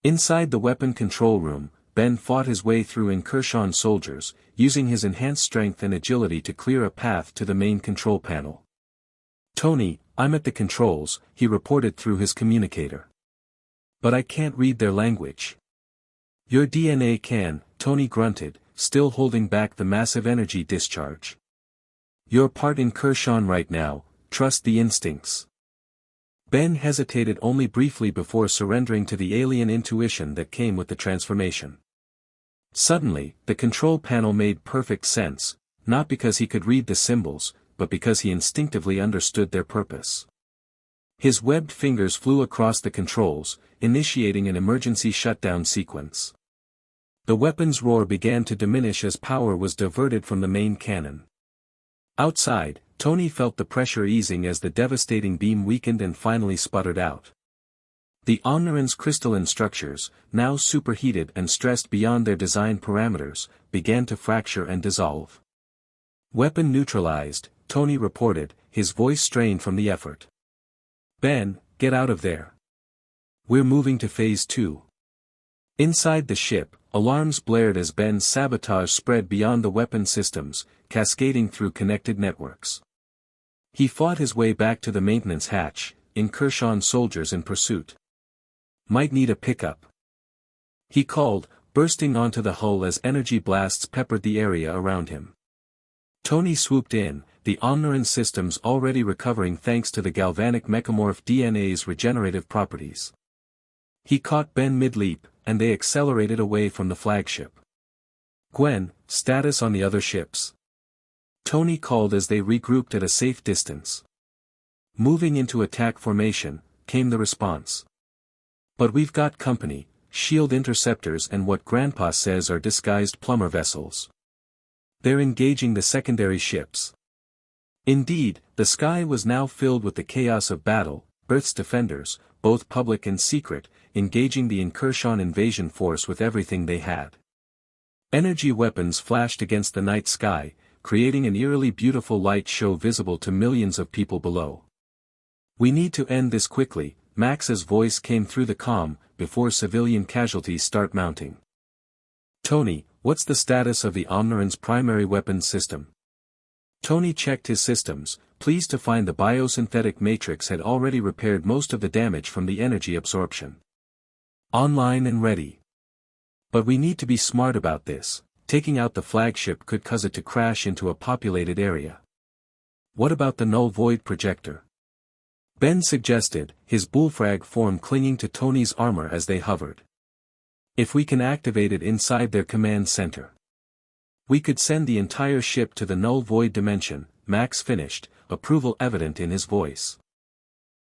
Speaker 1: Inside the weapon control room, Ben fought his way through incursion soldiers, using his enhanced strength and agility to clear a path to the main control panel. "Tony, I'm at the controls," he reported through his communicator. "But I can't read their language." "Your DNA can," Tony grunted, still holding back the massive energy discharge. "You're part incursion right now, trust the instincts." Ben hesitated only briefly before surrendering to the alien intuition that came with the transformation. Suddenly, the control panel made perfect sense, not because he could read the symbols, but because he instinctively understood their purpose. His webbed fingers flew across the controls, initiating an emergency shutdown sequence. The weapon's roar began to diminish as power was diverted from the main cannon. Outside, Tony felt the pressure easing as the devastating beam weakened and finally sputtered out. The Omniron's crystalline structures, now superheated and stressed beyond their design parameters, began to fracture and dissolve. "Weapon neutralized," Tony reported, his voice strained from the effort. "Ben, get out of there. We're moving to Phase 2. Inside the ship, alarms blared as Ben's sabotage spread beyond the weapon systems, cascading through connected networks. He fought his way back to the maintenance hatch, incursion soldiers in pursuit. "Might need a pickup," he called, bursting onto the hull as energy blasts peppered the area around him. Tony swooped in, the Omniron systems already recovering thanks to the galvanic mechamorph DNA's regenerative properties. He caught Ben mid-leap, and they accelerated away from the flagship. "Gwen, status on the other ships?" Tony called as they regrouped at a safe distance. "Moving into attack formation," came the response. "But we've got company, shield interceptors and what Grandpa says are disguised plumber vessels. They're engaging the secondary ships." Indeed, the sky was now filled with the chaos of battle, Earth's defenders, both public and secret, engaging the incursion invasion force with everything they had. Energy weapons flashed against the night sky, creating an eerily beautiful light show visible to millions of people below. We need to end this quickly, Max's voice came through the comm, before civilian casualties start mounting. Tony, what's the status of the Omniron's primary weapons system? Tony checked his systems, pleased to find the biosynthetic matrix had already repaired most of the damage from the energy absorption. Online and ready. But we need to be smart about this, taking out the flagship could cause it to crash into a populated area. What about the null void projector? Ben suggested, his bullfrag form clinging to Tony's armor as they hovered. If we can activate it inside their command center, we could send the entire ship to the null void dimension, Max finished, approval evident in his voice.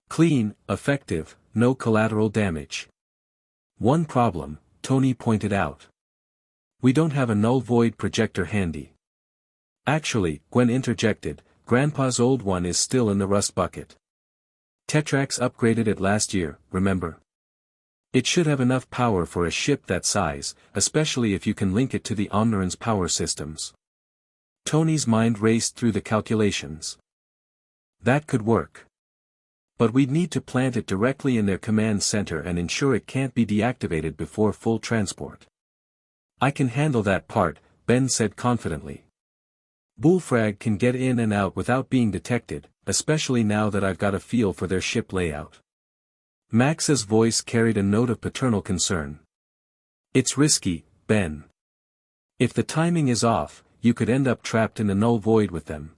Speaker 1: Clean, effective, no collateral damage. One problem, Tony pointed out. We don't have a null void projector handy. Actually, Gwen interjected, Grandpa's old one is still in the rust bucket. Tetrax upgraded it last year, remember? It should have enough power for a ship that size, especially if you can link it to the Omniron's power systems. Tony's mind raced through the calculations. That could work. But we'd need to plant it directly in their command center and ensure it can't be deactivated before full transport. I can handle that part, Ben said confidently. Bullfrag can get in and out without being detected, especially now that I've got a feel for their ship layout. Max's voice carried a note of paternal concern. It's risky, Ben. If the timing is off, you could end up trapped in the null void with them.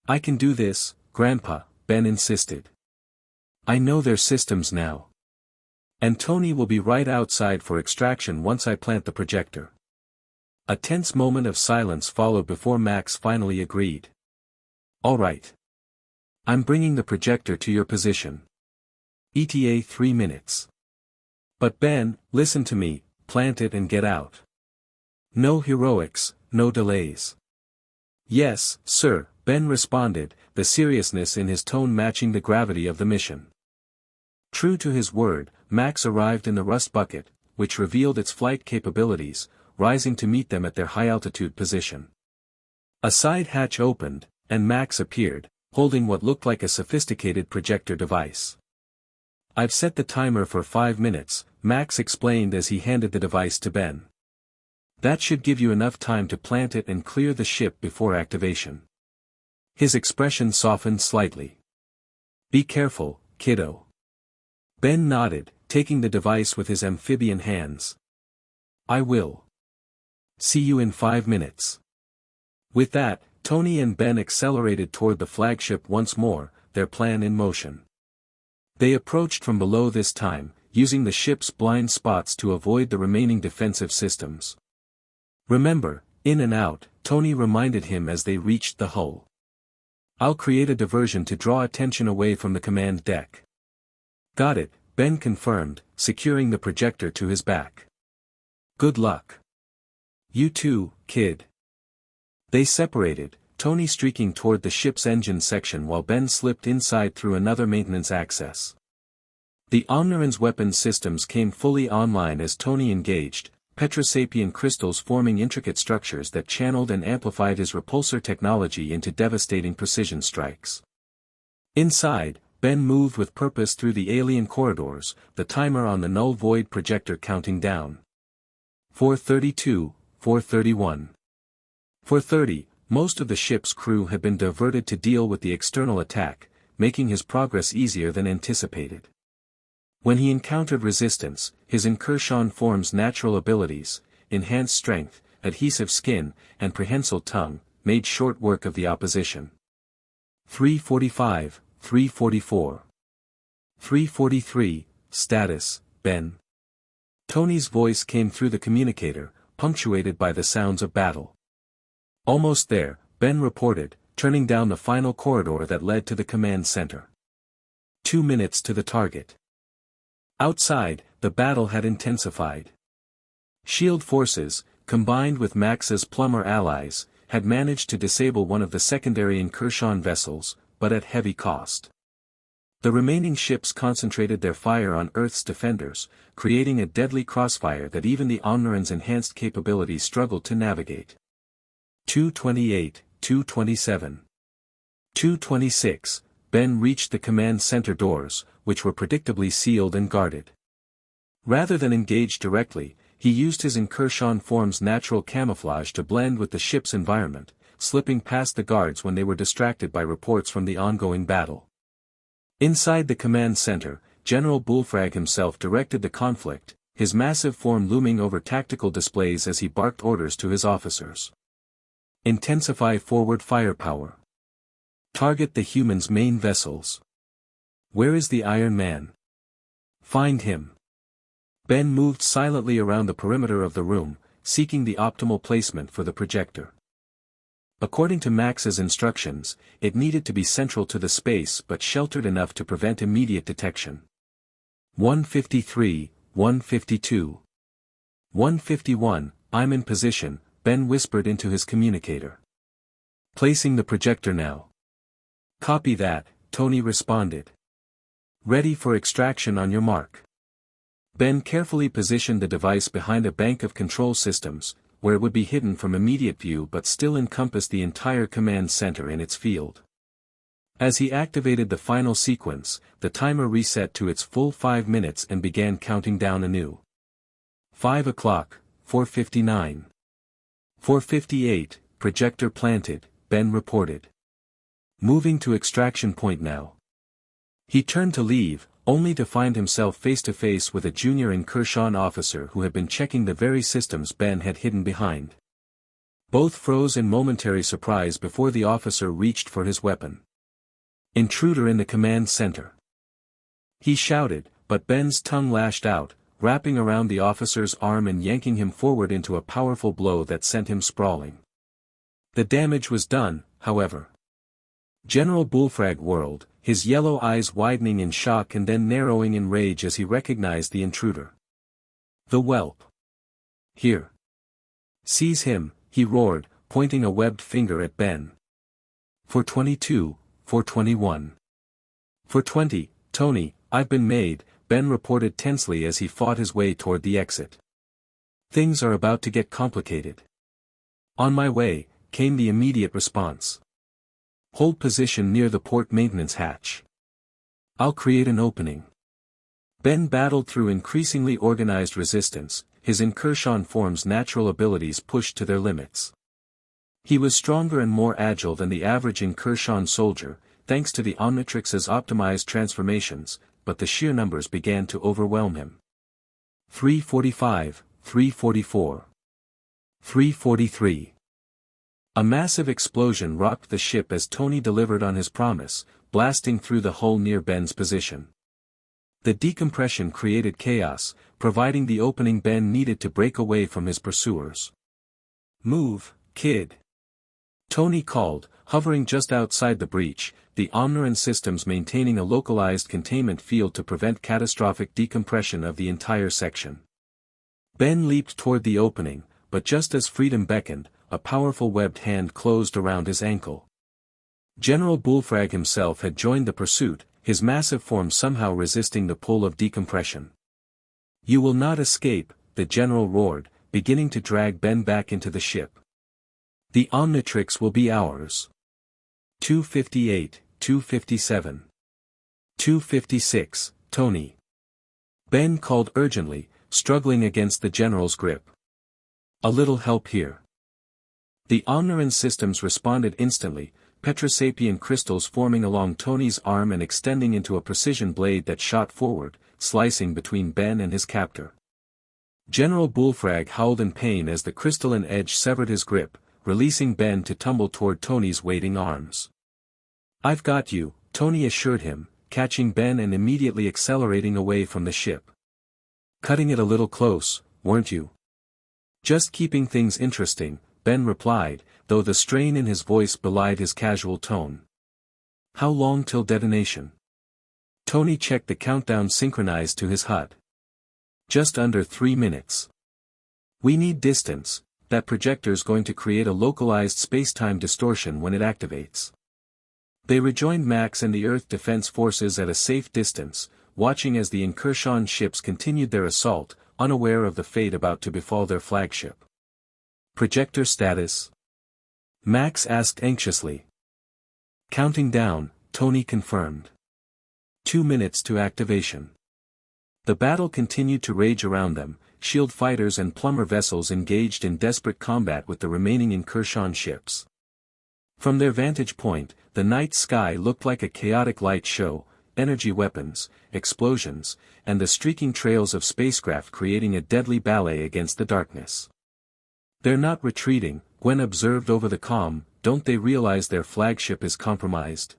Speaker 1: I can do this, Grandpa, Ben insisted. I know their systems now. And Tony will be right outside for extraction once I plant the projector. A tense moment of silence followed before Max finally agreed. All right. I'm bringing the projector to your position. ETA 3 minutes. But Ben, listen to me, plant it and get out. No heroics, no delays. Yes, sir, Ben responded, the seriousness in his tone matching the gravity of the mission. True to his word, Max arrived in the rust bucket, which revealed its flight capabilities, rising to meet them at their high-altitude position. A side hatch opened, and Max appeared, holding what looked like a sophisticated projector device. I've set the timer for 5 minutes, Max explained as he handed the device to Ben. That should give you enough time to plant it and clear the ship before activation. His expression softened slightly. Be careful, kiddo. Ben nodded, taking the device with his amphibian hands. I will. See you in 5 minutes. With that, Tony and Ben accelerated toward the flagship once more, their plan in motion. They approached from below this time, using the ship's blind spots to avoid the remaining defensive systems. Remember, in and out, Tony reminded him as they reached the hull. I'll create a diversion to draw attention away from the command deck. Got it, Ben confirmed, securing the projector to his back. Good luck. You too, kid. They separated, Tony streaking toward the ship's engine section while Ben slipped inside through another maintenance access. The Omniron's weapons systems came fully online as Tony engaged, Petrosapien crystals forming intricate structures that channeled and amplified his repulsor technology into devastating precision strikes. Inside, Ben moved with purpose through the alien corridors, the timer on the null void projector counting down. 4:32, 4:31. 4:30, most of the ship's crew had been diverted to deal with the external attack, making his progress easier than anticipated. When he encountered resistance, his incursion form's natural abilities, enhanced strength, adhesive skin, and prehensile tongue, made short work of the opposition. 3:45, 3:44. 3:43, status, Ben. Tony's voice came through the communicator, punctuated by the sounds of battle. Almost there, Ben reported, turning down the final corridor that led to the command center. 2 minutes to the target. Outside, the battle had intensified. Shield forces, combined with Max's Plumber allies, had managed to disable one of the secondary incursion vessels, but at heavy cost. The remaining ships concentrated their fire on Earth's defenders, creating a deadly crossfire that even the Omniron's enhanced capabilities struggled to navigate. 2:28, 2:27. 2:26, Ben reached the command center doors, which were predictably sealed and guarded. Rather than engage directly, he used his incursion form's natural camouflage to blend with the ship's environment, slipping past the guards when they were distracted by reports from the ongoing battle. Inside the command center, General Bullfrag himself directed the conflict, his massive form looming over tactical displays as he barked orders to his officers. Intensify forward firepower. Target the humans' main vessels. Where is the Iron Man? Find him. Ben moved silently around the perimeter of the room, seeking the optimal placement for the projector. According to Max's instructions, it needed to be central to the space but sheltered enough to prevent immediate detection. 153, 152. 151, I'm in position, Ben whispered into his communicator. Placing the projector now. Copy that, Tony responded. Ready for extraction on your mark. Ben carefully positioned the device behind a bank of control systems, where it would be hidden from immediate view but still encompass the entire command center in its field. As he activated the final sequence, the timer reset to its full 5 minutes and began counting down anew. 5 o'clock, 4:59. 4:58, projector planted, Ben reported. Moving to extraction point now. He turned to leave, only to find himself face to face with a junior incursion officer who had been checking the very systems Ben had hidden behind. Both froze in momentary surprise before the officer reached for his weapon. Intruder in the command center. He shouted, but Ben's tongue lashed out, wrapping around the officer's arm and yanking him forward into a powerful blow that sent him sprawling. The damage was done, however. General Bullfrag whirled, his yellow eyes widening in shock and then narrowing in rage as he recognized the intruder. The whelp. Here. Seize him, he roared, pointing a webbed finger at Ben. 422, 421. 420, Tony, I've been made, Ben reported tensely as he fought his way toward the exit. Things are about to get complicated. On my way, came the immediate response. Hold position near the port maintenance hatch. I'll create an opening. Ben battled through increasingly organized resistance, his incursion form's natural abilities pushed to their limits. He was stronger and more agile than the average incursion soldier, thanks to the Omnitrix's optimized transformations, but the sheer numbers began to overwhelm him. 345, 344. 343. A massive explosion rocked the ship as Tony delivered on his promise, blasting through the hull near Ben's position. The decompression created chaos, providing the opening Ben needed to break away from his pursuers. Move, kid. Tony called, hovering just outside the breach, the Omniron systems maintaining a localized containment field to prevent catastrophic decompression of the entire section. Ben leaped toward the opening, but just as freedom beckoned, a powerful webbed hand closed around his ankle. General Bullfrag himself had joined the pursuit, his massive form somehow resisting the pull of decompression. You will not escape, the general roared, beginning to drag Ben back into the ship. The Omnitrix will be ours. 258, 257. 256, Tony. Ben called urgently, struggling against the general's grip. A little help here. The Omniron systems responded instantly, Petrosapian crystals forming along Tony's arm and extending into a precision blade that shot forward, slicing between Ben and his captor. General Bullfrag howled in pain as the crystalline edge severed his grip, releasing Ben to tumble toward Tony's waiting arms. I've got you, Tony assured him, catching Ben and immediately accelerating away from the ship. Cutting it a little close, weren't you? Just keeping things interesting, Ben replied, though the strain in his voice belied his casual tone. How long till detonation? Tony checked the countdown synchronized to his HUD. Just under 3 minutes. We need distance, that projector's going to create a localized space-time distortion when it activates. They rejoined Max and the Earth Defense Forces at a safe distance, watching as the incursion ships continued their assault, unaware of the fate about to befall their flagship. Projector status? Max asked anxiously. Counting down, Tony confirmed. 2 minutes to activation. The battle continued to rage around them, shield fighters and plumber vessels engaged in desperate combat with the remaining incursion ships. From their vantage point, the night sky looked like a chaotic light show, energy weapons, explosions, and the streaking trails of spacecraft creating a deadly ballet against the darkness. "They're not retreating," Gwen observed over the comm. "Don't they realize their flagship is compromised?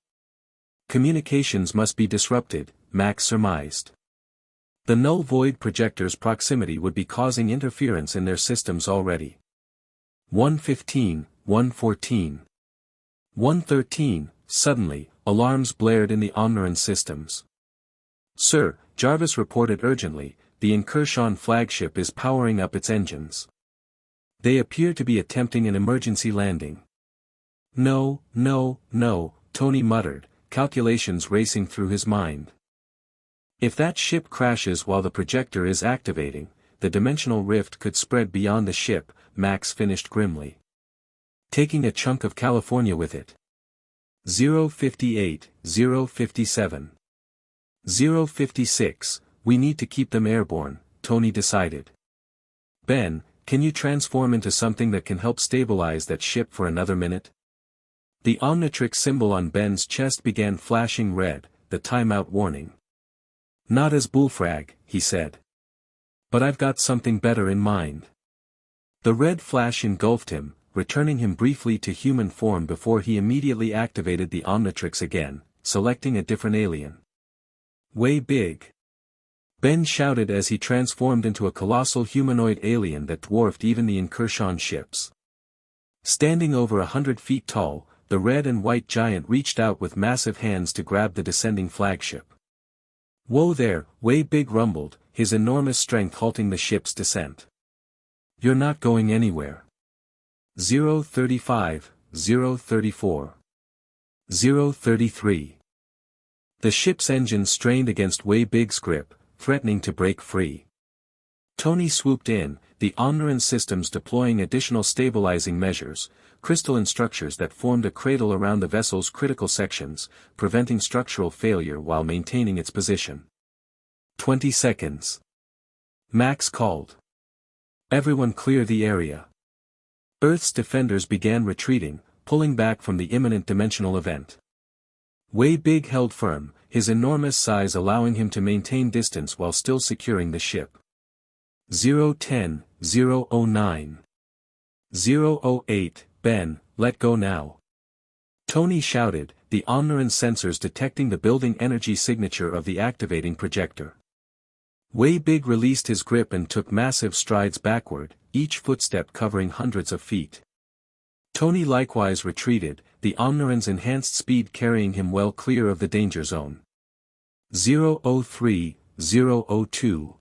Speaker 1: Communications must be disrupted," Max surmised. The null void projector's proximity would be causing interference in their systems already. 1:15, 1:14. 1:13, suddenly, alarms blared in the Omniron systems. "Sir," Jarvis reported urgently, "the incursion flagship is powering up its engines. They appear to be attempting an emergency landing." No, Tony muttered, calculations racing through his mind. If that ship crashes while the projector is activating, the dimensional rift could spread beyond the ship, Max finished grimly. "Taking a chunk of California with it." 058, 057. 056, we need to keep them airborne, Tony decided. "Ben, can you transform into something that can help stabilize that ship for another minute?" The Omnitrix symbol on Ben's chest began flashing red, the timeout warning. "Not as bullfrag," he said. "But I've got something better in mind." The red flash engulfed him, returning him briefly to human form before he immediately activated the Omnitrix again, selecting a different alien. "Way big!" Ben shouted as he transformed into a colossal humanoid alien that dwarfed even the incursion ships. Standing over 100 feet tall, the red and white giant reached out with massive hands to grab the descending flagship. "Whoa there," Way Big rumbled, his enormous strength halting the ship's descent. "You're not going anywhere." 035, 034. 033. The ship's engine strained against Way Big's grip, threatening to break free. Tony swooped in, the Omniron systems deploying additional stabilizing measures, crystalline structures that formed a cradle around the vessel's critical sections, preventing structural failure while maintaining its position. 20 seconds. Max called. "Everyone clear the area." Earth's defenders began retreating, pulling back from the imminent dimensional event. Way Big held firm, his enormous size allowing him to maintain distance while still securing the ship. 010, 009. 008, Ben, let go now. Tony shouted, the Omniron sensors detecting the building energy signature of the activating projector. Way Big released his grip and took massive strides backward, each footstep covering hundreds of feet. Tony likewise retreated, the Omniron's enhanced speed carrying him well clear of the danger zone. 003, 002.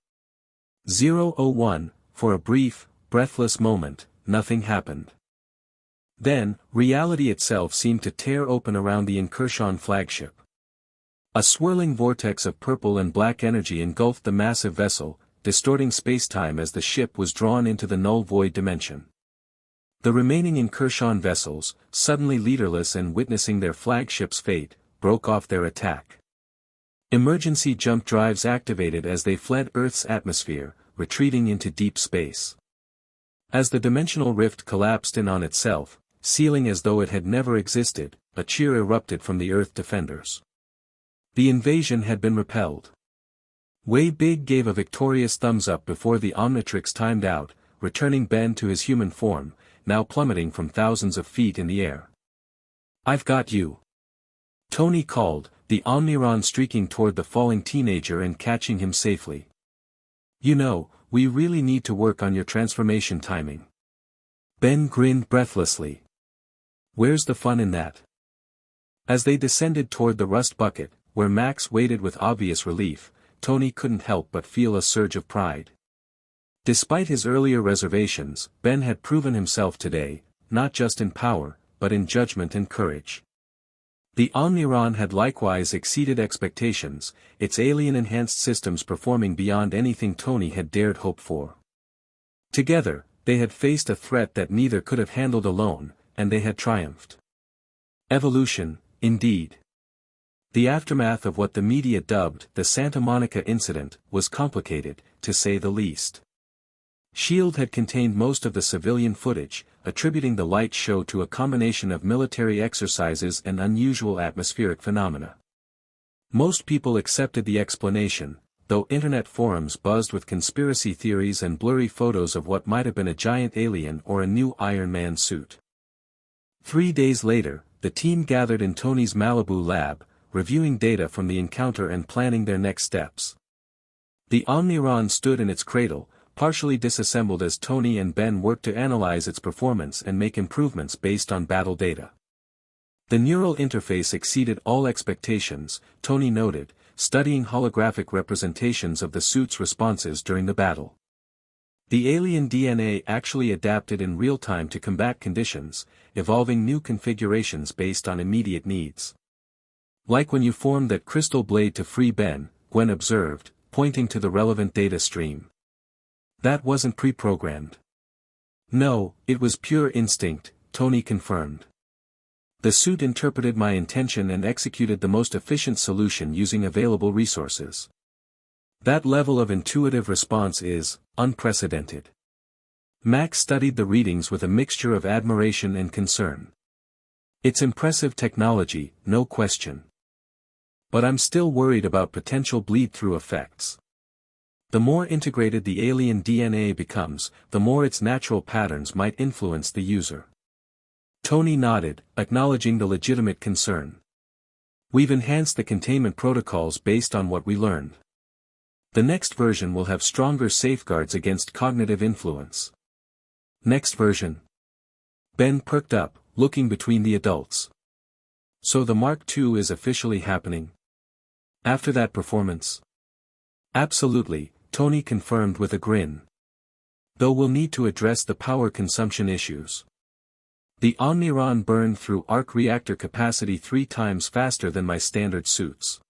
Speaker 1: 001, for a brief, breathless moment, nothing happened. Then, reality itself seemed to tear open around the incursion flagship. A swirling vortex of purple and black energy engulfed the massive vessel, distorting spacetime as the ship was drawn into the null void dimension. The remaining incursion vessels, suddenly leaderless and witnessing their flagship's fate, broke off their attack. Emergency jump drives activated as they fled Earth's atmosphere, retreating into deep space. As the dimensional rift collapsed in on itself, sealing as though it had never existed, a cheer erupted from the Earth defenders. The invasion had been repelled. Way Big gave a victorious thumbs up before the Omnitrix timed out, returning Ben to his human form, now plummeting from thousands of feet in the air. "I've got you," Tony called, the Omniron streaking toward the falling teenager and catching him safely. "You know, we really need to work on your transformation timing." Ben grinned breathlessly. "Where's the fun in that?" As they descended toward the rust bucket, where Max waited with obvious relief, Tony couldn't help but feel a surge of pride. Despite his earlier reservations, Ben had proven himself today, not just in power, but in judgment and courage. The Omniron had likewise exceeded expectations, its alien-enhanced systems performing beyond anything Tony had dared hope for. Together, they had faced a threat that neither could have handled alone, and they had triumphed. Evolution, indeed. The aftermath of what the media dubbed the Santa Monica incident was complicated, to say the least. SHIELD had contained most of the civilian footage, attributing the light show to a combination of military exercises and unusual atmospheric phenomena. Most people accepted the explanation, though internet forums buzzed with conspiracy theories and blurry photos of what might have been a giant alien or a new Iron Man suit. 3 days later, the team gathered in Tony's Malibu lab, reviewing data from the encounter and planning their next steps. The Omniron stood in its cradle, partially disassembled as Tony and Ben worked to analyze its performance and make improvements based on battle data. The neural interface exceeded all expectations, Tony noted, studying holographic representations of the suit's responses during the battle. The alien DNA actually adapted in real time to combat conditions, evolving new configurations based on immediate needs. Like when you formed that crystal blade to free Ben, Gwen observed, pointing to the relevant data stream. That wasn't pre-programmed. No, it was pure instinct, Tony confirmed. The suit interpreted my intention and executed the most efficient solution using available resources. That level of intuitive response is unprecedented. Max studied the readings with a mixture of admiration and concern. It's impressive technology, no question. But I'm still worried about potential bleed-through effects. The more integrated the alien DNA becomes, the more its natural patterns might influence the user. Tony nodded, acknowledging the legitimate concern. We've enhanced the containment protocols based on what we learned. The next version will have stronger safeguards against cognitive influence. Next version. Ben perked up, looking between the adults. So the Mark II is officially happening? After that performance? Absolutely, Tony confirmed with a grin. Though we'll need to address the power consumption issues. The Omniron burned through arc reactor capacity 3 times faster than my standard suits.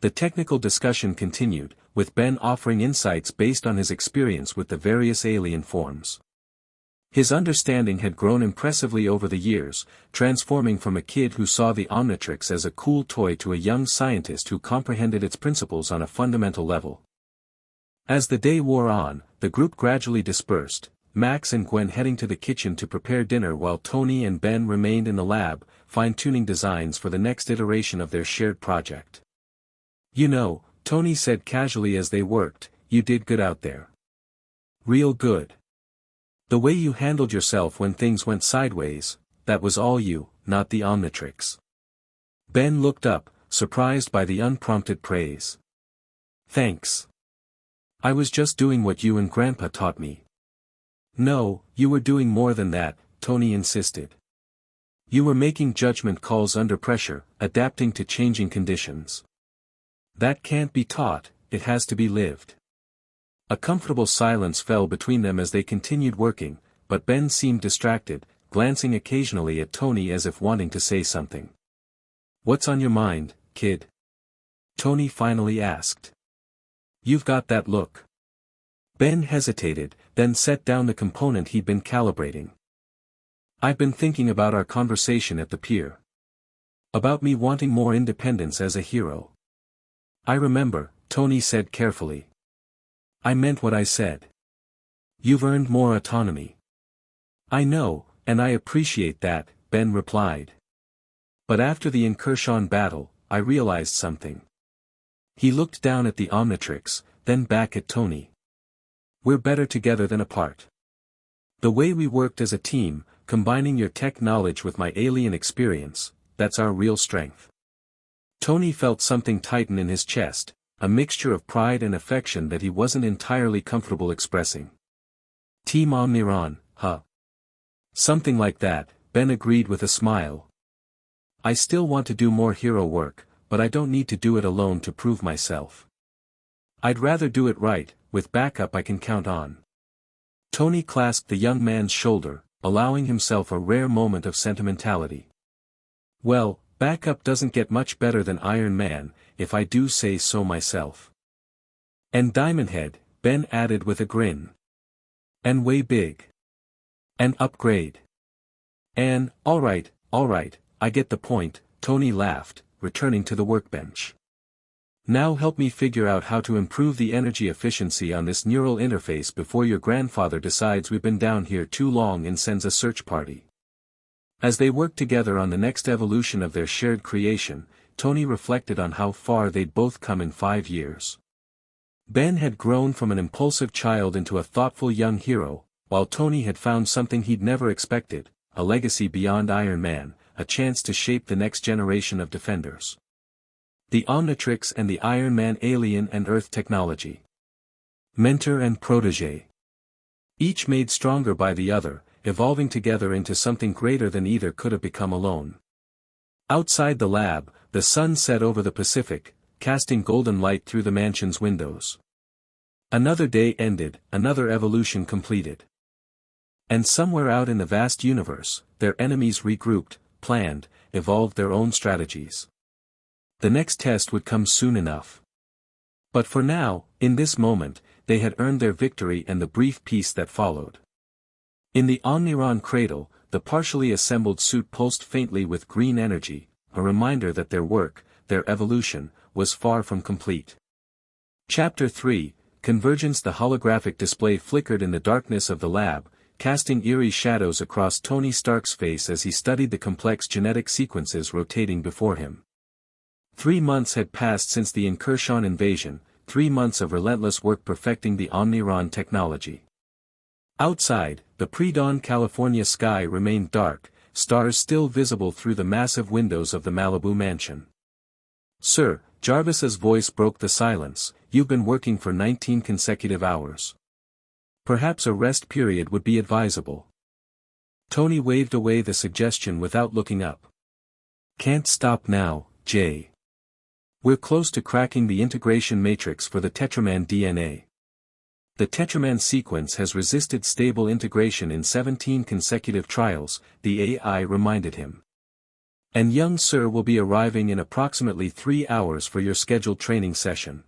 Speaker 1: The technical discussion continued, with Ben offering insights based on his experience with the various alien forms. His understanding had grown impressively over the years, transforming from a kid who saw the Omnitrix as a cool toy to a young scientist who comprehended its principles on a fundamental level. As the day wore on, the group gradually dispersed, Max and Gwen heading to the kitchen to prepare dinner while Tony and Ben remained in the lab, fine-tuning designs for the next iteration of their shared project. You know, Tony said casually as they worked, you did good out there. Real good. The way you handled yourself when things went sideways, that was all you, not the Omnitrix. Ben looked up, surprised by the unprompted praise. Thanks. I was just doing what you and Grandpa taught me. No, you were doing more than that, Tony insisted. You were making judgment calls under pressure, adapting to changing conditions. That can't be taught, it has to be lived. A comfortable silence fell between them as they continued working, but Ben seemed distracted, glancing occasionally at Tony as if wanting to say something. What's on your mind, kid? Tony finally asked. You've got that look. Ben hesitated, then set down the component he'd been calibrating. I've been thinking about our conversation at the pier. About me wanting more independence as a hero. I remember, Tony said carefully. I meant what I said. You've earned more autonomy. I know, and I appreciate that, Ben replied. But after the Incursion battle, I realized something. He looked down at the Omnitrix, then back at Tony. We're better together than apart. The way we worked as a team, combining your tech knowledge with my alien experience, that's our real strength. Tony felt something tighten in his chest, a mixture of pride and affection that he wasn't entirely comfortable expressing. Team Omniron, huh? Something like that, Ben agreed with a smile. I still want to do more hero work, but I don't need to do it alone to prove myself. I'd rather do it right, with backup I can count on. Tony clasped the young man's shoulder, allowing himself a rare moment of sentimentality. Well, backup doesn't get much better than Iron Man, if I do say so myself. And Diamond Head, Ben added with a grin. And way big. An upgrade. And, alright, I get the point, Tony laughed, returning to the workbench. Now help me figure out how to improve the energy efficiency on this neural interface before your grandfather decides we've been down here too long and sends a search party. As they worked together on the next evolution of their shared creation, Tony reflected on how far they'd both come in 5 years. Ben had grown from an impulsive child into a thoughtful young hero, while Tony had found something he'd never expected, a legacy beyond Iron Man, a chance to shape the next generation of defenders. The Omnitrix and the Iron Man alien and Earth technology. Mentor and protege. Each made stronger by the other, evolving together into something greater than either could have become alone. Outside the lab, the sun set over the Pacific, casting golden light through the mansion's windows. Another day ended, another evolution completed. And somewhere out in the vast universe, their enemies regrouped, planned, evolved their own strategies. The next test would come soon enough. But for now, in this moment, they had earned their victory and the brief peace that followed. In the Omniron cradle, the partially assembled suit pulsed faintly with green energy, a reminder that their work, their evolution, was far from complete. Chapter 3, Convergence. The holographic display flickered in the darkness of the lab, casting eerie shadows across Tony Stark's face as he studied the complex genetic sequences rotating before him. 3 months had passed since the Incursion invasion, 3 months of relentless work perfecting the Omniron technology. Outside, the pre-dawn California sky remained dark, stars still visible through the massive windows of the Malibu mansion. "Sir," Jarvis's voice broke the silence, "you've been working for 19 consecutive hours. Perhaps a rest period would be advisable." Tony waved away the suggestion without looking up. "Can't stop now, Jay. We're close to cracking the integration matrix for the Tetraman DNA. The Tetraman sequence has resisted stable integration in 17 consecutive trials," the AI reminded him. "And young sir will be arriving in approximately 3 hours for your scheduled training session."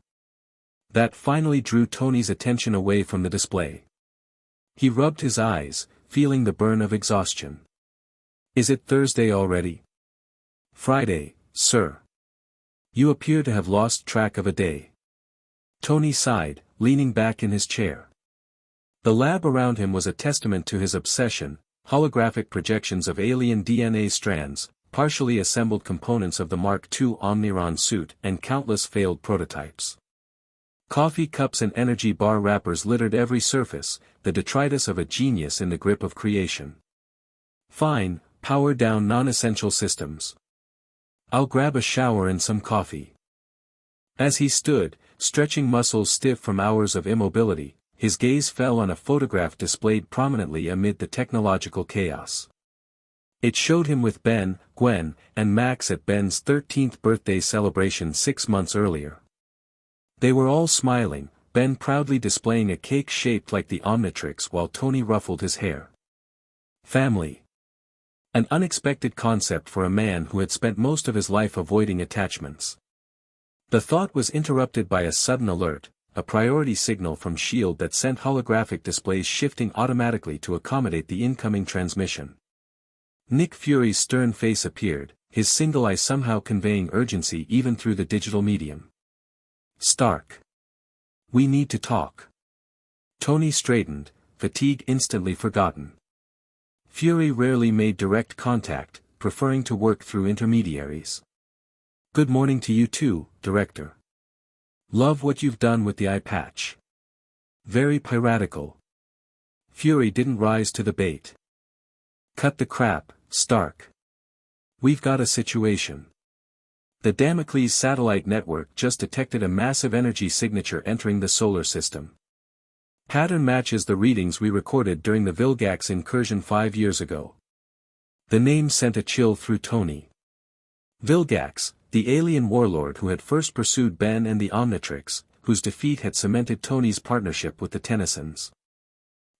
Speaker 1: That finally drew Tony's attention away from the display. He rubbed his eyes, feeling the burn of exhaustion. "Is it Thursday already?" "Friday, sir. You appear to have lost track of a day." Tony sighed, leaning back in his chair. The lab around him was a testament to his obsession: holographic projections of alien DNA strands, partially assembled components of the Mark II Omniron suit, and countless failed prototypes. Coffee cups and energy bar wrappers littered every surface, the detritus of a genius in the grip of creation. "Fine, power down non-essential systems. I'll grab a shower and some coffee." As he stood, stretching muscles stiff from hours of immobility, his gaze fell on a photograph displayed prominently amid the technological chaos. It showed him with Ben, Gwen, and Max at Ben's 13th birthday celebration 6 months earlier. They were all smiling, Ben proudly displaying a cake shaped like the Omnitrix while Tony ruffled his hair. Family. An unexpected concept for a man who had spent most of his life avoiding attachments. The thought was interrupted by a sudden alert, a priority signal from S.H.I.E.L.D. that sent holographic displays shifting automatically to accommodate the incoming transmission. Nick Fury's stern face appeared, his single eye somehow conveying urgency even through the digital medium. "Stark. We need to talk." Tony straightened, fatigue instantly forgotten. Fury rarely made direct contact, preferring to work through intermediaries. "Good morning to you too, Director. Love what you've done with the eye patch. Very piratical." Fury didn't rise to the bait. "Cut the crap, Stark. We've got a situation. The Damocles satellite network just detected a massive energy signature entering the solar system. Pattern matches the readings we recorded during the Vilgax incursion 5 years ago." The name sent a chill through Tony. Vilgax, the alien warlord who had first pursued Ben and the Omnitrix, whose defeat had cemented Tony's partnership with the Tennysons.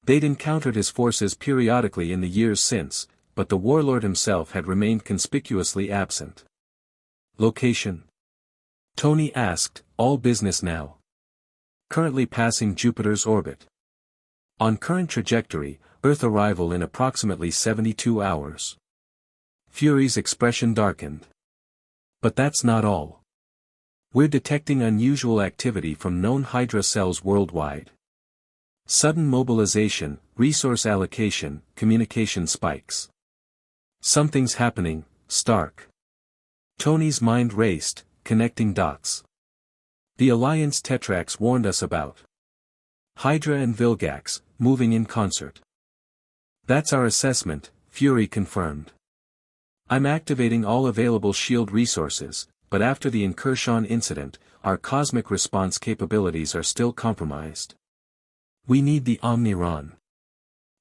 Speaker 1: They'd encountered his forces periodically in the years since, but the warlord himself had remained conspicuously absent. "Location?" Tony asked, "All business now. Currently passing Jupiter's orbit. On current trajectory, Earth arrival in approximately 72 hours. Fury's expression darkened. But that's not all. We're detecting unusual activity from known Hydra cells worldwide. Sudden mobilization, resource allocation, communication spikes. Something's happening, Stark. Tony's mind raced, connecting dots. The Alliance Tetrax warned us about Hydra and Vilgax, moving in concert. That's our assessment, Fury confirmed. I'm activating all available SHIELD resources, but after the Incursion incident, our cosmic response capabilities are still compromised. We need the Omniron.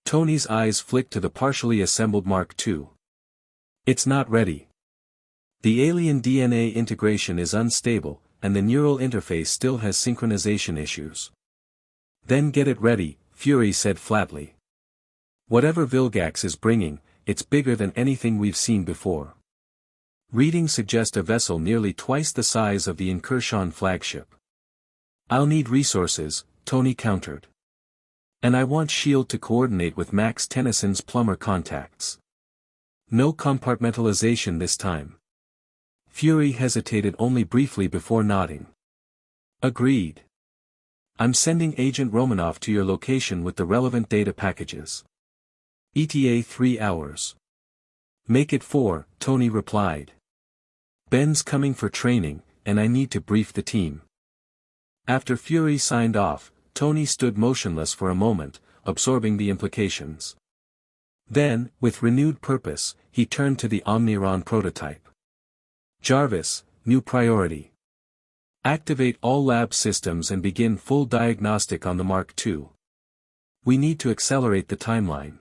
Speaker 1: Tony's eyes flicked to the partially assembled Mark II. It's not ready. The alien DNA integration is unstable, and the neural interface still has synchronization issues. Then get it ready, Fury said flatly. Whatever Vilgax is bringing, it's bigger than anything we've seen before. Readings suggest a vessel nearly twice the size of the Incursion flagship. I'll need resources, Tony countered. And I want SHIELD to coordinate with Max Tennyson's Plumber contacts. No compartmentalization this time. Fury hesitated only briefly before nodding. Agreed. I'm sending Agent Romanov to your location with the relevant data packages. ETA 3 hours. Make it 4, Tony replied. Ben's coming for training, and I need to brief the team. After Fury signed off, Tony stood motionless for a moment, absorbing the implications. Then, with renewed purpose, he turned to the Omniron prototype. Jarvis, new priority. Activate all lab systems and begin full diagnostic on the Mark II. We need to accelerate the timeline.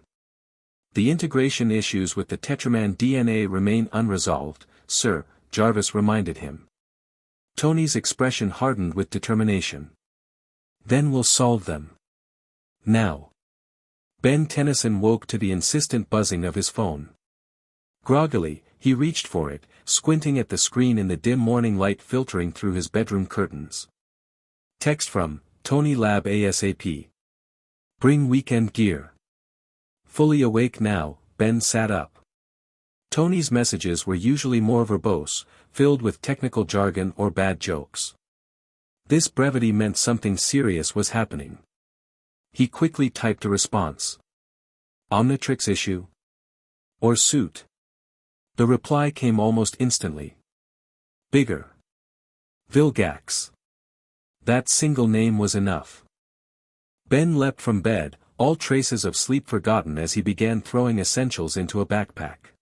Speaker 1: The integration issues with the Tetraman DNA remain unresolved, sir, Jarvis reminded him. Tony's expression hardened with determination. Then we'll solve them. Now. Ben Tennyson woke to the insistent buzzing of his phone. Groggily, he reached for it, squinting at the screen in the dim morning light filtering through his bedroom curtains. Text from Tony Lab ASAP. Bring weekend gear. Fully awake now, Ben sat up. Tony's messages were usually more verbose, filled with technical jargon or bad jokes. This brevity meant something serious was happening. He quickly typed a response. Omnitrix issue? Or suit? The reply came almost instantly. Bigger. Vilgax. That single name was enough. Ben leapt from bed, all traces of sleep forgotten as he began throwing essentials into a backpack.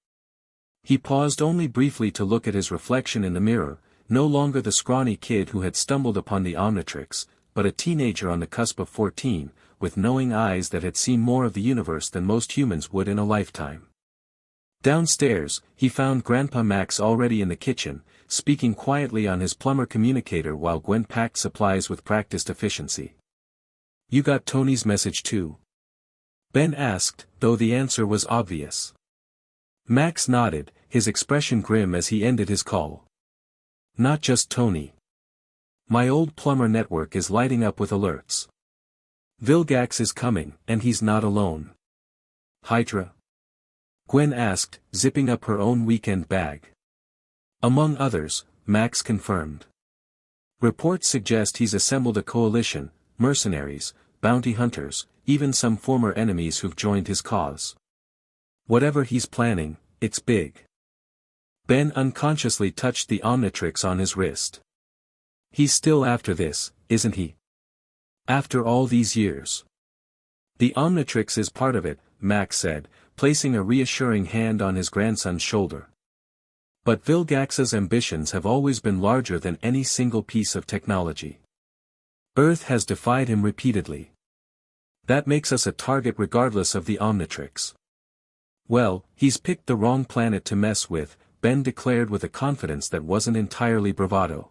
Speaker 1: He paused only briefly to look at his reflection in the mirror, no longer the scrawny kid who had stumbled upon the Omnitrix, but a teenager on the cusp of 14, with knowing eyes that had seen more of the universe than most humans would in a lifetime. Downstairs, he found Grandpa Max already in the kitchen, speaking quietly on his plumber communicator while Gwen packed supplies with practiced efficiency. You got Tony's message too? Ben asked, though the answer was obvious. Max nodded, his expression grim as he ended his call. Not just Tony. My old plumber network is lighting up with alerts. Vilgax is coming, and he's not alone. Hydra? Gwen asked, zipping up her own weekend bag. Among others, Max confirmed. Reports suggest he's assembled a coalition, mercenaries, bounty hunters, even some former enemies who've joined his cause. Whatever he's planning, it's big. Ben unconsciously touched the Omnitrix on his wrist. He's still after this, isn't he? After all these years. The Omnitrix is part of it, Max said, placing a reassuring hand on his grandson's shoulder. But Vilgax's ambitions have always been larger than any single piece of technology. Earth has defied him repeatedly. That makes us a target regardless of the Omnitrix. Well, he's picked the wrong planet to mess with, Ben declared with a confidence that wasn't entirely bravado.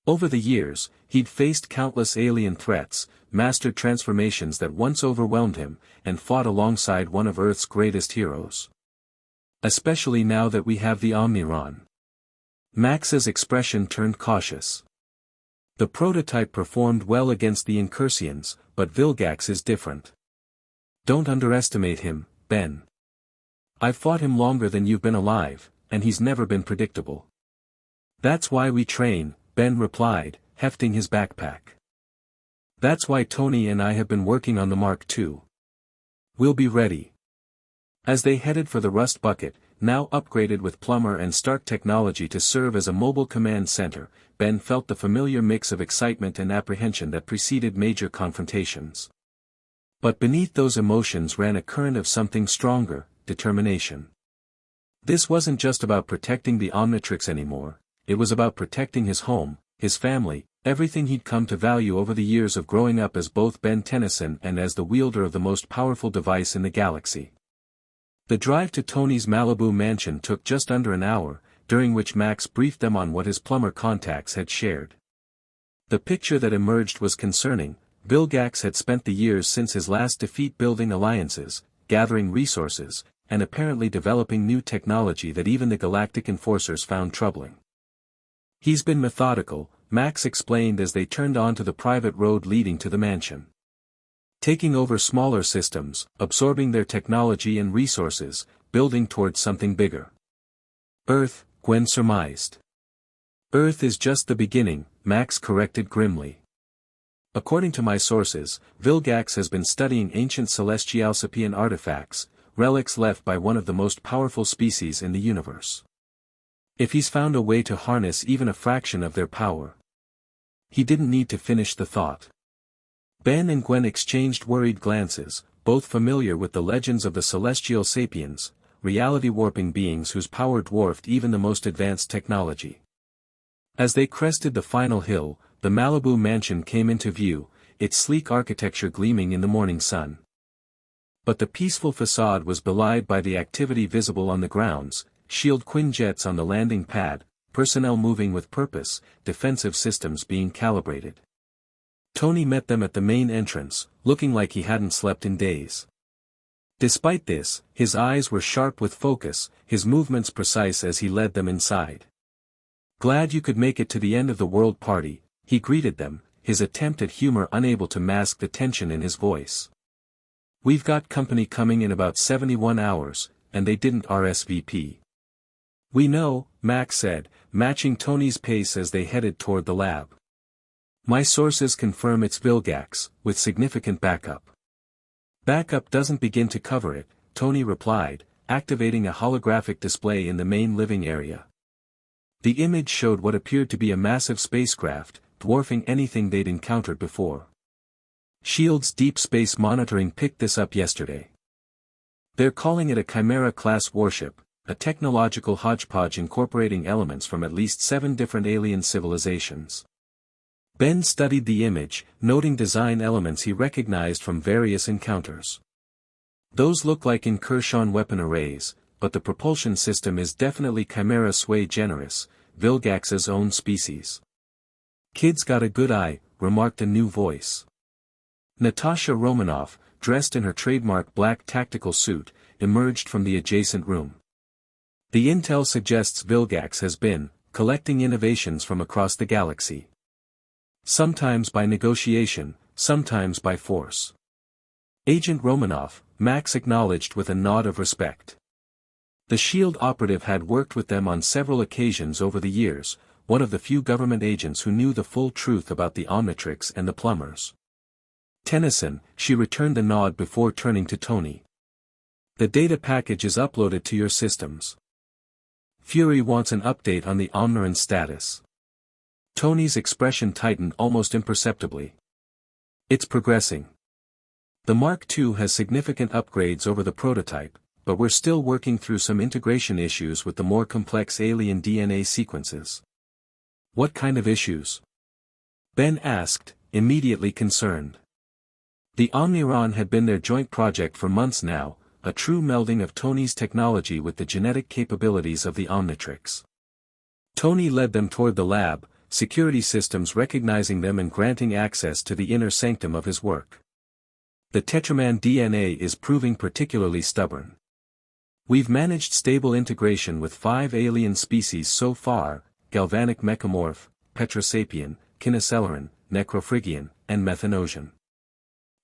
Speaker 1: Over the years, he'd faced countless alien threats, mastered transformations that once overwhelmed him, and fought alongside one of Earth's greatest heroes. Especially now that we have the Omniron. Max's expression turned cautious. The prototype performed well against the Incursions, but Vilgax is different. Don't underestimate him, Ben. I've fought him longer than you've been alive, and he's never been predictable. That's why we train, Ben replied, hefting his backpack. That's why Tony and I have been working on the Mark II. We'll be ready. As they headed for the Rust Bucket, now upgraded with Plumber and Stark technology to serve as a mobile command center, Ben felt the familiar mix of excitement and apprehension that preceded major confrontations. But beneath those emotions ran a current of something stronger, determination. This wasn't just about protecting the Omnitrix anymore, it was about protecting his home, his family, everything he'd come to value over the years of growing up as both Ben Tennyson and as the wielder of the most powerful device in the galaxy. The drive to Tony's Malibu mansion took just under an hour, during which Max briefed them on what his plumber contacts had shared. The picture that emerged was concerning. Vilgax had spent the years since his last defeat building alliances, gathering resources, and apparently developing new technology that even the galactic enforcers found troubling. He's been methodical, Max explained as they turned onto the private road leading to the mansion. Taking over smaller systems, absorbing their technology and resources, building towards something bigger. Earth, Gwen surmised. Earth is just the beginning, Max corrected grimly. According to my sources, Vilgax has been studying ancient celestial Sapian artifacts, relics left by one of the most powerful species in the universe. If he's found a way to harness even a fraction of their power. He didn't need to finish the thought. Ben and Gwen exchanged worried glances, both familiar with the legends of the celestial sapiens, reality-warping beings whose power dwarfed even the most advanced technology. As they crested the final hill, the Malibu mansion came into view, its sleek architecture gleaming in the morning sun. But the peaceful facade was belied by the activity visible on the grounds, shield Quinjets on the landing pad, personnel moving with purpose, defensive systems being calibrated. Tony met them at the main entrance, looking like he hadn't slept in days. Despite this, his eyes were sharp with focus, his movements precise as he led them inside. Glad you could make it to the end of the world party, he greeted them, his attempt at humor unable to mask the tension in his voice. We've got company coming in about 71 hours, and they didn't RSVP. We know, Max said, matching Tony's pace as they headed toward the lab. My sources confirm it's Vilgax, with significant backup. Backup doesn't begin to cover it, Tony replied, activating a holographic display in the main living area. The image showed what appeared to be a massive spacecraft, dwarfing anything they'd encountered before. SHIELD's Deep Space Monitoring picked this up yesterday. They're calling it a Chimera-class warship, a technological hodgepodge incorporating elements from at least 7 different alien civilizations. Ben studied the image, noting design elements he recognized from various encounters. Those look like incursion weapon arrays, but the propulsion system is definitely Chimera sui generis, Vilgax's own species. Kid's got a good eye, remarked a new voice. Natasha Romanoff, dressed in her trademark black tactical suit, emerged from the adjacent room. The intel suggests Vilgax has been collecting innovations from across the galaxy. Sometimes by negotiation, sometimes by force. Agent Romanoff, Max acknowledged with a nod of respect. The SHIELD operative had worked with them on several occasions over the years, one of the few government agents who knew the full truth about the Omnitrix and the Plumbers. Tennyson, she returned a nod before turning to Tony. The data package is uploaded to your systems. Fury wants an update on the Omniron status. Tony's expression tightened almost imperceptibly. It's progressing. The Mark II has significant upgrades over the prototype, but we're still working through some integration issues with the more complex alien DNA sequences. What kind of issues? Ben asked, immediately concerned. The Omniron had been their joint project for months now, a true melding of Tony's technology with the genetic capabilities of the Omnitrix. Tony led them toward the lab, security systems recognizing them and granting access to the inner sanctum of his work. The Tetraman DNA is proving particularly stubborn. We've managed stable integration with 5 alien species so far, galvanic mechamorph, Petrosapien, Kinesileran, Necrophrygian, and Methanosian.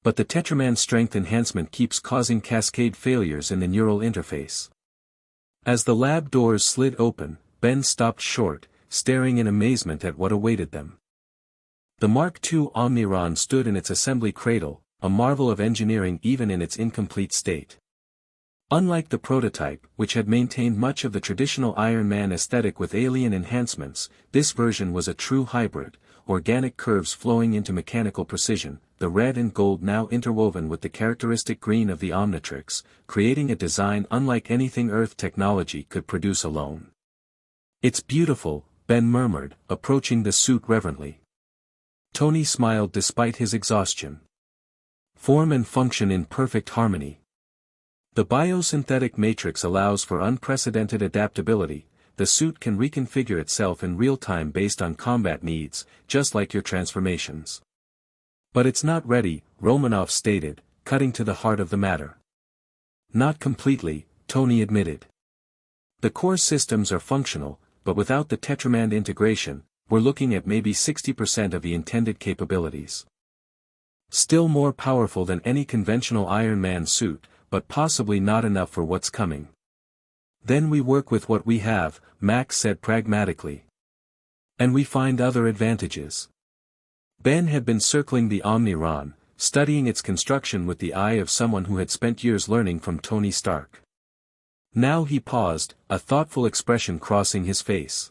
Speaker 1: But the Tetraman strength enhancement keeps causing cascade failures in the neural interface. As the lab doors slid open, Ben stopped short, staring in amazement at what awaited them. The Mark II Omniron stood in its assembly cradle, a marvel of engineering even in its incomplete state. Unlike the prototype, which had maintained much of the traditional Iron Man aesthetic with alien enhancements, this version was a true hybrid, organic curves flowing into mechanical precision, the red and gold now interwoven with the characteristic green of the Omnitrix, creating a design unlike anything Earth technology could produce alone. "It's beautiful," Ben murmured, approaching the suit reverently. Tony smiled despite his exhaustion. "Form and function in perfect harmony. The biosynthetic matrix allows for unprecedented adaptability. The suit can reconfigure itself in real time based on combat needs, just like your transformations. But it's not ready," Romanoff stated, cutting to the heart of the matter. "Not completely," Tony admitted. "The core systems are functional, but without the Tetramand integration, we're looking at maybe 60% of the intended capabilities. Still more powerful than any conventional Iron Man suit, but possibly not enough for what's coming." "Then we work with what we have," Max said pragmatically. "And we find other advantages." Ben had been circling the Omniron, studying its construction with the eye of someone who had spent years learning from Tony Stark. Now he paused, a thoughtful expression crossing his face.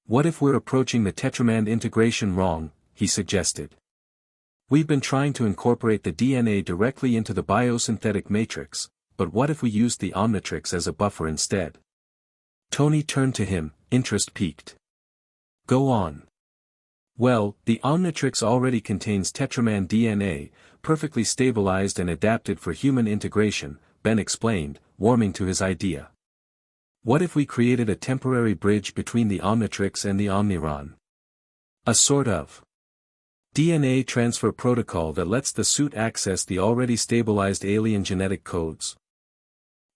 Speaker 1: "What if we're approaching the Tetramand integration wrong?" he suggested. "We've been trying to incorporate the DNA directly into the biosynthetic matrix, but what if we used the Omnitrix as a buffer instead?" Tony turned to him, interest piqued. "Go on." "Well, the Omnitrix already contains Tetramand DNA, perfectly stabilized and adapted for human integration," Ben explained, warming to his idea. "What if we created a temporary bridge between the Omnitrix and the Omniron? A sort of DNA transfer protocol that lets the suit access the already stabilized alien genetic codes."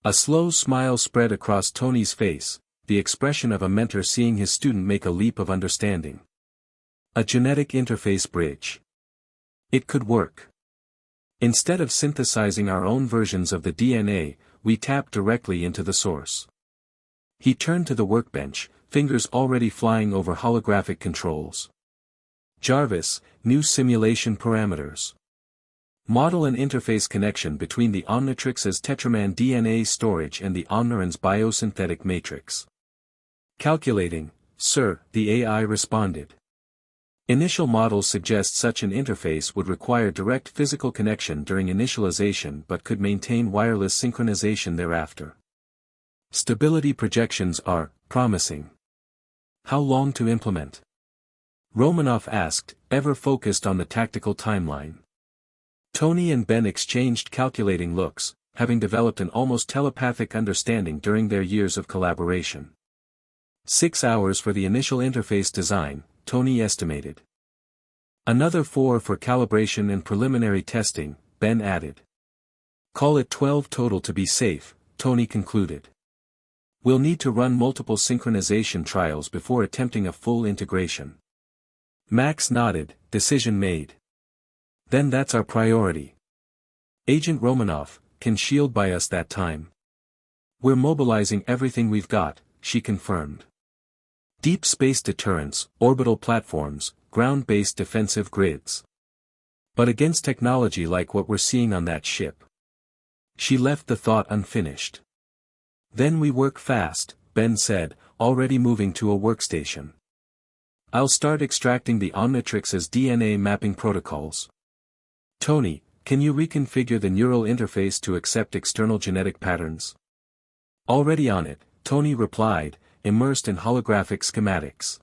Speaker 1: A slow smile spread across Tony's face, the expression of a mentor seeing his student make a leap of understanding. A genetic interface bridge. It could work. Instead of synthesizing our own versions of the DNA, we tap directly into the source. He turned to the workbench, fingers already flying over holographic controls. "Jarvis, new simulation parameters. Model an interface connection between the Omnitrix's Tetramand DNA storage and the Omniron's biosynthetic matrix." "Calculating, sir," the AI responded. "Initial models suggest such an interface would require direct physical connection during initialization but could maintain wireless synchronization thereafter. Stability projections are promising. How long to implement?" Romanoff asked, ever focused on the tactical timeline. Tony and Ben exchanged calculating looks, having developed an almost telepathic understanding during their years of collaboration. 6 hours for the initial interface design, Tony estimated. Another 4 for calibration and preliminary testing, Ben added. "Call it 12 total to be safe," Tony concluded. "We'll need to run multiple synchronization trials before attempting a full integration." Max nodded, decision made. "Then that's our priority. Agent Romanoff, can shield by us that time?" "We're mobilizing everything we've got," she confirmed. "Deep space deterrence, orbital platforms, ground-based defensive grids. But against technology like what we're seeing on that ship." She left the thought unfinished. "Then we work fast," Ben said, already moving to a workstation. "I'll start extracting the Omnitrix's DNA mapping protocols. Tony, can you reconfigure the neural interface to accept external genetic patterns?" "Already on it," Tony replied, immersed in holographic schematics.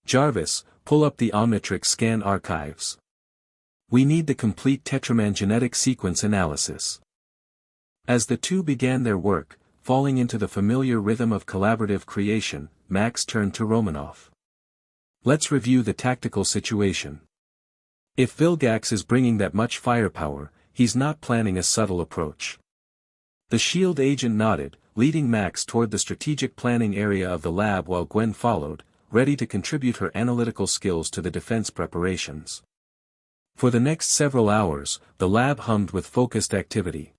Speaker 1: "Jarvis, pull up the Omnitrix scan archives. We need the complete Tetramand genetic sequence analysis." As the two began their work, falling into the familiar rhythm of collaborative creation, Max turned to Romanoff. "Let's review the tactical situation. If Vilgax is bringing that much firepower, he's not planning a subtle approach." The SHIELD agent nodded, leading Max toward the strategic planning area of the lab while Gwen followed, ready to contribute her analytical skills to the defense preparations. For the next several hours, the lab hummed with focused activity.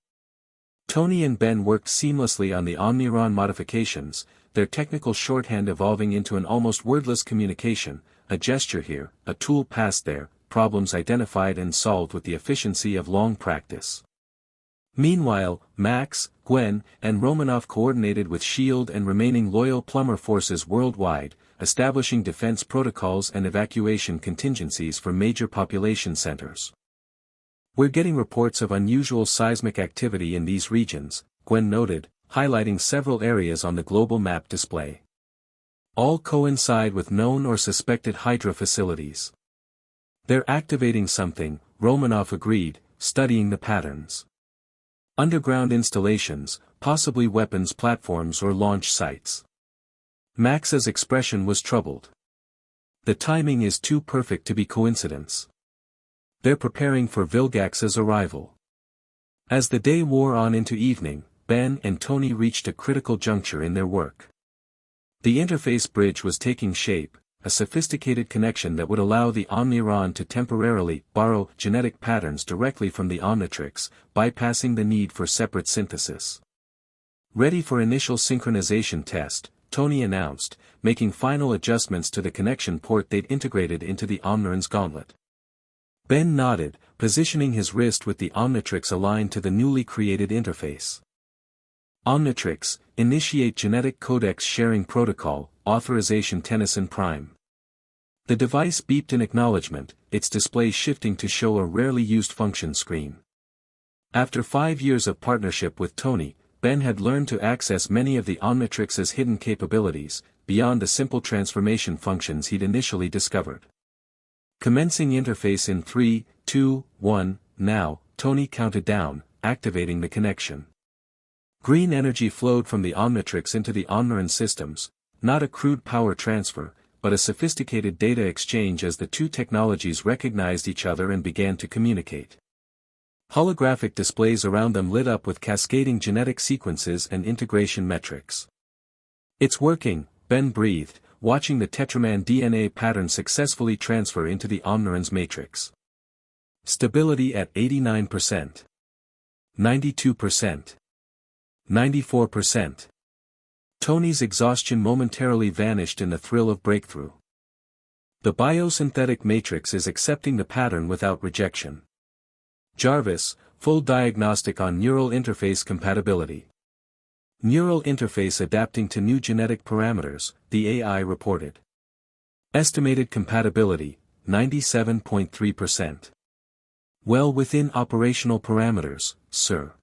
Speaker 1: Tony and Ben worked seamlessly on the Omniron modifications, their technical shorthand evolving into an almost wordless communication, a gesture here, a tool passed there, problems identified and solved with the efficiency of long practice. Meanwhile, Max, Gwen, and Romanov coordinated with SHIELD and remaining loyal Plumber forces worldwide, establishing defense protocols and evacuation contingencies for major population centers. "We're getting reports of unusual seismic activity in these regions," Gwen noted, highlighting several areas on the global map display. "All coincide with known or suspected Hydra facilities." "They're activating something," Romanov agreed, studying the patterns. "Underground installations, possibly weapons platforms or launch sites." Max's expression was troubled. "The timing is too perfect to be coincidence. They're preparing for Vilgax's arrival." As the day wore on into evening, Ben and Tony reached a critical juncture in their work. The interface bridge was taking shape, a sophisticated connection that would allow the Omniron to temporarily borrow genetic patterns directly from the Omnitrix, bypassing the need for separate synthesis. "Ready for initial synchronization test," Tony announced, making final adjustments to the connection port they'd integrated into the Omniron's gauntlet. Ben nodded, positioning his wrist with the Omnitrix aligned to the newly created interface. "Omnitrix, initiate genetic codex sharing protocol, authorization Tennyson Prime." The device beeped in acknowledgement, its display shifting to show a rarely used function screen. After 5 years of partnership with Tony, Ben had learned to access many of the Omnitrix's hidden capabilities, beyond the simple transformation functions he'd initially discovered. Commencing interface in 3, 2, 1, now, Tony counted down, activating the connection. Green energy flowed from the Omnitrix into the Omniron systems, not a crude power transfer, but a sophisticated data exchange as the two technologies recognized each other and began to communicate. Holographic displays around them lit up with cascading genetic sequences and integration metrics. "It's working," Ben breathed, watching the Tetraman DNA pattern successfully transfer into the Omniron's matrix. Stability at 89%. 92%. 94%. Tony's exhaustion momentarily vanished in the thrill of breakthrough. The biosynthetic matrix is accepting the pattern without rejection. Jarvis, full diagnostic on neural interface compatibility. Neural interface adapting to new genetic parameters, the AI reported. Estimated compatibility, 97.3%. Well within operational parameters, sir.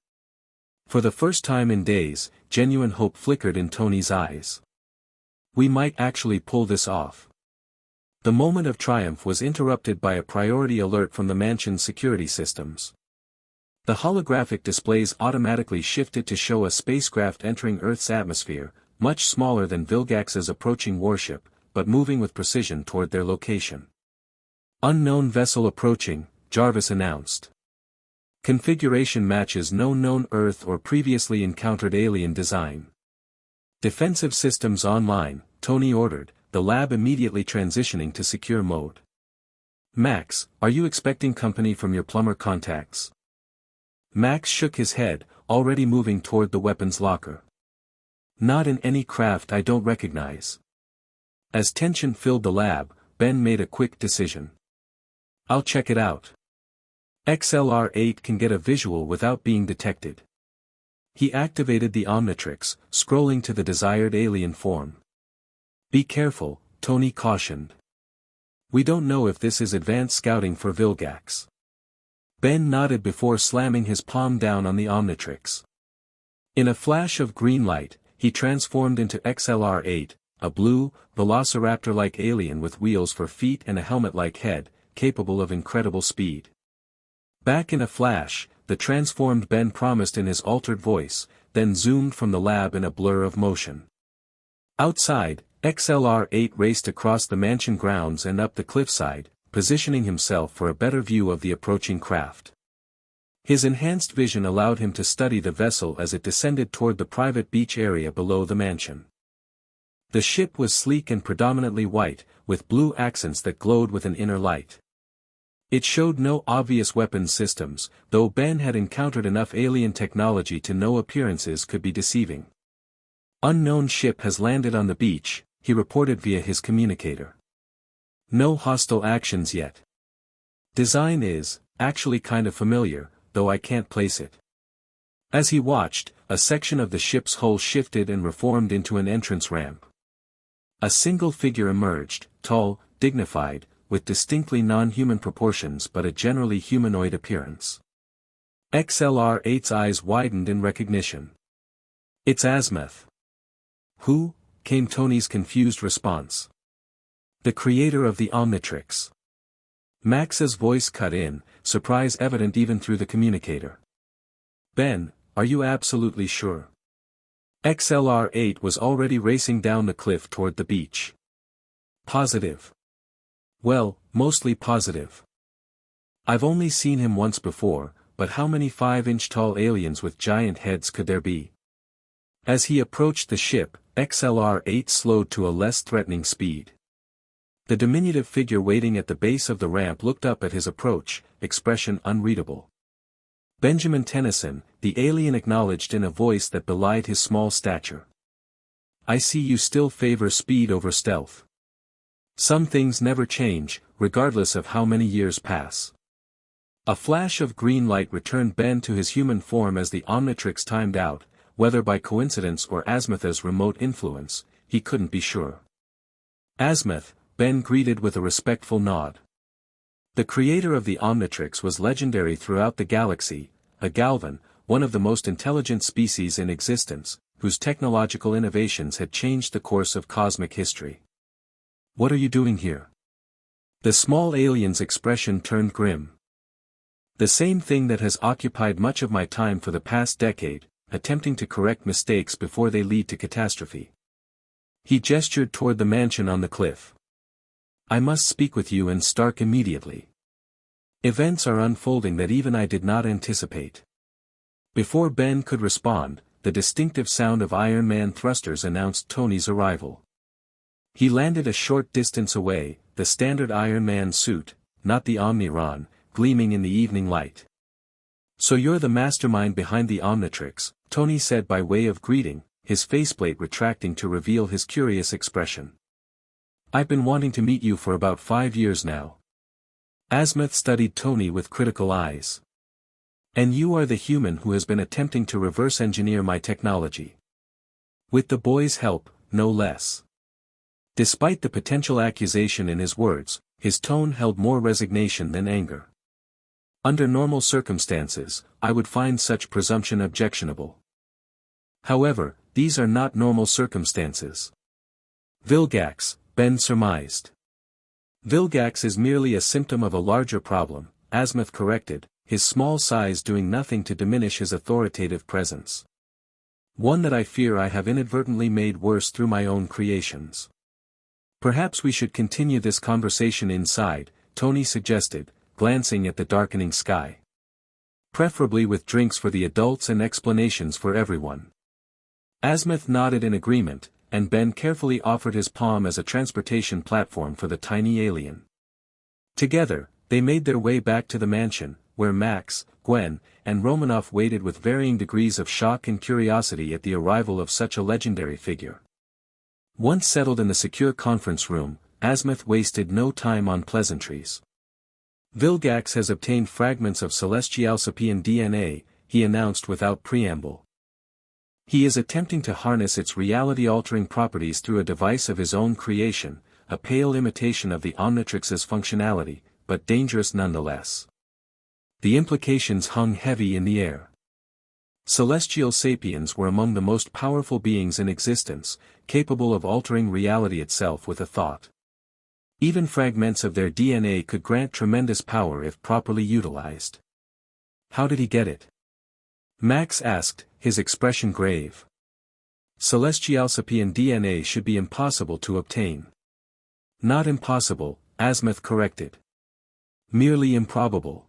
Speaker 1: For the first time in days, genuine hope flickered in Tony's eyes. "We might actually pull this off." The moment of triumph was interrupted by a priority alert from the mansion's security systems. The holographic displays automatically shifted to show a spacecraft entering Earth's atmosphere, much smaller than Vilgax's approaching warship, but moving with precision toward their location. "Unknown vessel approaching," Jarvis announced. "Configuration matches no known Earth or previously encountered alien design." "Defensive systems online," Tony ordered, the lab immediately transitioning to secure mode. "Max, are you expecting company from your Plumber contacts?" Max shook his head, already moving toward the weapons locker. "Not in any craft I don't recognize." As tension filled the lab, Ben made a quick decision. "I'll check it out. XLR-8 can get a visual without being detected." He activated the Omnitrix, scrolling to the desired alien form. "Be careful," Tony cautioned. "We don't know if this is advanced scouting for Vilgax." Ben nodded before slamming his palm down on the Omnitrix. In a flash of green light, he transformed into XLR-8, a blue, velociraptor-like alien with wheels for feet and a helmet-like head, capable of incredible speed. Back in a flash, the transformed Ben promised in his altered voice, then zoomed from the lab in a blur of motion. Outside, XLR-8 raced across the mansion grounds and up the cliffside, positioning himself for a better view of the approaching craft. His enhanced vision allowed him to study the vessel as it descended toward the private beach area below the mansion. The ship was sleek and predominantly white, with blue accents that glowed with an inner light. It showed no obvious weapons systems, though Ben had encountered enough alien technology to know appearances could be deceiving. Unknown ship has landed on the beach, he reported via his communicator. No hostile actions yet. Design is, actually kind of familiar, though I can't place it. As he watched, a section of the ship's hull shifted and reformed into an entrance ramp. A single figure emerged, tall, dignified, with distinctly non-human proportions but a generally humanoid appearance. XLR-8's eyes widened in recognition. "It's Azimuth." "Who?" came Tony's confused response. "The creator of the Omnitrix." Max's voice cut in, surprise evident even through the communicator. "Ben, are you absolutely sure?" XLR-8 was already racing down the cliff toward the beach. "Positive." "Well, mostly positive. I've only seen him once before, but how many 5-inch tall aliens with giant heads could there be?" As he approached the ship, XLR-8 slowed to a less threatening speed. The diminutive figure waiting at the base of the ramp looked up at his approach, expression unreadable. "Benjamin Tennyson," the alien acknowledged in a voice that belied his small stature. "I see you still favor speed over stealth. Some things never change, regardless of how many years pass." A flash of green light returned Ben to his human form as the Omnitrix timed out, whether by coincidence or Azimuth's remote influence, he couldn't be sure. "Azimuth," Ben greeted with a respectful nod. The creator of the Omnitrix was legendary throughout the galaxy, a Galvan, one of the most intelligent species in existence, whose technological innovations had changed the course of cosmic history. "What are you doing here?" The small alien's expression turned grim. "The same thing that has occupied much of my time for the past decade, attempting to correct mistakes before they lead to catastrophe." He gestured toward the mansion on the cliff. "I must speak with you and Stark immediately. Events are unfolding that even I did not anticipate." Before Ben could respond, the distinctive sound of Iron Man thrusters announced Tony's arrival. He landed a short distance away, the standard Iron Man suit, not the Omniron, gleaming in the evening light. "So you're the mastermind behind the Omnitrix," Tony said by way of greeting, his faceplate retracting to reveal his curious expression. "I've been wanting to meet you for about 5 years now." Azimuth studied Tony with critical eyes. "And you are the human who has been attempting to reverse engineer my technology." "With the boy's help, no less." Despite the potential accusation in his words, his tone held more resignation than anger. "Under normal circumstances, I would find such presumption objectionable. However, these are not normal circumstances." "Vilgax," Ben surmised. "Vilgax is merely a symptom of a larger problem," Azimuth corrected, his small size doing nothing to diminish his authoritative presence. "One that I fear I have inadvertently made worse through my own creations." "Perhaps we should continue this conversation inside," Tony suggested, glancing at the darkening sky. "Preferably with drinks for the adults and explanations for everyone." Azimuth nodded in agreement, and Ben carefully offered his palm as a transportation platform for the tiny alien. Together, they made their way back to the mansion, where Max, Gwen, and Romanoff waited with varying degrees of shock and curiosity at the arrival of such a legendary figure. Once settled in the secure conference room, Azimuth wasted no time on pleasantries. "Vilgax has obtained fragments of Celestialsapian DNA," he announced without preamble. "He is attempting to harness its reality-altering properties through a device of his own creation, a pale imitation of the Omnitrix's functionality, but dangerous nonetheless." The implications hung heavy in the air. Celestial sapiens were among the most powerful beings in existence, capable of altering reality itself with a thought. Even fragments of their DNA could grant tremendous power if properly utilized. "How did he get it?" Max asked, his expression grave. "Celestialsapian DNA should be impossible to obtain." "Not impossible," Azimuth corrected. "Merely improbable.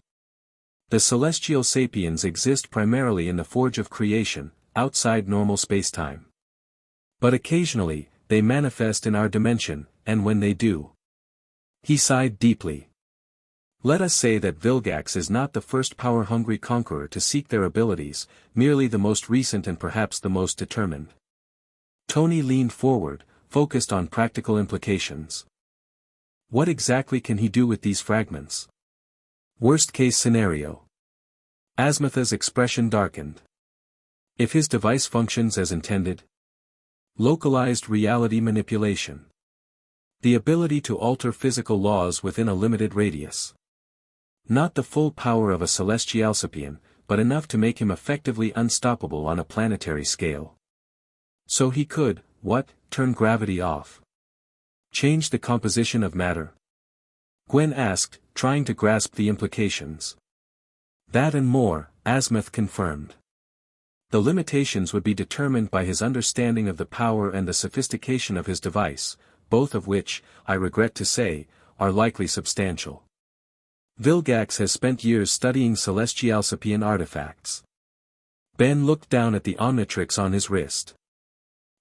Speaker 1: The celestial sapiens exist primarily in the forge of creation, outside normal spacetime. But occasionally, they manifest in our dimension, and when they do." He sighed deeply. Let us say that Vilgax is not the first power-hungry conqueror to seek their abilities, merely the most recent and perhaps the most determined. Tony leaned forward, focused on practical implications. What exactly can he do with these fragments? Worst-case scenario. Azimuth's expression darkened. If his device functions as intended? Localized reality manipulation. The ability to alter physical laws within a limited radius. Not the full power of a Celestialsapian, but enough to make him effectively unstoppable on a planetary scale. So he could, what, turn gravity off? Change the composition of matter? Gwen asked, trying to grasp the implications. That and more, Azimuth confirmed. The limitations would be determined by his understanding of the power and the sophistication of his device, both of which, I regret to say, are likely substantial. Vilgax has spent years studying Celestialsapian artifacts. Ben looked down at the Omnitrix on his wrist.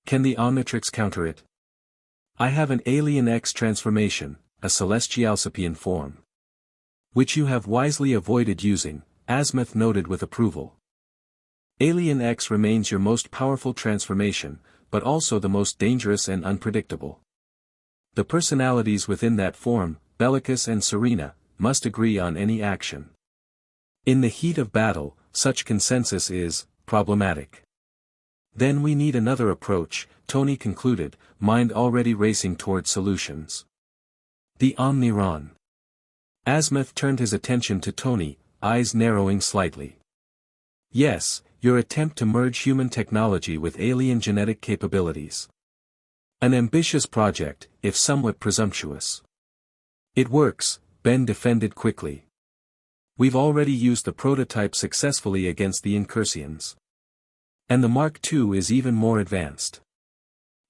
Speaker 1: Can the Omnitrix counter it? I have an Alien X transformation, a Celestialsapian form. Which you have wisely avoided using, Azimuth noted with approval. Alien X remains your most powerful transformation, but also the most dangerous and unpredictable. The personalities within that form, Bellicus and Serena, must agree on any action. In the heat of battle, such consensus is problematic. Then we need another approach, Tony concluded, mind already racing toward solutions. The Omniron. Azimuth turned his attention to Tony, eyes narrowing slightly. Yes, your attempt to merge human technology with alien genetic capabilities. An ambitious project, if somewhat presumptuous. It works, Ben defended quickly. We've already used the prototype successfully against the Incursions. And the Mark II is even more advanced.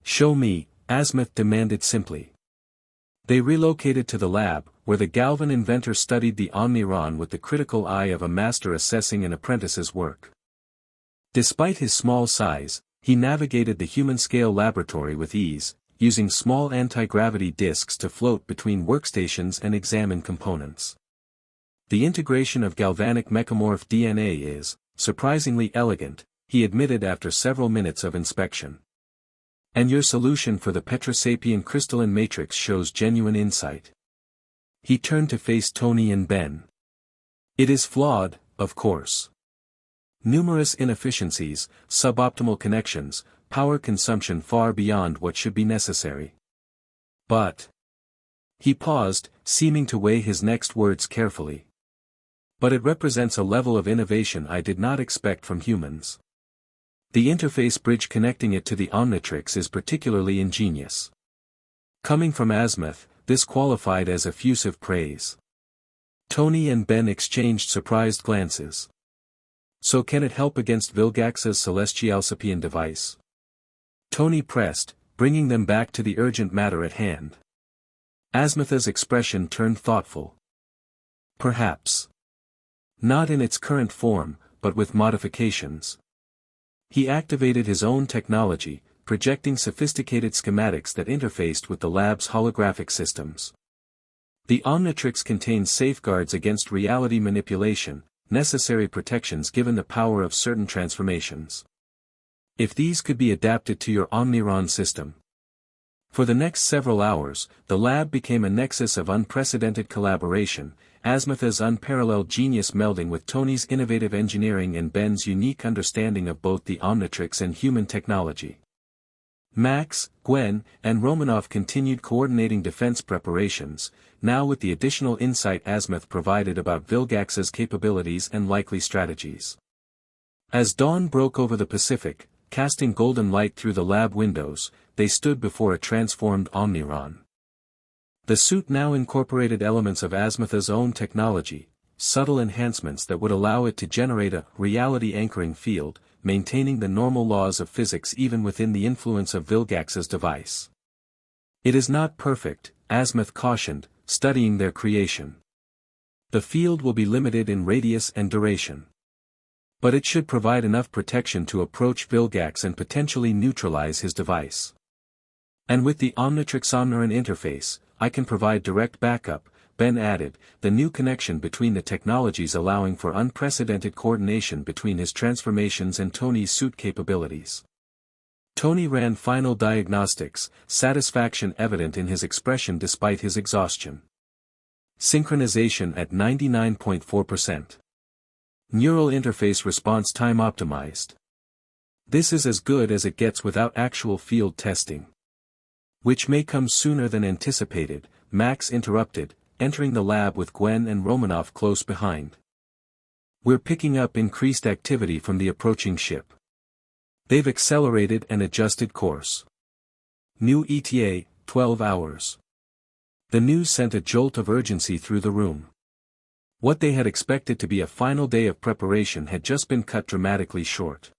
Speaker 1: Show me, Azimuth demanded simply. They relocated to the lab, where the Galvan inventor studied the Omniron with the critical eye of a master assessing an apprentice's work. Despite his small size, he navigated the human-scale laboratory with ease, using small anti-gravity disks to float between workstations and examine components. The integration of galvanic mechamorph DNA is, surprisingly elegant, he admitted after several minutes of inspection. And your solution for the Petrosapian crystalline matrix shows genuine insight. He turned to face Tony and Ben. It is flawed, of course. Numerous inefficiencies, suboptimal connections, power consumption far beyond what should be necessary. But. He paused, seeming to weigh his next words carefully. But it represents a level of innovation I did not expect from humans. The interface bridge connecting it to the Omnitrix is particularly ingenious. Coming from Azimuth, this qualified as effusive praise. Tony and Ben exchanged surprised glances. So can it help against Vilgax's Celestialsapian device? Tony pressed, bringing them back to the urgent matter at hand. Azimuth's expression turned thoughtful. Perhaps. Not in its current form, but with modifications. He activated his own technology, projecting sophisticated schematics that interfaced with the lab's holographic systems. The Omnitrix contains safeguards against reality manipulation, necessary protections given the power of certain transformations. If these could be adapted to your Omniron system. For the next several hours, the lab became a nexus of unprecedented collaboration, Azimuth's unparalleled genius melding with Tony's innovative engineering and Ben's unique understanding of both the Omnitrix and human technology. Max, Gwen, and Romanov continued coordinating defense preparations, now with the additional insight Azimuth provided about Vilgax's capabilities and likely strategies. As dawn broke over the Pacific, casting golden light through the lab windows, they stood before a transformed Omniron. The suit now incorporated elements of Azimuth's own technology, subtle enhancements that would allow it to generate a reality-anchoring field, maintaining the normal laws of physics even within the influence of Vilgax's device. It is not perfect, Azimuth cautioned, studying their creation. The field will be limited in radius and duration. But it should provide enough protection to approach Vilgax and potentially neutralize his device. And with the Omnitrix Omniron interface, I can provide direct backup, Ben added, the new connection between the technologies allowing for unprecedented coordination between his transformations and Tony's suit capabilities. Tony ran final diagnostics, satisfaction evident in his expression despite his exhaustion. Synchronization at 99.4%. Neural interface response time optimized. This is as good as it gets without actual field testing. Which may come sooner than anticipated, Max interrupted, entering the lab with Gwen and Romanoff close behind. We're picking up increased activity from the approaching ship. They've accelerated and adjusted course. New ETA, 12 hours. The news sent a jolt of urgency through the room. What they had expected to be a final day of preparation had just been cut dramatically short.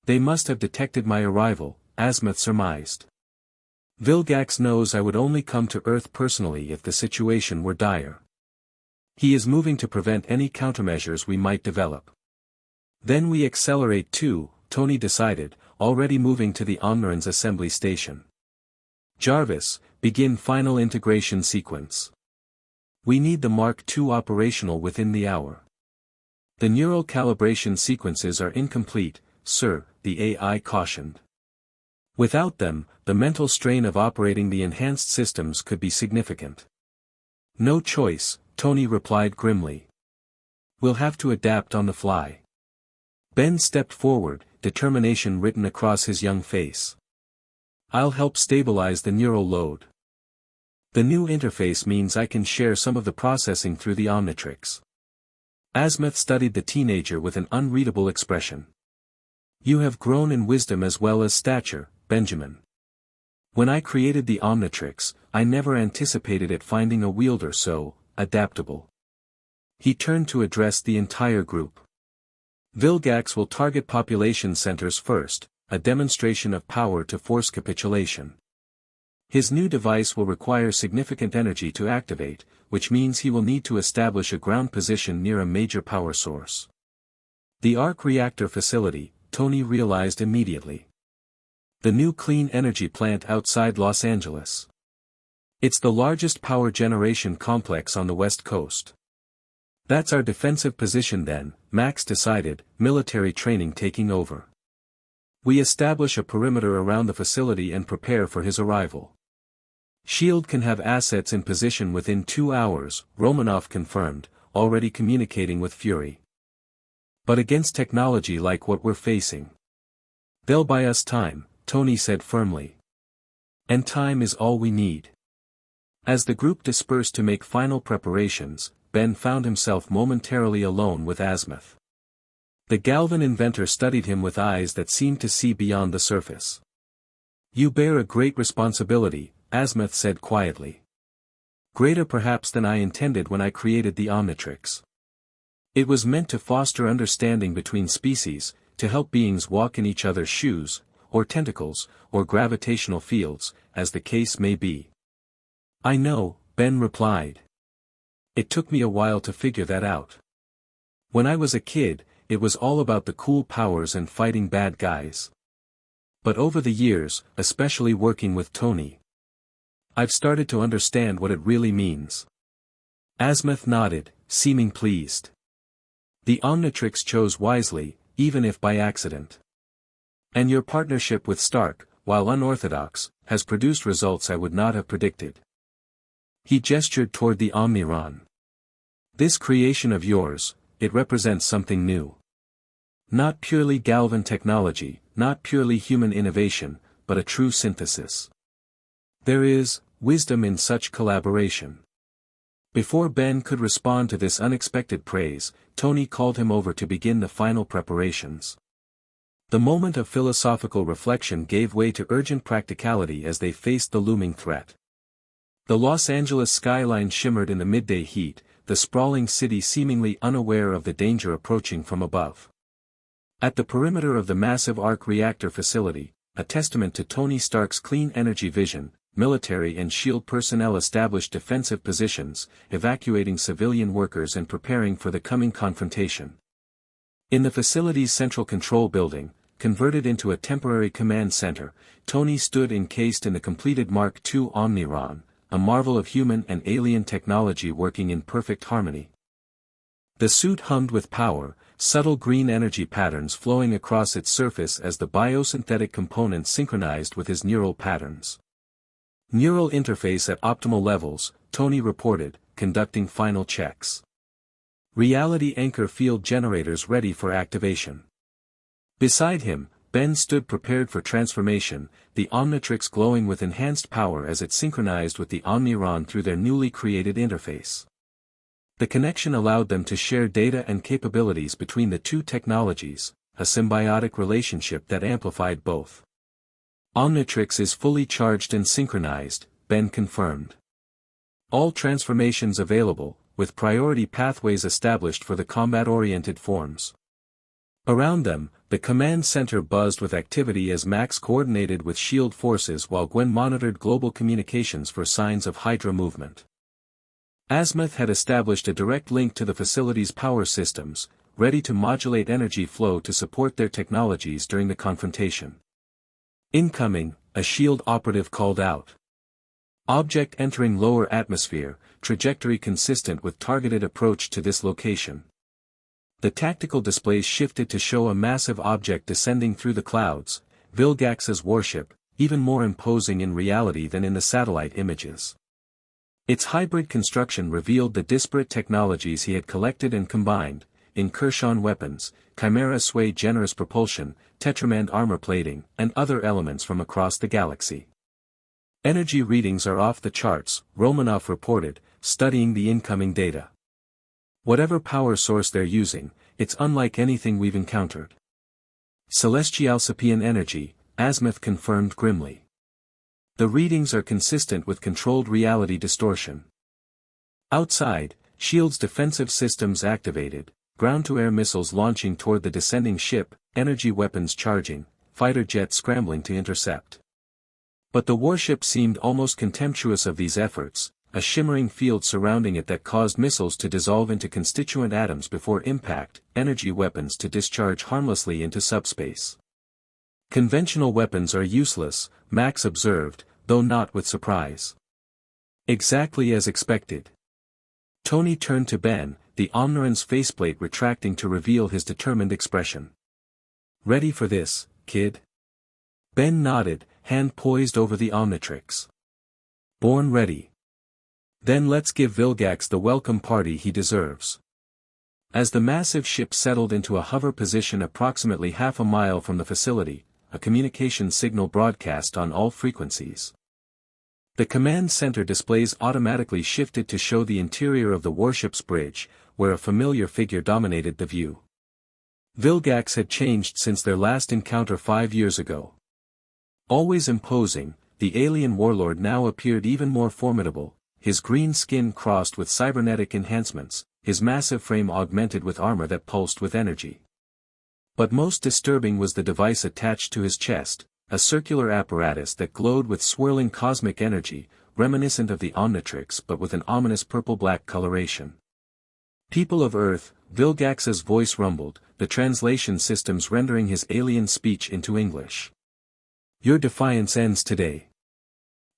Speaker 1: They must have detected my arrival, Azimuth surmised. Vilgax knows I would only come to Earth personally if the situation were dire. He is moving to prevent any countermeasures we might develop. Then we accelerate too, Tony decided, already moving to the Omniron's assembly station. Jarvis, begin final integration sequence. We need the Mark II operational within the hour. The neural calibration sequences are incomplete, sir, the AI cautioned. Without them, the mental strain of operating the enhanced systems could be significant. No choice, Tony replied grimly. We'll have to adapt on the fly. Ben stepped forward, determination written across his young face. I'll help stabilize the neural load. The new interface means I can share some of the processing through the Omnitrix. Azimuth studied the teenager with an unreadable expression. You have grown in wisdom as well as stature, Benjamin. When I created the Omnitrix, I never anticipated it finding a wielder so adaptable. He turned to address the entire group. Vilgax will target population centers first, a demonstration of power to force capitulation. His new device will require significant energy to activate, which means he will need to establish a ground position near a major power source. The arc reactor facility, Tony realized immediately. The new clean energy plant outside Los Angeles. It's the largest power generation complex on the West Coast. That's our defensive position then, Max decided, military training taking over. We establish a perimeter around the facility and prepare for his arrival. SHIELD can have assets in position within 2 hours, Romanoff confirmed, already communicating with Fury. But against technology like what we're facing. They'll buy us time, Tony said firmly. And time is all we need. As the group dispersed to make final preparations, Ben found himself momentarily alone with Azimuth. The Galvan inventor studied him with eyes that seemed to see beyond the surface. You bear a great responsibility, Azimuth said quietly. Greater perhaps than I intended when I created the Omnitrix. It was meant to foster understanding between species, to help beings walk in each other's shoes, or tentacles, or gravitational fields, as the case may be. I know, Ben replied. It took me a while to figure that out. When I was a kid, it was all about the cool powers and fighting bad guys. But over the years, especially working with Tony, I've started to understand what it really means. Azimuth nodded, seeming pleased. The Omnitrix chose wisely, even if by accident. And your partnership with Stark, while unorthodox, has produced results I would not have predicted. He gestured toward the Omniron. This creation of yours, it represents something new. Not purely Galvan technology, not purely human innovation, but a true synthesis. There is wisdom in such collaboration. Before Ben could respond to this unexpected praise, Tony called him over to begin the final preparations. The moment of philosophical reflection gave way to urgent practicality as they faced the looming threat. The Los Angeles skyline shimmered in the midday heat, the sprawling city seemingly unaware of the danger approaching from above. At the perimeter of the massive arc reactor facility, a testament to Tony Stark's clean energy vision, military and SHIELD personnel established defensive positions, evacuating civilian workers and preparing for the coming confrontation. In the facility's central control building, converted into a temporary command center, Tony stood encased in the completed Mark II Omniron, a marvel of human and alien technology working in perfect harmony. The suit hummed with power, subtle green energy patterns flowing across its surface as the biosynthetic components synchronized with his neural patterns. Neural interface at optimal levels, Tony reported, conducting final checks. Reality anchor field generators ready for activation. Beside him, Ben stood prepared for transformation, the Omnitrix glowing with enhanced power as it synchronized with the Omniron through their newly created interface. The connection allowed them to share data and capabilities between the two technologies, a symbiotic relationship that amplified both. Omnitrix is fully charged and synchronized, Ben confirmed. All transformations available, with priority pathways established for the combat-oriented forms. Around them, the command center buzzed with activity as Max coordinated with SHIELD forces while Gwen monitored global communications for signs of Hydra movement. Azimuth had established a direct link to the facility's power systems, ready to modulate energy flow to support their technologies during the confrontation. Incoming, a SHIELD operative called out. Object entering lower atmosphere, trajectory consistent with targeted approach to this location. The tactical displays shifted to show a massive object descending through the clouds, Vilgax's warship, even more imposing in reality than in the satellite images. Its hybrid construction revealed the disparate technologies he had collected and combined, incursion weapons, chimera sway generous propulsion, tetramand armor plating, and other elements from across the galaxy. Energy readings are off the charts, Romanov reported, studying the incoming data. Whatever power source they're using, it's unlike anything we've encountered. Celestialsapian energy, Azimuth confirmed grimly. The readings are consistent with controlled reality distortion. Outside, SHIELD's defensive systems activated, ground-to-air missiles launching toward the descending ship, energy weapons charging, fighter jets scrambling to intercept. But the warship seemed almost contemptuous of these efforts, a shimmering field surrounding it that caused missiles to dissolve into constituent atoms before impact, energy weapons to discharge harmlessly into subspace. Conventional weapons are useless, Max observed, though not with surprise. Exactly as expected. Tony turned to Ben, the Omniron's faceplate retracting to reveal his determined expression. Ready for this, kid? Ben nodded, hand poised over the Omnitrix. Born ready. Then let's give Vilgax the welcome party he deserves. As the massive ship settled into a hover position approximately half a mile from the facility, a communication signal broadcast on all frequencies. The command center displays automatically shifted to show the interior of the warship's bridge, where a familiar figure dominated the view. Vilgax had changed since their last encounter 5 years ago. Always imposing, the alien warlord now appeared even more formidable, his green skin crossed with cybernetic enhancements, his massive frame augmented with armor that pulsed with energy. But most disturbing was the device attached to his chest, a circular apparatus that glowed with swirling cosmic energy, reminiscent of the Omnitrix but with an ominous purple-black coloration. People of Earth, Vilgax's voice rumbled, the translation systems rendering his alien speech into English. Your defiance ends today.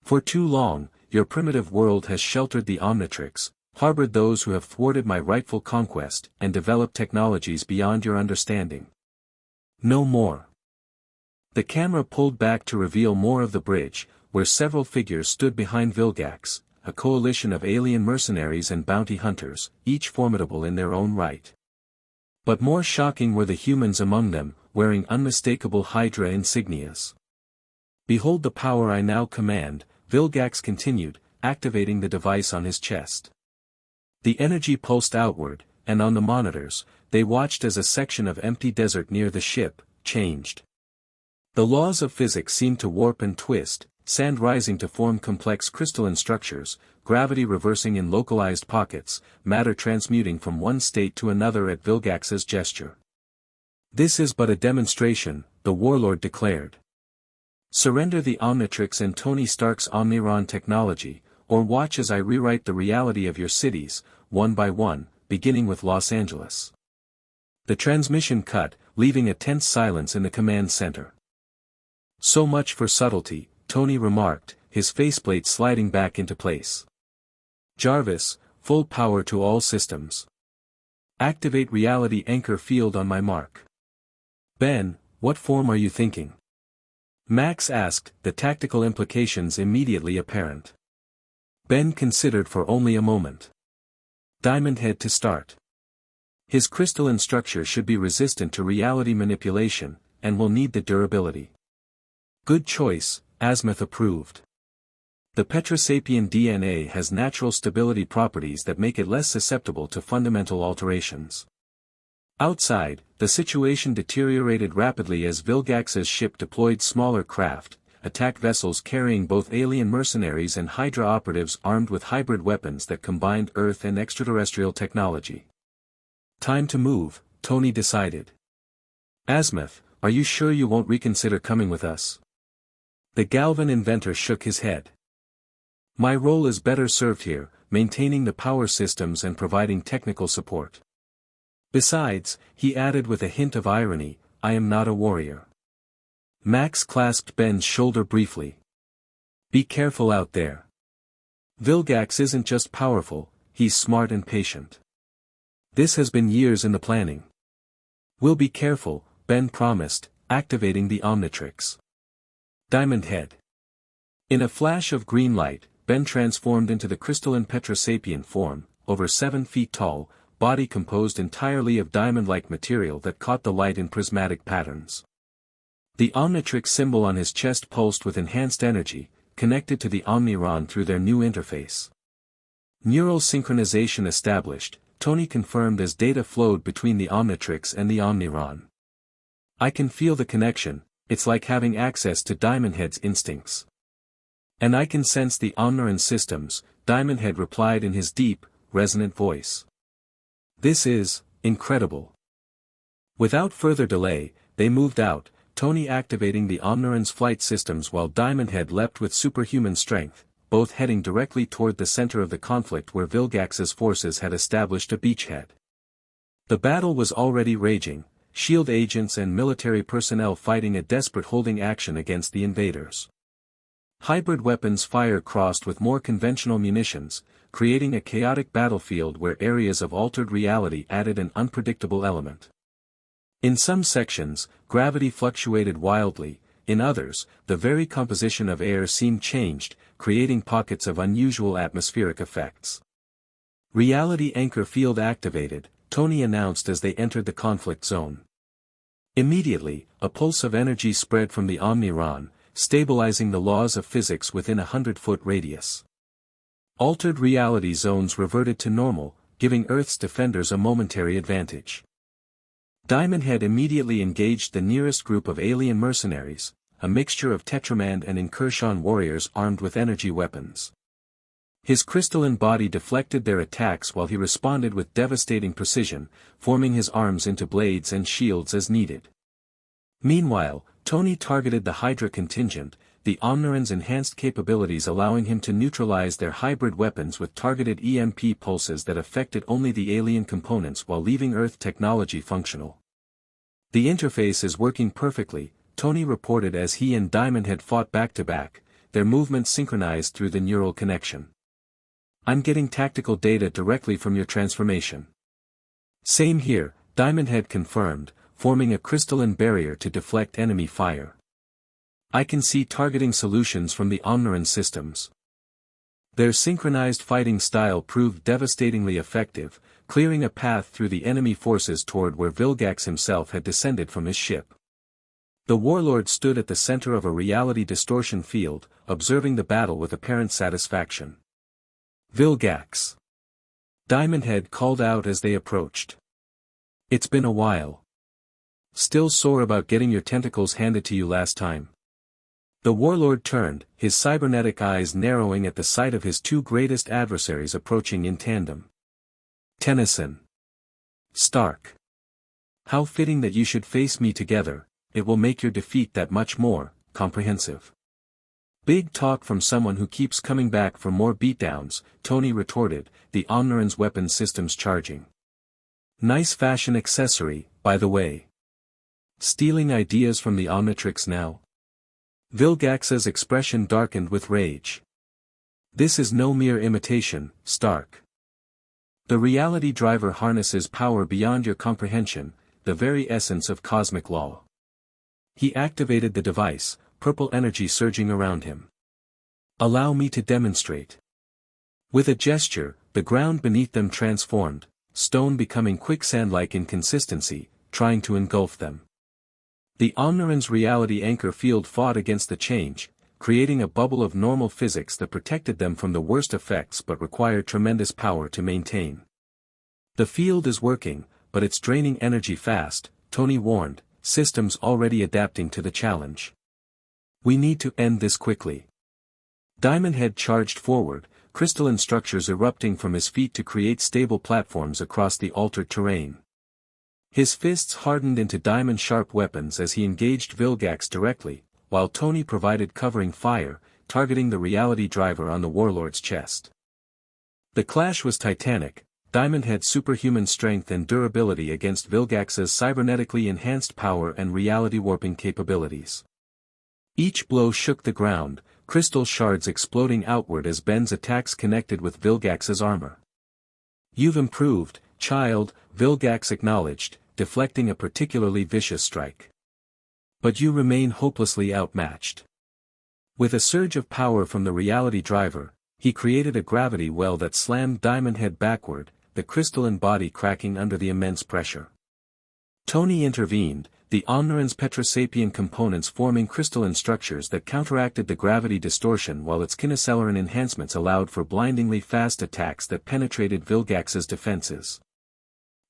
Speaker 1: For too long, your primitive world has sheltered the Omnitrix, harbored those who have thwarted my rightful conquest, and developed technologies beyond your understanding. No more. The camera pulled back to reveal more of the bridge, where several figures stood behind Vilgax, a coalition of alien mercenaries and bounty hunters, each formidable in their own right. But more shocking were the humans among them, wearing unmistakable Hydra insignias. Behold the power I now command, Vilgax continued, activating the device on his chest. The energy pulsed outward, and on the monitors, they watched as a section of empty desert near the ship changed. The laws of physics seemed to warp and twist, sand rising to form complex crystalline structures, gravity reversing in localized pockets, matter transmuting from one state to another at Vilgax's gesture. This is but a demonstration, the warlord declared. Surrender the Omnitrix and Tony Stark's Omniron technology, or watch as I rewrite the reality of your cities, one by one, beginning with Los Angeles. The transmission cut, leaving a tense silence in the command center. So much for subtlety, Tony remarked, his faceplate sliding back into place. Jarvis, full power to all systems. Activate reality anchor field on my mark. Ben, what form are you thinking? Max asked, the tactical implications immediately apparent. Ben considered for only a moment. Diamond Head to start. His crystalline structure should be resistant to reality manipulation, and will need the durability. Good choice, Azimuth approved. The Petrosapien DNA has natural stability properties that make it less susceptible to fundamental alterations. Outside, the situation deteriorated rapidly as Vilgax's ship deployed smaller craft, attack vessels carrying both alien mercenaries and Hydra operatives armed with hybrid weapons that combined Earth and extraterrestrial technology. Time to move, Tony decided. Azimuth, are you sure you won't reconsider coming with us? The Galvan inventor shook his head. My role is better served here, maintaining the power systems and providing technical support. Besides, he added with a hint of irony, I am not a warrior. Max clasped Ben's shoulder briefly. Be careful out there. Vilgax isn't just powerful, he's smart and patient. This has been years in the planning. We'll be careful, Ben promised, activating the Omnitrix. Diamond Head. In a flash of green light, Ben transformed into the crystalline Petrosapien form, over 7 feet tall, body composed entirely of diamond-like material that caught the light in prismatic patterns. The Omnitrix symbol on his chest pulsed with enhanced energy, connected to the Omniron through their new interface. Neural synchronization established, Tony confirmed as data flowed between the Omnitrix and the Omniron. I can feel the connection, it's like having access to Diamond Head's instincts. And I can sense the Omniron systems, Diamond Head replied in his deep, resonant voice. This is incredible. Without further delay, they moved out, Tony activating the Omniron's flight systems while Diamond Head leapt with superhuman strength, both heading directly toward the center of the conflict where Vilgax's forces had established a beachhead. The battle was already raging, SHIELD agents and military personnel fighting a desperate holding action against the invaders. Hybrid weapons fire crossed with more conventional munitions, creating a chaotic battlefield where areas of altered reality added an unpredictable element. In some sections, gravity fluctuated wildly, in others, the very composition of air seemed changed, creating pockets of unusual atmospheric effects. Reality anchor field activated, Tony announced as they entered the conflict zone. Immediately, a pulse of energy spread from the Omniron, stabilizing the laws of physics within a 100-foot radius. Altered reality zones reverted to normal, giving Earth's defenders a momentary advantage. Diamond Head immediately engaged the nearest group of alien mercenaries, a mixture of Tetramand and Incursion warriors armed with energy weapons. His crystalline body deflected their attacks while he responded with devastating precision, forming his arms into blades and shields as needed. Meanwhile, Tony targeted the Hydra contingent, the Omniron's enhanced capabilities allowing him to neutralize their hybrid weapons with targeted EMP pulses that affected only the alien components while leaving Earth technology functional. The interface is working perfectly, Tony reported as he and Diamond Head fought back-to-back, their movements synchronized through the neural connection. I'm getting tactical data directly from your transformation. Same here, Diamond Head confirmed, forming a crystalline barrier to deflect enemy fire. I can see targeting solutions from the Omniron systems. Their synchronized fighting style proved devastatingly effective, clearing a path through the enemy forces toward where Vilgax himself had descended from his ship. The warlord stood at the center of a reality distortion field, observing the battle with apparent satisfaction. Vilgax. Diamond Head called out as they approached. It's been a while. Still sore about getting your tentacles handed to you last time? The warlord turned, his cybernetic eyes narrowing at the sight of his two greatest adversaries approaching in tandem. Tennyson. Stark. How fitting that you should face me together, it will make your defeat that much more comprehensive. Big talk from someone who keeps coming back for more beatdowns, Tony retorted, the Omniron's weapon systems charging. Nice fashion accessory, by the way. Stealing ideas from the Omnitrix now? Vilgax's expression darkened with rage. This is no mere imitation, Stark. The reality driver harnesses power beyond your comprehension, the very essence of cosmic law. He activated the device, purple energy surging around him. Allow me to demonstrate. With a gesture, the ground beneath them transformed, stone becoming quicksand-like in consistency, trying to engulf them. The Omniron's reality anchor field fought against the change, creating a bubble of normal physics that protected them from the worst effects but required tremendous power to maintain. The field is working, but it's draining energy fast, Tony warned, systems already adapting to the challenge. We need to end this quickly. Diamond Head charged forward, crystalline structures erupting from his feet to create stable platforms across the altered terrain. His fists hardened into diamond-sharp weapons as he engaged Vilgax directly, while Tony provided covering fire, targeting the reality driver on the warlord's chest. The clash was titanic. Diamond had superhuman strength and durability against Vilgax's cybernetically enhanced power and reality warping capabilities. Each blow shook the ground, crystal shards exploding outward as Ben's attacks connected with Vilgax's armor. You've improved, child, Vilgax acknowledged, deflecting a particularly vicious strike. But you remain hopelessly outmatched. With a surge of power from the reality driver, he created a gravity well that slammed Diamond Head backward, the crystalline body cracking under the immense pressure. Tony intervened, the Omniron's petrosapian components forming crystalline structures that counteracted the gravity distortion while its kinoceleran enhancements allowed for blindingly fast attacks that penetrated Vilgax's defenses.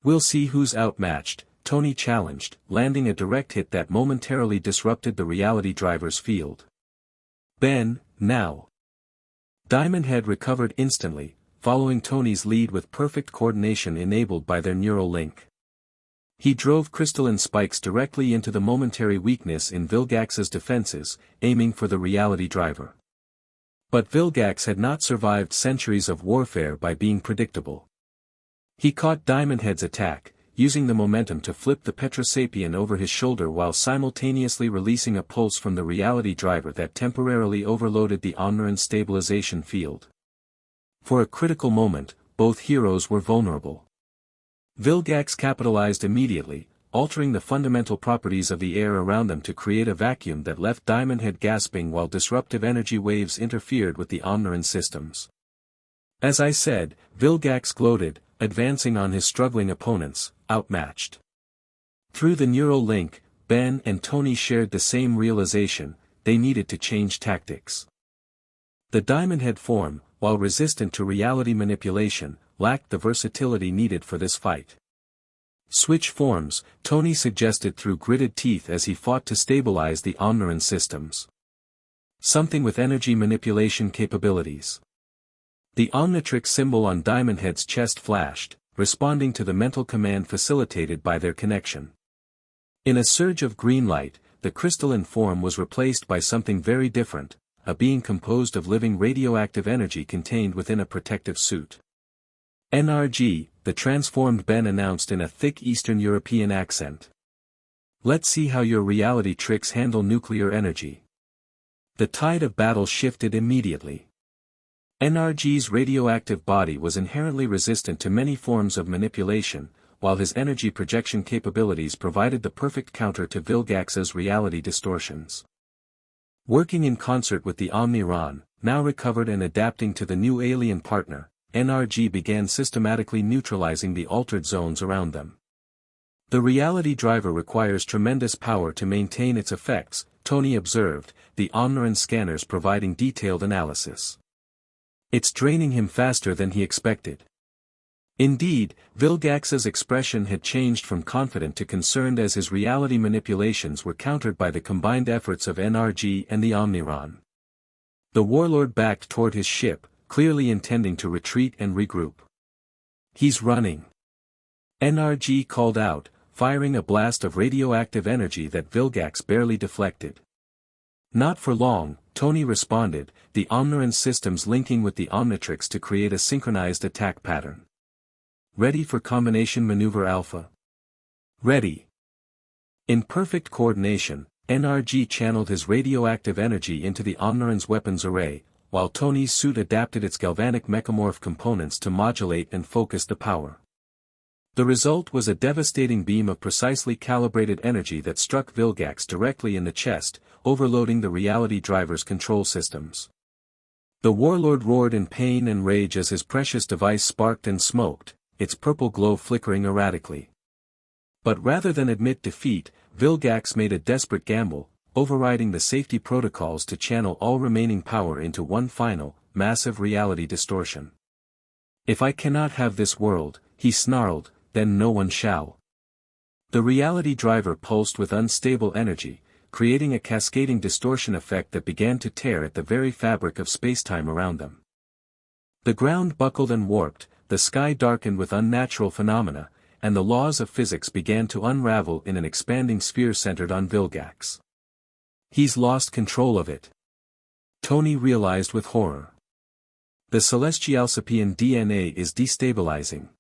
Speaker 1: We'll see who's outmatched, Tony challenged, landing a direct hit that momentarily disrupted the reality driver's field. Ben, now. Diamond Head recovered instantly, following Tony's lead with perfect coordination enabled by their neural link. He drove crystalline spikes directly into the momentary weakness in Vilgax's defenses, aiming for the reality driver. But Vilgax had not survived centuries of warfare by being predictable. He caught Diamond Head's attack, using the momentum to flip the petrosapian over his shoulder while simultaneously releasing a pulse from the reality driver that temporarily overloaded the Omniron stabilization field. For a critical moment, both heroes were vulnerable. Vilgax capitalized immediately, altering the fundamental properties of the air around them to create a vacuum that left Diamond Head gasping while disruptive energy waves interfered with the Omniron systems. As I said, Vilgax gloated, advancing on his struggling opponents, outmatched. Through the neural link, Ben and Tony shared the same realization: they needed to change tactics. The Diamond Head form, while resistant to reality manipulation, lacked the versatility needed for this fight. Switch forms, Tony suggested through gritted teeth as he fought to stabilize the Omniron systems. Something with energy manipulation capabilities. The Omnitrix symbol on Diamond Head's chest flashed, responding to the mental command facilitated by their connection. In a surge of green light, the crystalline form was replaced by something very different, a being composed of living radioactive energy contained within a protective suit. NRG, the transformed Ben announced in a thick Eastern European accent. Let's see how your reality tricks handle nuclear energy. The tide of battle shifted immediately. NRG's radioactive body was inherently resistant to many forms of manipulation, while his energy projection capabilities provided the perfect counter to Vilgax's reality distortions. Working in concert with the Omniron, now recovered and adapting to the new alien partner, NRG began systematically neutralizing the altered zones around them. The reality driver requires tremendous power to maintain its effects, Tony observed, the Omniron scanners providing detailed analysis. It's draining him faster than he expected. Indeed, Vilgax's expression had changed from confident to concerned as his reality manipulations were countered by the combined efforts of NRG and the Omniron. The warlord backed toward his ship, clearly intending to retreat and regroup. He's running. NRG called out, firing a blast of radioactive energy that Vilgax barely deflected. Not for long, Tony responded, the Omniron systems linking with the Omnitrix to create a synchronized attack pattern. Ready for combination maneuver alpha? Ready. In perfect coordination, NRG channeled his radioactive energy into the Omniron's weapons array, while Tony's suit adapted its galvanic mechamorph components to modulate and focus the power. The result was a devastating beam of precisely calibrated energy that struck Vilgax directly in the chest, overloading the reality driver's control systems. The warlord roared in pain and rage as his precious device sparked and smoked, its purple glow flickering erratically. But rather than admit defeat, Vilgax made a desperate gamble, overriding the safety protocols to channel all remaining power into one final, massive reality distortion. "If I cannot have this world," he snarled, "then no one shall." The reality driver pulsed with unstable energy, creating a cascading distortion effect that began to tear at the very fabric of spacetime around them. The ground buckled and warped, the sky darkened with unnatural phenomena, and the laws of physics began to unravel in an expanding sphere centered on Vilgax. "He's lost control of it," Tony realized with horror. "The Celestialsapian DNA is destabilizing."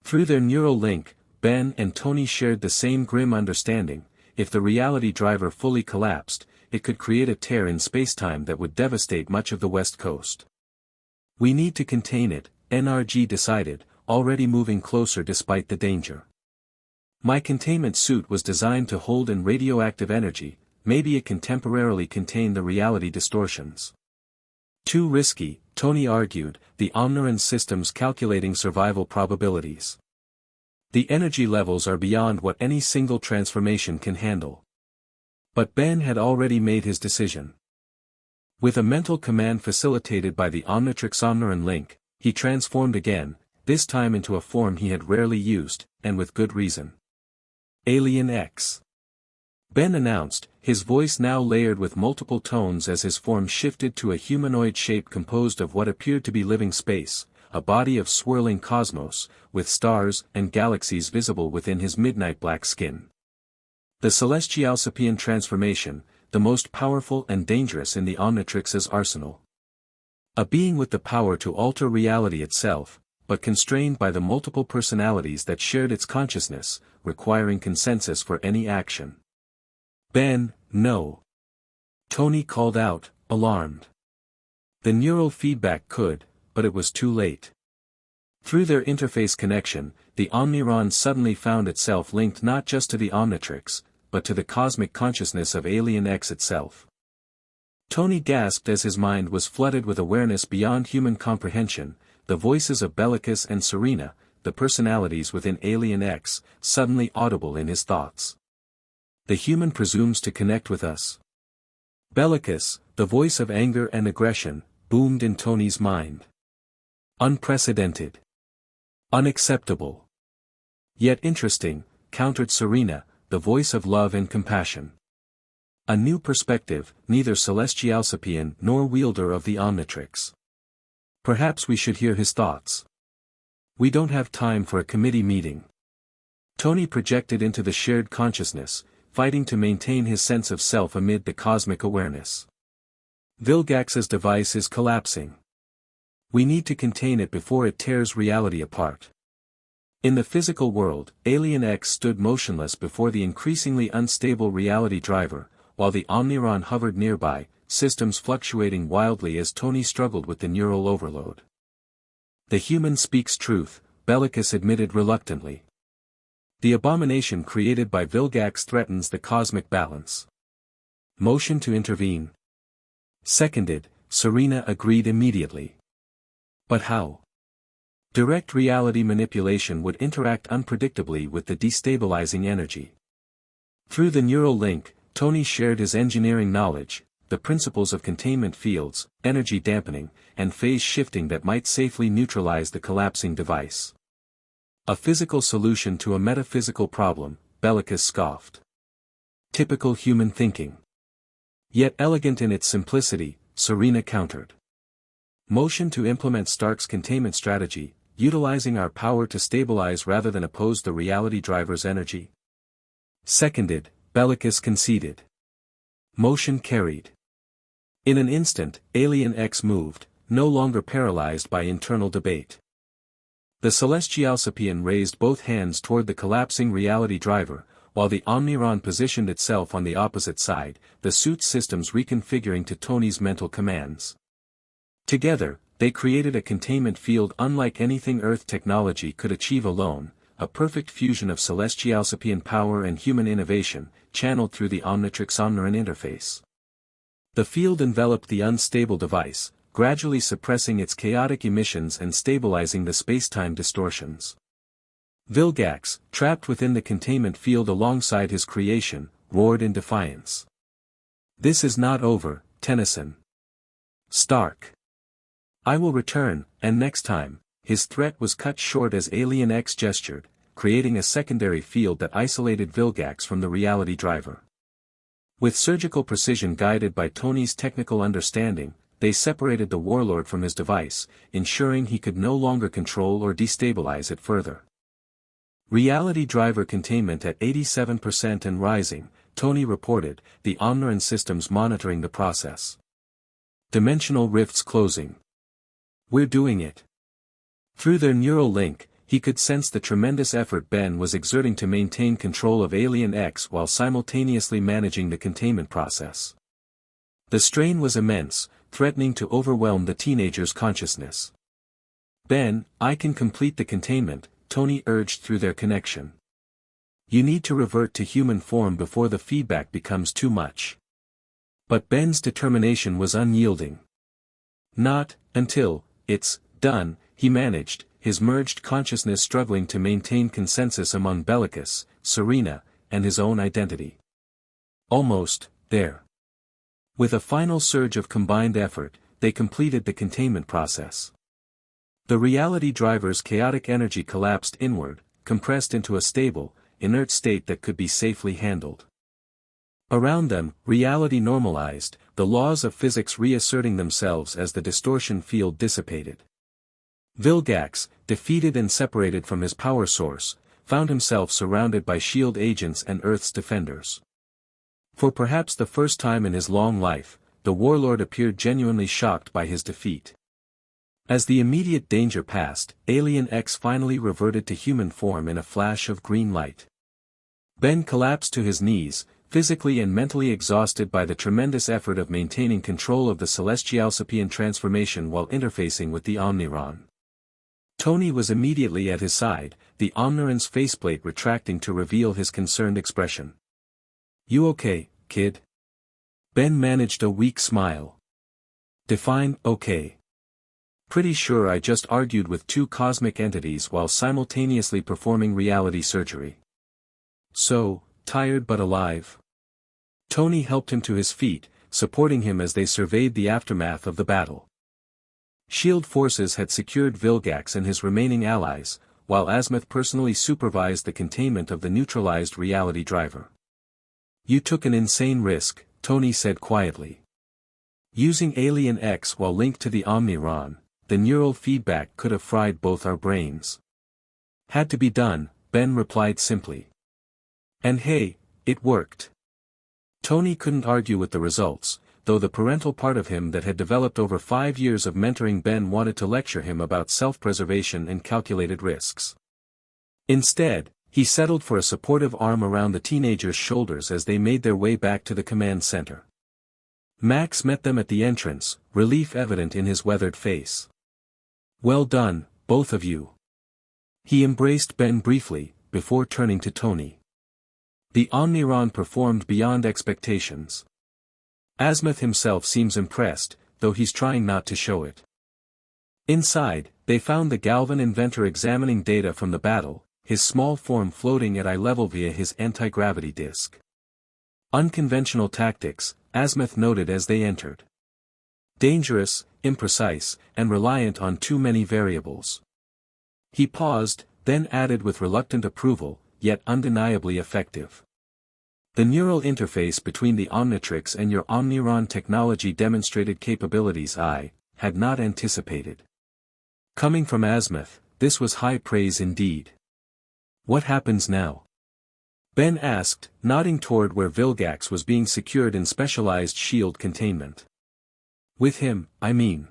Speaker 1: Through their neural link, Ben and Tony shared the same grim understanding: if the reality driver fully collapsed, it could create a tear in spacetime that would devastate much of the West Coast. "We need to contain it," NRG decided, already moving closer despite the danger. "My containment suit was designed to hold in radioactive energy, maybe it can temporarily contain the reality distortions." "Too risky," Tony argued, the Omniron system's calculating survival probabilities. "The energy levels are beyond what any single transformation can handle." But Ben had already made his decision. With a mental command facilitated by the Omnitrix Omniron link, he transformed again, this time into a form he had rarely used, and with good reason. "Alien X," Ben announced, his voice now layered with multiple tones as his form shifted to a humanoid shape composed of what appeared to be living space, a body of swirling cosmos, with stars and galaxies visible within his midnight black skin. The Celestialsapian transformation, the most powerful and dangerous in the Omnitrix's arsenal. A being with the power to alter reality itself, but constrained by the multiple personalities that shared its consciousness, requiring consensus for any action. "Ben, no!" Tony called out, alarmed. The neural feedback could, but it was too late. Through their interface connection, the Omniron suddenly found itself linked not just to the Omnitrix, but to the cosmic consciousness of Alien X itself. Tony gasped as his mind was flooded with awareness beyond human comprehension, the voices of Vilgax and Serena, the personalities within Alien X, suddenly audible in his thoughts. "The human presumes to connect with us." Vilgax, the voice of anger and aggression, boomed in Tony's mind. "Unprecedented. Unacceptable." "Yet interesting," countered Serena, the voice of love and compassion. "A new perspective, neither Celestialsapian nor wielder of the Omnitrix. Perhaps we should hear his thoughts." "We don't have time for a committee meeting." Tony projected into the shared consciousness, fighting to maintain his sense of self amid the cosmic awareness. "Vilgax's device is collapsing. We need to contain it before it tears reality apart." In the physical world, Alien X stood motionless before the increasingly unstable reality driver, while the Omniron hovered nearby, systems fluctuating wildly as Tony struggled with the neural overload. "The human speaks truth," Vilgax admitted reluctantly. "The abomination created by Vilgax threatens the cosmic balance." "Motion to intervene." "Seconded," Serena agreed immediately. "But how?" Direct reality manipulation would interact unpredictably with the destabilizing energy. Through the neural link, Tony shared his engineering knowledge, the principles of containment fields, energy dampening, and phase shifting that might safely neutralize the collapsing device. "A physical solution to a metaphysical problem," Vilgax scoffed. "Typical human thinking. Yet elegant in its simplicity," Serena countered. "Motion to implement Stark's containment strategy, utilizing our power to stabilize rather than oppose the reality driver's energy." Seconded, Vilgax conceded. Motion carried. In an instant, Alien X moved, no longer paralyzed by internal debate. The Celestialsapian raised both hands toward the collapsing reality driver, while the Omniron positioned itself on the opposite side, the suit's systems reconfiguring to Tony's mental commands. Together, they created a containment field unlike anything Earth technology could achieve alone, a perfect fusion of celestialsapian power and human innovation, channeled through the Omnitrix Omniron interface. The field enveloped the unstable device, gradually suppressing its chaotic emissions and stabilizing the spacetime distortions. Vilgax, trapped within the containment field alongside his creation, roared in defiance. "This is not over, Tennyson. Stark. I will return, and next time." His threat was cut short as Alien X gestured, creating a secondary field that isolated Vilgax from the reality driver. With surgical precision guided by Tony's technical understanding, they separated the warlord from his device, ensuring he could no longer control or destabilize it further. Reality driver containment at 87% and rising, Tony reported, the Omniron systems monitoring the process. Dimensional rifts closing. "We're doing it." Through their neural link, he could sense the tremendous effort Ben was exerting to maintain control of Alien X while simultaneously managing the containment process. The strain was immense, threatening to overwhelm the teenager's consciousness. "Ben, I can complete the containment," Tony urged through their connection. "You need to revert to human form before the feedback becomes too much." But Ben's determination was unyielding. "Not until it's done," he managed, his merged consciousness struggling to maintain consensus among Bellicus, Serena, and his own identity. Almost there. With a final surge of combined effort, they completed the containment process. The reality driver's chaotic energy collapsed inward, compressed into a stable, inert state that could be safely handled. Around them, reality normalized, the laws of physics reasserting themselves as the distortion field dissipated. Vilgax, defeated and separated from his power source, found himself surrounded by S.H.I.E.L.D. agents and Earth's defenders. For perhaps the first time in his long life, the warlord appeared genuinely shocked by his defeat. As the immediate danger passed, Alien X finally reverted to human form in a flash of green light. Ben collapsed to his knees, physically and mentally exhausted by the tremendous effort of maintaining control of the celestialsapian transformation while interfacing with the Omniron. Tony was immediately at his side, the Omniron's faceplate retracting to reveal his concerned expression. "You okay, kid?" Ben managed a weak smile. "Define okay. Pretty sure I just argued with two cosmic entities while simultaneously performing reality surgery. So, tired but alive." Tony helped him to his feet, supporting him as they surveyed the aftermath of the battle. S.H.I.E.L.D. forces had secured Vilgax and his remaining allies, while Azimuth personally supervised the containment of the neutralized reality driver. "You took an insane risk," Tony said quietly. "Using Alien X while linked to the Omniron, the neural feedback could have fried both our brains." "Had to be done," Ben replied simply. "And hey, it worked." Tony couldn't argue with the results, though the parental part of him that had developed over 5 years of mentoring Ben wanted to lecture him about self-preservation and calculated risks. Instead, he settled for a supportive arm around the teenager's shoulders as they made their way back to the command center. Max met them at the entrance, relief evident in his weathered face. "Well done, both of you." He embraced Ben briefly, before turning to Tony. "The Omniron performed beyond expectations. Azimuth himself seems impressed, though he's trying not to show it." Inside, they found the Galvan inventor examining data from the battle, his small form floating at eye level via his anti-gravity disk. "Unconventional tactics," Azimuth noted as they entered. "Dangerous, imprecise, and reliant on too many variables." He paused, then added with reluctant approval, yet undeniably effective. "The neural interface between the Omnitrix and your Omniron technology demonstrated capabilities I had not anticipated." Coming from Azimuth, this was high praise indeed. "What happens now?" Ben asked, nodding toward where Vilgax was being secured in specialized S.H.I.E.L.D. containment. "With him, I mean.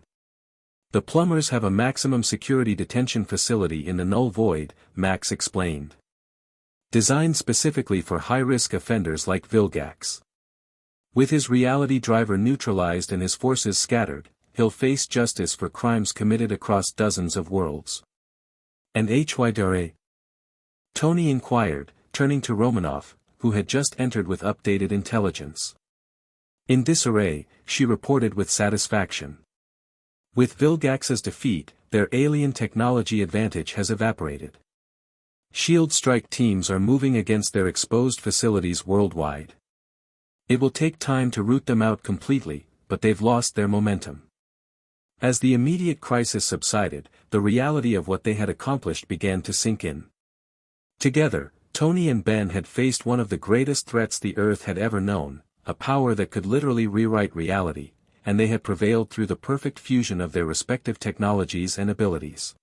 Speaker 1: The Plumbers have a maximum security detention facility in the Null Void," Max explained. Designed specifically for high-risk offenders like Vilgax. With his reality driver neutralized and his forces scattered, he'll face justice for crimes committed across dozens of worlds. And why? Tony inquired, turning to Romanoff, who had just entered with updated intelligence. In disarray, she reported with satisfaction. With Vilgax's defeat, their alien technology advantage has evaporated. Shield strike teams are moving against their exposed facilities worldwide. It will take time to root them out completely, but they've lost their momentum. As the immediate crisis subsided, the reality of what they had accomplished began to sink in. Together, Tony and Ben had faced one of the greatest threats the Earth had ever known, a power that could literally rewrite reality, and they had prevailed through the perfect fusion of their respective technologies and abilities.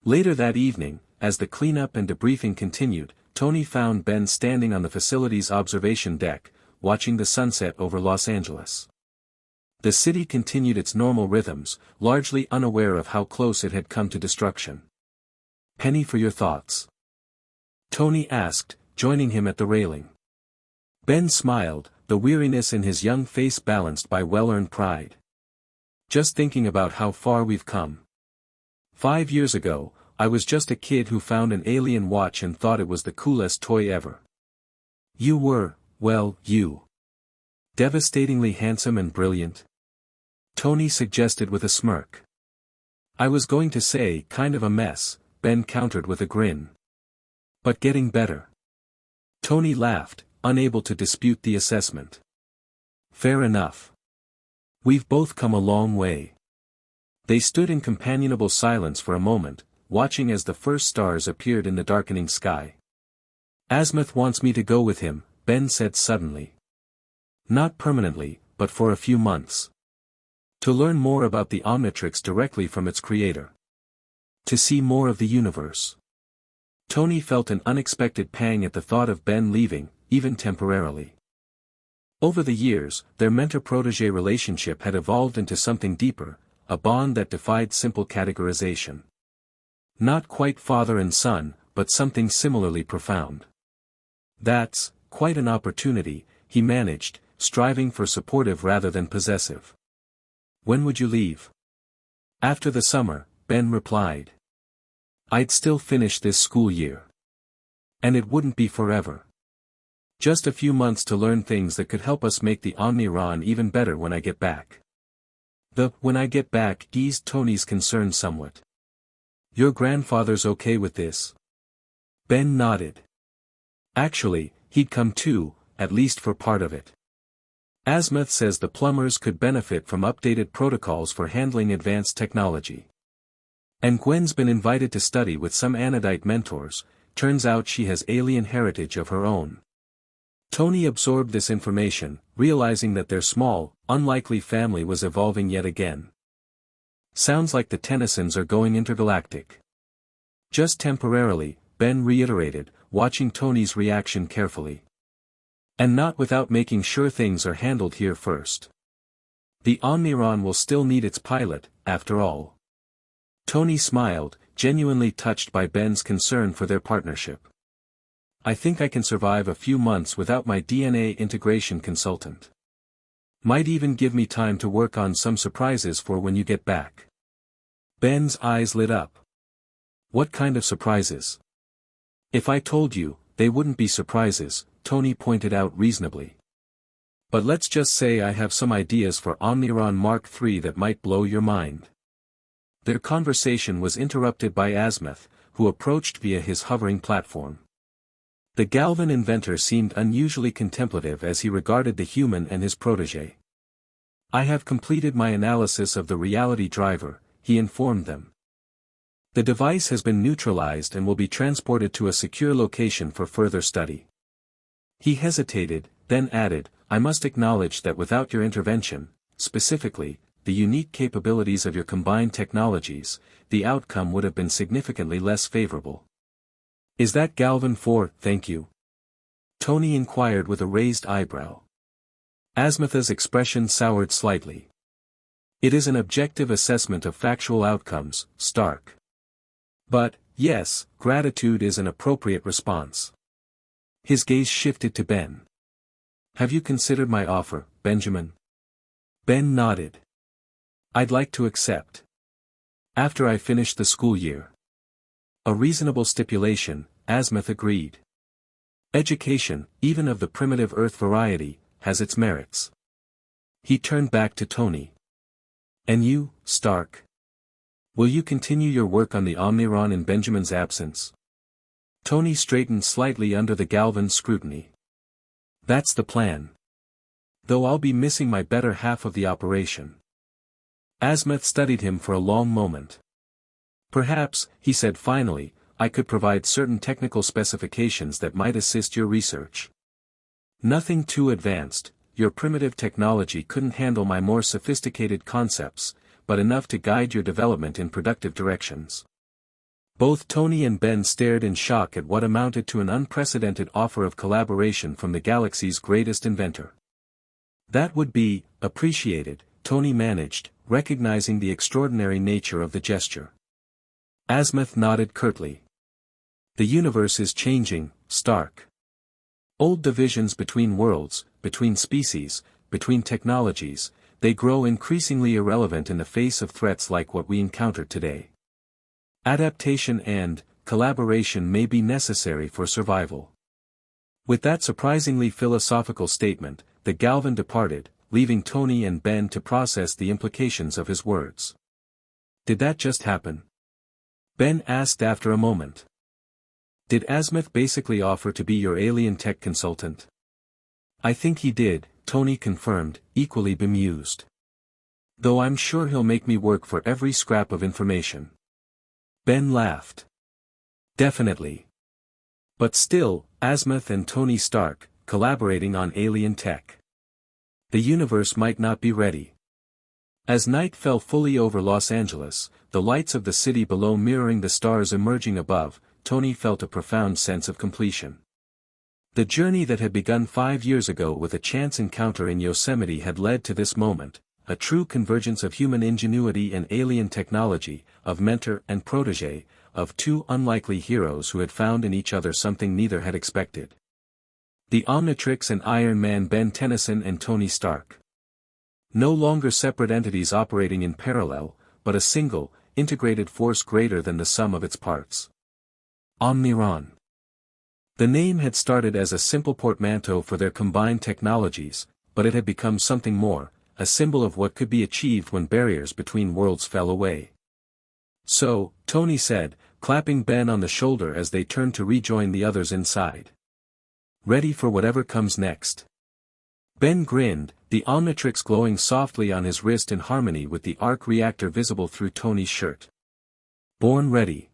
Speaker 1: Later that evening, as the cleanup and debriefing continued, Tony found Ben standing on the facility's observation deck, watching the sunset over Los Angeles. The city continued its normal rhythms, largely unaware of how close it had come to destruction. "Penny for your thoughts?" Tony asked, joining him at the railing. Ben smiled, the weariness in his young face balanced by well-earned pride. "Just thinking about how far we've come. 5 years ago, I was just a kid who found an alien watch and thought it was the coolest toy ever. You were, well, devastatingly handsome and brilliant," Tony suggested with a smirk. "I was going to say kind of a mess," Ben countered with a grin. "But getting better." Tony laughed, unable to dispute the assessment. "Fair enough. We've both come a long way." They stood in companionable silence for a moment, watching as the first stars appeared in the darkening sky. "Azimuth wants me to go with him," Ben said suddenly. "Not permanently, but for a few months. To learn more about the Omnitrix directly from its creator. To see more of the universe." Tony felt an unexpected pang at the thought of Ben leaving, even temporarily. Over the years, their mentor-protégé relationship had evolved into something deeper, a bond that defied simple categorization. Not quite father and son, but something similarly profound. "That's quite an opportunity," he managed, striving for supportive rather than possessive. "When would you leave?" "After the summer," Ben replied. "I'd still finish this school year. And it wouldn't be forever. Just a few months to learn things that could help us make the Omniron even better when I get back." When I get back eased Tony's concern somewhat. "Your grandfather's okay with this?" Ben nodded. "Actually, he'd come too, at least for part of it. Azimuth says the plumbers could benefit from updated protocols for handling advanced technology. And Gwen's been invited to study with some Anodite mentors, turns out she has alien heritage of her own." Tony absorbed this information, realizing that their small, unlikely family was evolving yet again. "Sounds like the Tennysons are going intergalactic." "Just temporarily," Ben reiterated, watching Tony's reaction carefully. "And not without making sure things are handled here first. The Omniron will still need its pilot, after all." Tony smiled, genuinely touched by Ben's concern for their partnership. "I think I can survive a few months without my DNA integration consultant. Might even give me time to work on some surprises for when you get back." Ben's eyes lit up. "What kind of surprises?" "If I told you, they wouldn't be surprises," Tony pointed out reasonably. "But let's just say I have some ideas for Omniron Mark III that might blow your mind." Their conversation was interrupted by Azimuth, who approached via his hovering platform. The Galvan inventor seemed unusually contemplative as he regarded the human and his protégé. "I have completed my analysis of the reality driver," he informed them. "The device has been neutralized and will be transported to a secure location for further study." He hesitated, then added, "I must acknowledge that without your intervention, specifically, the unique capabilities of your combined technologies, the outcome would have been significantly less favorable." "Is that Galvan for, thank you?" Tony inquired with a raised eyebrow. Azimuth's expression soured slightly. "It is an objective assessment of factual outcomes, Stark. But, yes, gratitude is an appropriate response." His gaze shifted to Ben. "Have you considered my offer, Benjamin?" Ben nodded. "I'd like to accept. After I finish the school year." "A reasonable stipulation," Azimuth agreed. "Education, even of the primitive Earth variety, has its merits." He turned back to Tony. "And you, Stark? Will you continue your work on the Omniron in Benjamin's absence?" Tony straightened slightly under the Galvan's scrutiny. "That's the plan. Though I'll be missing my better half of the operation." Azimuth studied him for a long moment. "Perhaps," he said finally, "I could provide certain technical specifications that might assist your research. Nothing too advanced, your primitive technology couldn't handle my more sophisticated concepts, but enough to guide your development in productive directions." Both Tony and Ben stared in shock at what amounted to an unprecedented offer of collaboration from the galaxy's greatest inventor. "That would be appreciated," Tony managed, recognizing the extraordinary nature of the gesture. Azimuth nodded curtly. "The universe is changing, Stark. Old divisions between worlds, between species, between technologies, they grow increasingly irrelevant in the face of threats like what we encounter today. Adaptation and collaboration may be necessary for survival." With that surprisingly philosophical statement, the Galvan departed, leaving Tony and Ben to process the implications of his words. "Did that just happen?" Ben asked after a moment. "Did Azimuth basically offer to be your alien tech consultant?" "I think he did," Tony confirmed, equally bemused. "Though I'm sure he'll make me work for every scrap of information." Ben laughed. "Definitely. But still, Azimuth and Tony Stark, collaborating on alien tech. The universe might not be ready." As night fell fully over Los Angeles, the lights of the city below mirroring the stars emerging above, Tony felt a profound sense of completion. The journey that had begun 5 years ago with a chance encounter in Yosemite had led to this moment, a true convergence of human ingenuity and alien technology, of mentor and protege, of two unlikely heroes who had found in each other something neither had expected. The Omnitrix and Iron Man, Ben Tennyson and Tony Stark. No longer separate entities operating in parallel, but a single, integrated force greater than the sum of its parts. Omniron. The name had started as a simple portmanteau for their combined technologies, but it had become something more, a symbol of what could be achieved when barriers between worlds fell away. "So," Tony said, clapping Ben on the shoulder as they turned to rejoin the others inside. "Ready for whatever comes next?" Ben grinned, the Omnitrix glowing softly on his wrist in harmony with the arc reactor visible through Tony's shirt. "Born ready."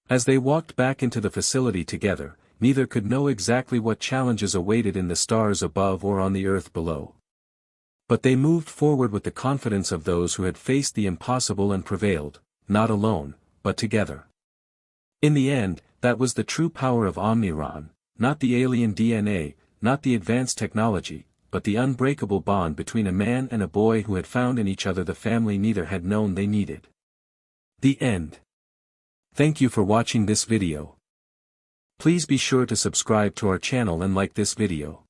Speaker 1: As they walked back into the facility together, neither could know exactly what challenges awaited in the stars above or on the earth below. But they moved forward with the confidence of those who had faced the impossible and prevailed, not alone, but together. In the end, that was the true power of Omniron, not the alien DNA, not the advanced technology, but the unbreakable bond between a man and a boy who had found in each other the family neither had known they needed. The end. Thank you for watching this video. Please be sure to subscribe to our channel and like this video.